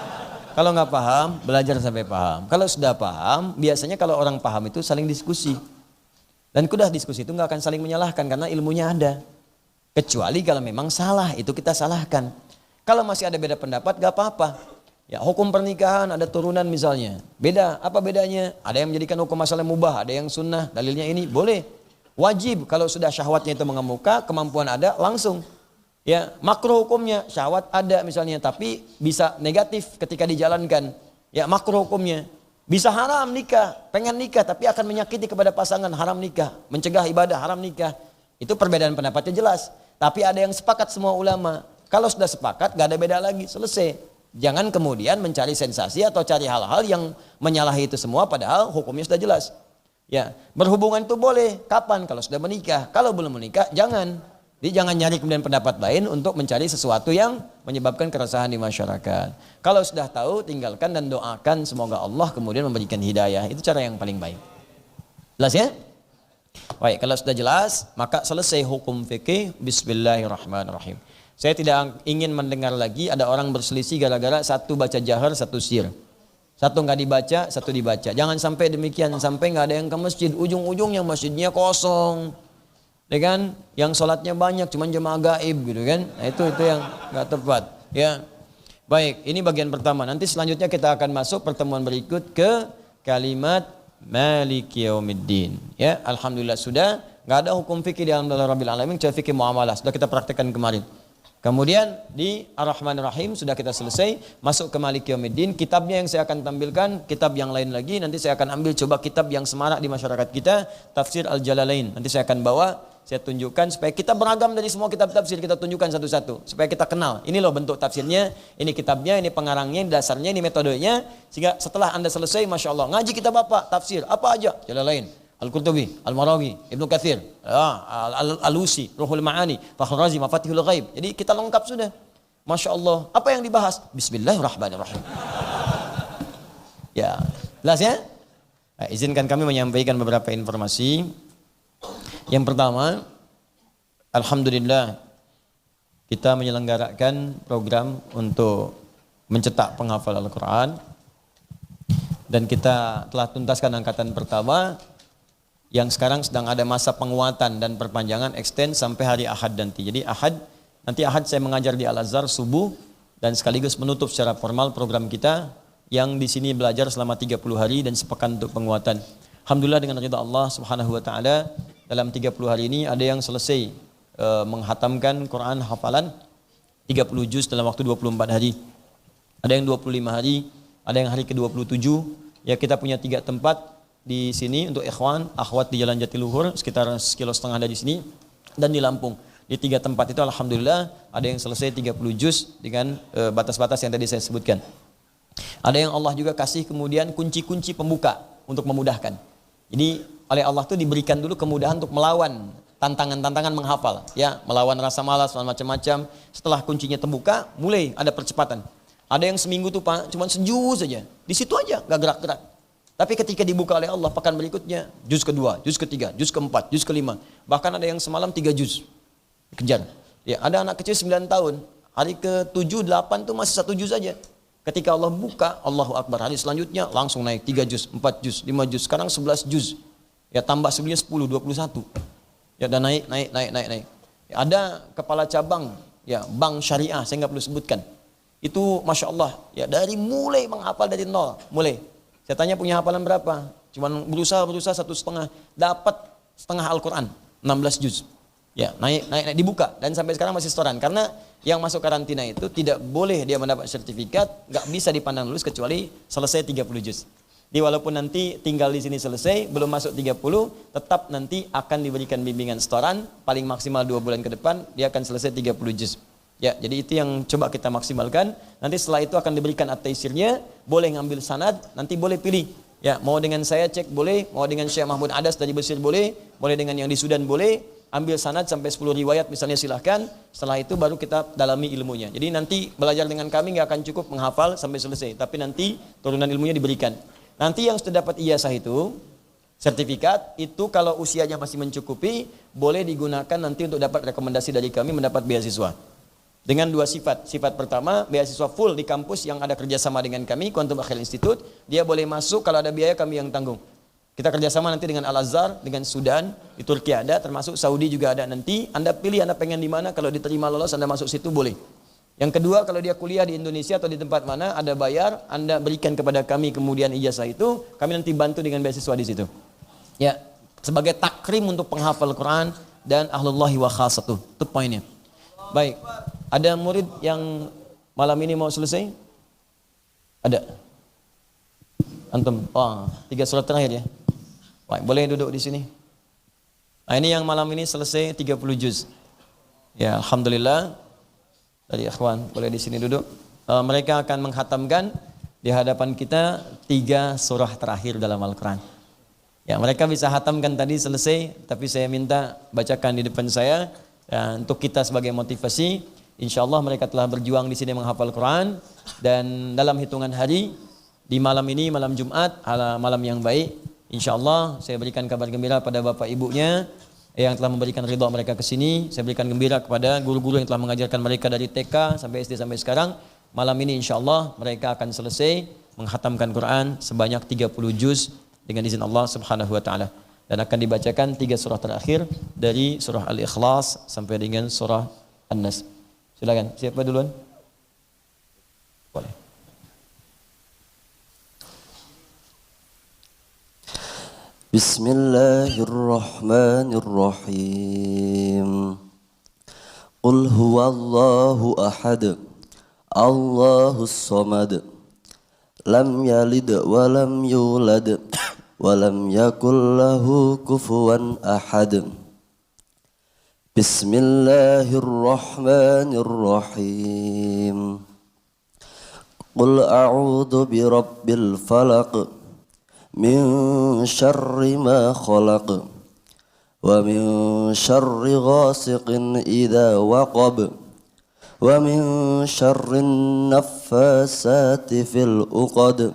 Kalau nggak paham, belajar sampai paham. Kalau sudah paham, biasanya kalau orang paham itu saling diskusi. Dan kudah diskusi itu nggak akan saling menyalahkan karena ilmunya ada. Kecuali kalau memang salah, itu kita salahkan. Kalau masih ada beda pendapat, gak apa-apa. Ya, hukum pernikahan ada turunan misalnya. Beda, apa bedanya? Ada yang menjadikan hukum masalah mubah, ada yang sunnah, dalilnya ini, boleh. Wajib kalau sudah syahwatnya itu mengemuka, kemampuan ada, langsung. Ya, makruh hukumnya, syahwat ada misalnya, tapi bisa negatif ketika dijalankan. Ya, makruh hukumnya. Bisa haram nikah, pengen nikah, tapi akan menyakiti kepada pasangan, haram nikah. Mencegah ibadah, haram nikah. Itu perbedaan pendapatnya jelas. Tapi ada yang sepakat semua ulama. Kalau sudah sepakat, gak ada beda lagi, selesai. Jangan kemudian mencari sensasi atau cari hal-hal yang menyalahi itu semua, padahal hukumnya sudah jelas. Ya, berhubungan itu boleh. Kapan? Kalau sudah menikah. Kalau belum menikah, jangan. Jadi jangan nyari kemudian pendapat lain untuk mencari sesuatu yang menyebabkan keresahan di masyarakat. Kalau sudah tahu, tinggalkan dan doakan semoga Allah kemudian memberikan hidayah. Itu cara yang paling baik. Jelas ya? Baik, kalau sudah jelas, maka selesai hukum fikih. Bismillahirrahmanirrahim. Saya tidak ingin mendengar lagi ada orang berselisih gara-gara satu baca jahar, satu sir. Satu nggak dibaca, satu dibaca. Jangan sampai demikian, sampai nggak ada yang ke masjid. Ujung-ujungnya masjidnya kosong. Ya kan? Yang sholatnya banyak, cuman jemaah gaib gitu kan. Nah, itu yang nggak tepat. Ya. Baik, ini bagian pertama. Nanti selanjutnya kita akan masuk pertemuan berikut ke kalimat Maliki Yaumiddin. Ya, alhamdulillah sudah. Nggak ada hukum fikih di dalam Rabbil Alamin, kecuali fikih muamalah. Sudah kita praktekkan kemarin. Kemudian di Ar-Rahman Ar-Rahim sudah kita selesai, masuk ke Maliki Yaumiddin. Kitabnya yang saya akan tampilkan, kitab yang lain lagi. Nanti saya akan ambil coba kitab yang semarak di masyarakat kita, Tafsir Al-Jalalain. Nanti saya akan bawa, saya tunjukkan supaya kita beragam dari semua kitab tafsir, kita tunjukkan satu-satu supaya kita kenal. Ini loh bentuk tafsirnya, ini kitabnya, ini pengarangnya, ini dasarnya, ini metodenya. Sehingga setelah Anda selesai, Masya Allah, ngaji kitab apa? Tafsir, apa aja? Jalalain, Al-Qurtubi, Al-Marawi, Ibnu Katsir, Al-Alusi, Ruhul Ma'ani, Fakhrul Razi, Mafatihul Ghaib. Jadi kita lengkap sudah. Masya Allah. Apa yang dibahas? Bismillahirrahmanirrahim. Ya, jelas ya? Nah, izinkan kami menyampaikan beberapa informasi. Yang pertama, alhamdulillah kita menyelenggarakan program untuk mencetak penghafal Al-Quran. Dan kita telah tuntaskan angkatan pertama, yang sekarang sedang ada masa penguatan dan perpanjangan extend sampai hari Ahad nanti. Jadi nanti Ahad saya mengajar di Al-Azhar subuh dan sekaligus menutup secara formal program kita yang di sini belajar selama 30 hari dan sepekan untuk penguatan. Alhamdulillah dengan ridha Allah Subhanahu wa taala dalam 30 hari ini ada yang selesai menghatamkan Quran hafalan 30 juz dalam waktu 24 hari. Ada yang 25 hari, ada yang hari ke-27. Ya, kita punya 3 tempat di sini untuk ikhwan, akhwat di Jalan Jatiluhur sekitar 1,5 kilo dari sini, dan di Lampung. Di 3 tempat itu alhamdulillah ada yang selesai 30 juz dengan batas-batas yang tadi saya sebutkan. Ada yang Allah juga kasih kemudian kunci-kunci pembuka untuk memudahkan. Jadi oleh Allah itu diberikan dulu kemudahan untuk melawan tantangan-tantangan menghafal, ya, melawan rasa malas dan macam-macam. Setelah kuncinya terbuka, mulai ada percepatan. Ada yang seminggu tuh Pak, cuma sejuz saja. Di situ aja, gak gerak-gerak. Tapi ketika dibuka oleh Allah, pekan berikutnya, juz kedua, juz ketiga, juz keempat, juz kelima. Bahkan ada yang semalam 3 juz. Kejar. Ya, ada anak kecil 9 tahun. Hari ke-7, 8 tuh masih 1 juz saja. Ketika Allah buka, Allahu Akbar. Hari selanjutnya langsung naik 3 juz, 4 juz, 5 juz. Sekarang 11 juz. Ya, tambah sebelumnya 10, 21. Ya, dan naik. Ya, ada kepala cabang, ya, bank syariah, saya nggak perlu sebutkan. Itu Masya Allah, ya, dari mulai menghafal dari nol, mulai. Saya tanya punya hafalan berapa? Cuman berusaha 1,5, dapat setengah Al-Quran, 16 juz. Ya, naik, dibuka dan sampai sekarang masih setoran karena yang masuk karantina itu tidak boleh dia mendapat sertifikat, nggak bisa dipandang lulus kecuali selesai 30 juz. Jadi walaupun nanti tinggal di sini selesai, belum masuk 30, tetap nanti akan diberikan bimbingan setoran, paling maksimal 2 bulan ke depan dia akan selesai 30 juz. Ya, jadi itu yang coba kita maksimalkan. Nanti setelah itu akan diberikan at-taisirnya, boleh ngambil sanad, nanti boleh pilih. Ya, mau dengan saya cek boleh, mau dengan Syekh Mahmud Adas dari Besir boleh dengan yang di Sudan boleh. Ambil sanad sampai 10 riwayat misalnya silahkan. Setelah itu baru kita dalami ilmunya. Jadi nanti belajar dengan kami nggak akan cukup menghafal sampai selesai, tapi nanti turunan ilmunya diberikan. Nanti yang sudah dapat ijazah itu, sertifikat itu kalau usianya masih mencukupi, boleh digunakan nanti untuk dapat rekomendasi dari kami mendapat beasiswa. Dengan 2 sifat. Sifat pertama, beasiswa full di kampus yang ada kerjasama dengan kami, Quantum Akhil Institute. Dia boleh masuk, kalau ada biaya kami yang tanggung. Kita kerjasama nanti dengan Al-Azhar, dengan Sudan, di Turki ada, termasuk Saudi juga ada nanti. Anda pilih Anda pengen di mana, kalau diterima lolos Anda masuk situ boleh. Yang kedua, kalau dia kuliah di Indonesia atau di tempat mana, ada bayar, Anda berikan kepada kami kemudian ijazah itu, kami nanti bantu dengan beasiswa di situ. Ya, sebagai takrim untuk penghafal Quran dan ahlullahi wa khasatuh. Itu poinnya. Baik, ada murid yang malam ini mau selesai? Ada? Antum? Oh, 3 surat terakhir ya? Baik, boleh duduk di sini. Nah, ini yang malam ini selesai 30 juz. Ya, alhamdulillah. Dari ikhwan, boleh di sini duduk. Mereka akan menghatamkan di hadapan kita 3 surah terakhir dalam Al-Quran. Ya, mereka bisa hatamkan tadi selesai, tapi saya minta bacakan di depan saya untuk kita sebagai motivasi. Insyaallah mereka telah berjuang di sini menghafal Quran dan dalam hitungan hari di malam ini, malam Jumat, malam yang baik. InsyaAllah saya berikan kabar gembira pada bapak ibunya yang telah memberikan ridha mereka ke sini. Saya berikan gembira kepada guru-guru yang telah mengajarkan mereka dari TK sampai SD sampai sekarang. Malam ini insyaAllah mereka akan selesai menghatamkan Quran sebanyak 30 juz dengan izin Allah Subhanahu wa taala. Dan akan dibacakan 3 surah terakhir dari surah Al-Ikhlas sampai dengan surah An-Nas. Silakan, siapa duluan? Boleh. Bismillahirrahmanirrahim. Qul huwallahu ahad, Allahus samad, lam yalid wa lam yulad, wa lam yakul lahu kufuwan ahad. Bismillahirrahmanirrahim. Qul a'udzu birabbil falaq, min syarri ma khalaq, wa min syarri ghasiqin idza waqab, wa min syarri naffasati fil uqad,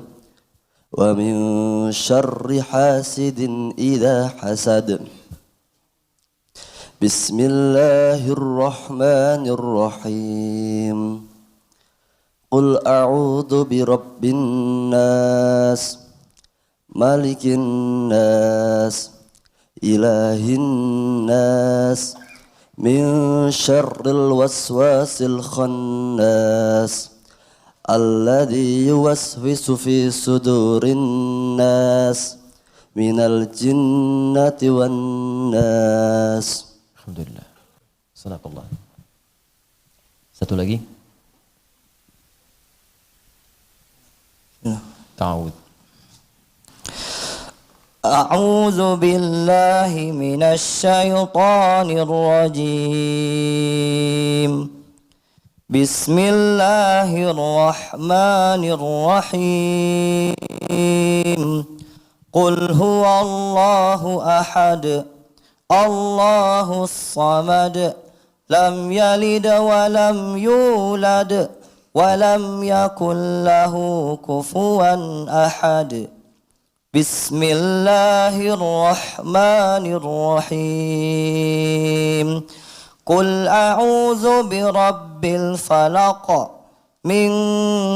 wa min syarri hasidin idza hasad. Bismillahirrahmanirrahim. Qul a'udzu birabbin nas, malikin nas, ilahin nas, min syarril waswasil khannas, alladhi yuwaswisu fi sudurin nas, minal jinnati wan nas. Alhamdulillah. Sadaqallah. Satu lagi. Ta'awud. أعوذ بالله من الشيطان الرجيم. بسم الله الرحمن الرحيم. قل هو الله أحد الله الصمد لم يلد ولم يولد ولم يكن له كفوا أحد. بسم الله الرحمن الرحيم. قل أعوذ برب الفلق من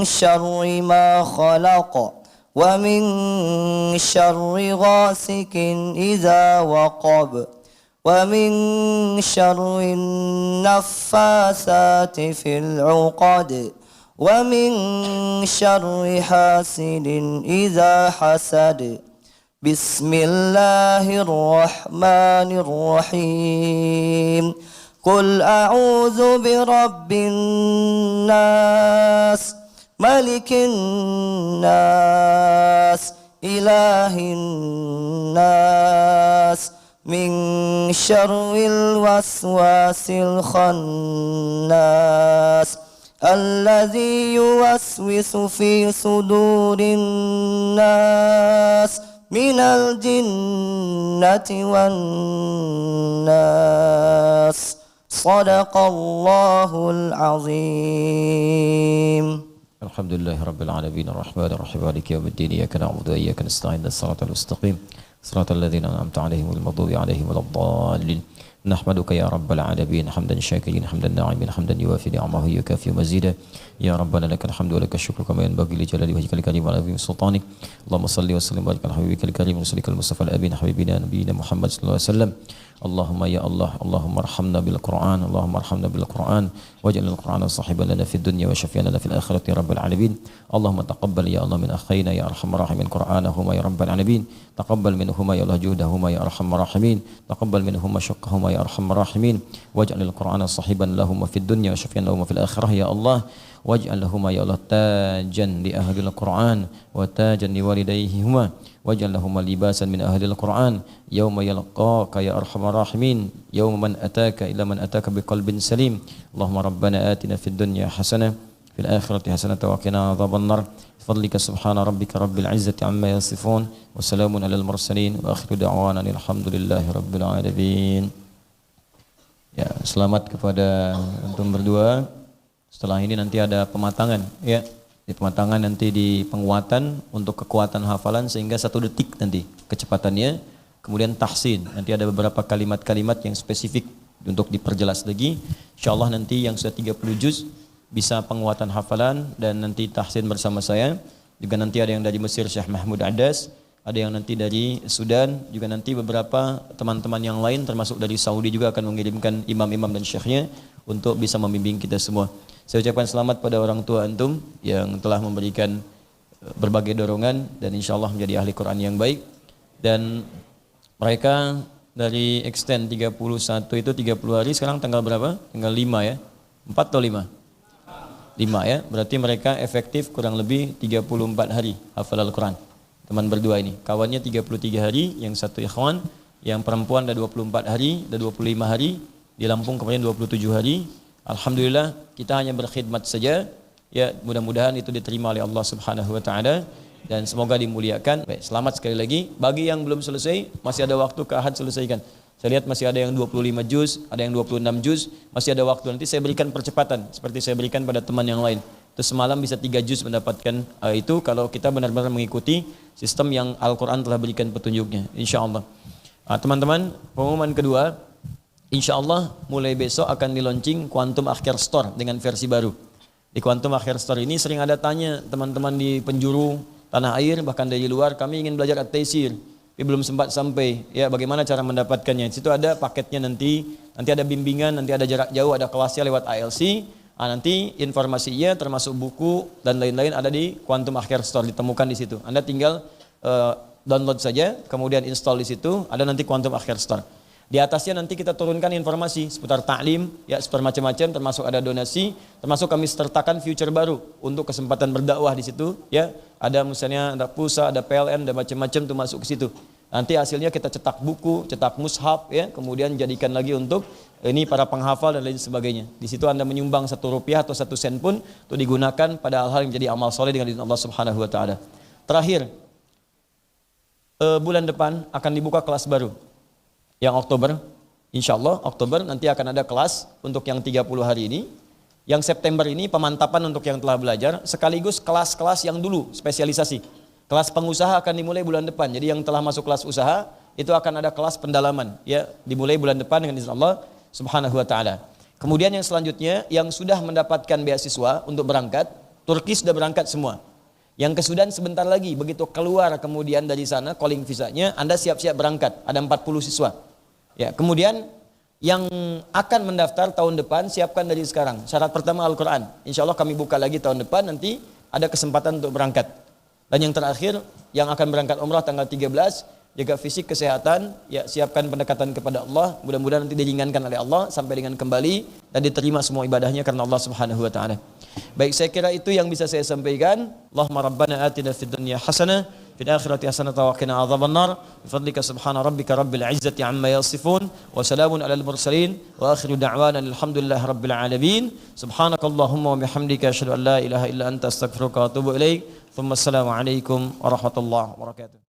شر ما خلق ومن شر غاسق إذا وقب ومن شر النفاثات في العقد ومن شر حاسد إذا حسد. بسم الله الرحمن الرحيم. قل أعوذ برب الناس ملك الناس إله الناس من شر الوسواس الخناس الذي يوسوس في صدور الناس من الجنة والناس. صدق الله العظيم. Alhamdulillah Rabbil Alamin Ar-Rahman Ar-Rahim Maliki Yawmiddin Iyyaka na'budu wa iyyaka nasta'in Ihdinas siratal mustaqim siratal ladzina an'amta 'alaihim ghairil maghdubi 'alaihim waladdallin. نحمدك يا رب العالمين حمدا شاكرين حمدا ناعمين حمدا يوافي نعمه يكافئ مزيدا يا ربنا لك الحمد ولك الشكر كما ينبغي لجلال وجهك الكريم وعلى عظيم سلطانك اللهم صل وسلم وبارك على حبيبك الكريم ورسولك المصطفى الامين حبيبنا نبينا محمد صلى الله عليه وسلم اللهم يا الله اللهم ارحمنا بالقرآن اللهم ارحمنا بالقرآن واجعل القرآن صاحبا لنا في الدنيا وشفيعا لنا في الآخرة يا رب العالمين اللهم تقبل يا الله من أخينا يا أرحم الراحمين قرآنهما يا رب العالمين تقبل منهما يا الله جهدهما يا أرحم الراحمين تقبل منهما شقهما يا أرحم الراحمين واجعل القرآن صاحبا لهما في الدنيا وشفيعا لهما في الآخرة يا الله واجعل لهما يا الله تاجا لأهل القرآن وتاجا لوالديهما واجعل لهما لباسا من أهل القرآن يوم يلقاك يا أرحم الراحمين يوم من أتاك إلى من أتاك بقلب سليم اللهم ربنا آتنا في الدنيا حسنة في الآخرة حسنة وقنا عذاب النار بفضلك سبحان ربك رب العزة عما يصفون وسلام على المرسلين وآخر دعوانا الحمد لله رب العالمين. Ya, selamat kepada antum berdua. Setelah ini nanti ada pematangan, ya. Di pematangan nanti di penguatan untuk kekuatan hafalan sehingga 1 detik nanti kecepatannya. Kemudian tahsin, nanti ada beberapa kalimat-kalimat yang spesifik untuk diperjelas lagi. Insyaallah nanti yang sudah 30 juz bisa penguatan hafalan dan nanti tahsin bersama saya. Juga nanti ada yang dari Mesir Syekh Mahmud Adas, ada yang nanti dari Sudan, juga nanti beberapa teman-teman yang lain termasuk dari Saudi juga akan mengirimkan imam-imam dan syekhnya untuk bisa membimbing kita semua. Saya ucapkan selamat pada orang tua antum yang telah memberikan berbagai dorongan dan insyaallah menjadi ahli Quran yang baik. Dan mereka dari extend 31 itu 30 hari, sekarang tanggal berapa? Tanggal 5 ya? 4 atau 5? 5 ya, berarti mereka efektif kurang lebih 34 hari hafal Al-Quran. Teman berdua ini, kawannya 33 hari, yang satu ikhwan, yang perempuan ada 24 hari, ada 25 hari, di Lampung kemarin 27 hari. Alhamdulillah kita hanya berkhidmat saja. Ya, mudah-mudahan itu diterima oleh Allah Subhanahu wa taala dan semoga dimuliakan. Baik, selamat sekali lagi. Bagi yang belum selesai, masih ada waktu ke Ahad selesaikan. Saya lihat masih ada yang 25 juz, ada yang 26 juz, masih ada waktu. Nanti saya berikan percepatan seperti saya berikan pada teman yang lain. Itu semalam bisa 3 juz mendapatkan itu kalau kita benar-benar mengikuti sistem yang Al-Qur'an telah berikan petunjuknya, insyaallah. Teman-teman, pengumuman kedua, insyaallah mulai besok akan di-launching Quantum Akhir Store dengan versi baru. Di Quantum Akhir Store ini sering ada tanya teman-teman di penjuru tanah air bahkan dari luar, kami ingin belajar At-Taisir tapi belum sempat sampai. Ya, bagaimana cara mendapatkannya? Di situ ada paketnya nanti ada bimbingan, nanti ada jarak jauh, ada kelasnya lewat ALC. Nanti informasinya termasuk buku dan lain-lain ada di Quantum Akhir Store, ditemukan di situ. Anda tinggal download saja, kemudian install di situ, ada nanti Quantum Akhir Store. Di atasnya nanti kita turunkan informasi seputar ta'lim, ya seputar macam-macam, termasuk ada donasi, termasuk kami sertakan future baru untuk kesempatan berdakwah di situ, ya. Ada misalnya ada pulsa, ada PLN, ada macam-macam tuh masuk ke situ. Nanti hasilnya kita cetak buku, cetak mushaf, ya, kemudian jadikan lagi untuk ini para penghafal dan lain sebagainya. Di situ Anda menyumbang 1 rupiah atau 1 sen pun untuk digunakan pada hal-hal yang menjadi amal soleh dengan izin Allah Subhanahu wa taala. Terakhir, bulan depan akan dibuka kelas baru. Yang Oktober, insyaallah Oktober nanti akan ada kelas untuk yang 30 hari ini. Yang September ini pemantapan untuk yang telah belajar, sekaligus kelas-kelas yang dulu spesialisasi. Kelas pengusaha akan dimulai bulan depan. Jadi yang telah masuk kelas usaha itu akan ada kelas pendalaman, ya, dimulai bulan depan dengan izin Allah Subhanahu wa taala. Kemudian yang selanjutnya yang sudah mendapatkan beasiswa untuk berangkat, Turki sudah berangkat semua. Yang ke Sudan sebentar lagi, begitu keluar kemudian dari sana calling visanya, Anda siap-siap berangkat. Ada 40 siswa. Ya, kemudian yang akan mendaftar tahun depan siapkan dari sekarang. Syarat pertama Al-Quran. Insya Allah kami buka lagi tahun depan, nanti ada kesempatan untuk berangkat. Dan yang terakhir, yang akan berangkat umrah tanggal 13, jaga fisik, kesehatan, ya siapkan pendekatan kepada Allah. Mudah-mudahan nanti diringankan oleh Allah sampai dengan kembali dan diterima semua ibadahnya karena Allah Subhanahu wa taala. Baik, saya kira itu yang bisa saya sampaikan. Allahumma rabbana atina fid dunya hasanah fil akhirati hasanah wa qina adzabannar. Bifadlika subhana rabbika rabbil izzati amma yasifun wa salamun alal mursalin wa akhiru da'wana alhamdulillahi rabbil alamin. Subhanakallahumma wa bihamdika asyhadu an la ilaha illa anta astaghfiruka wa atubu ilaik. Assalamu alaikum warahmatullahi wabarakatuh.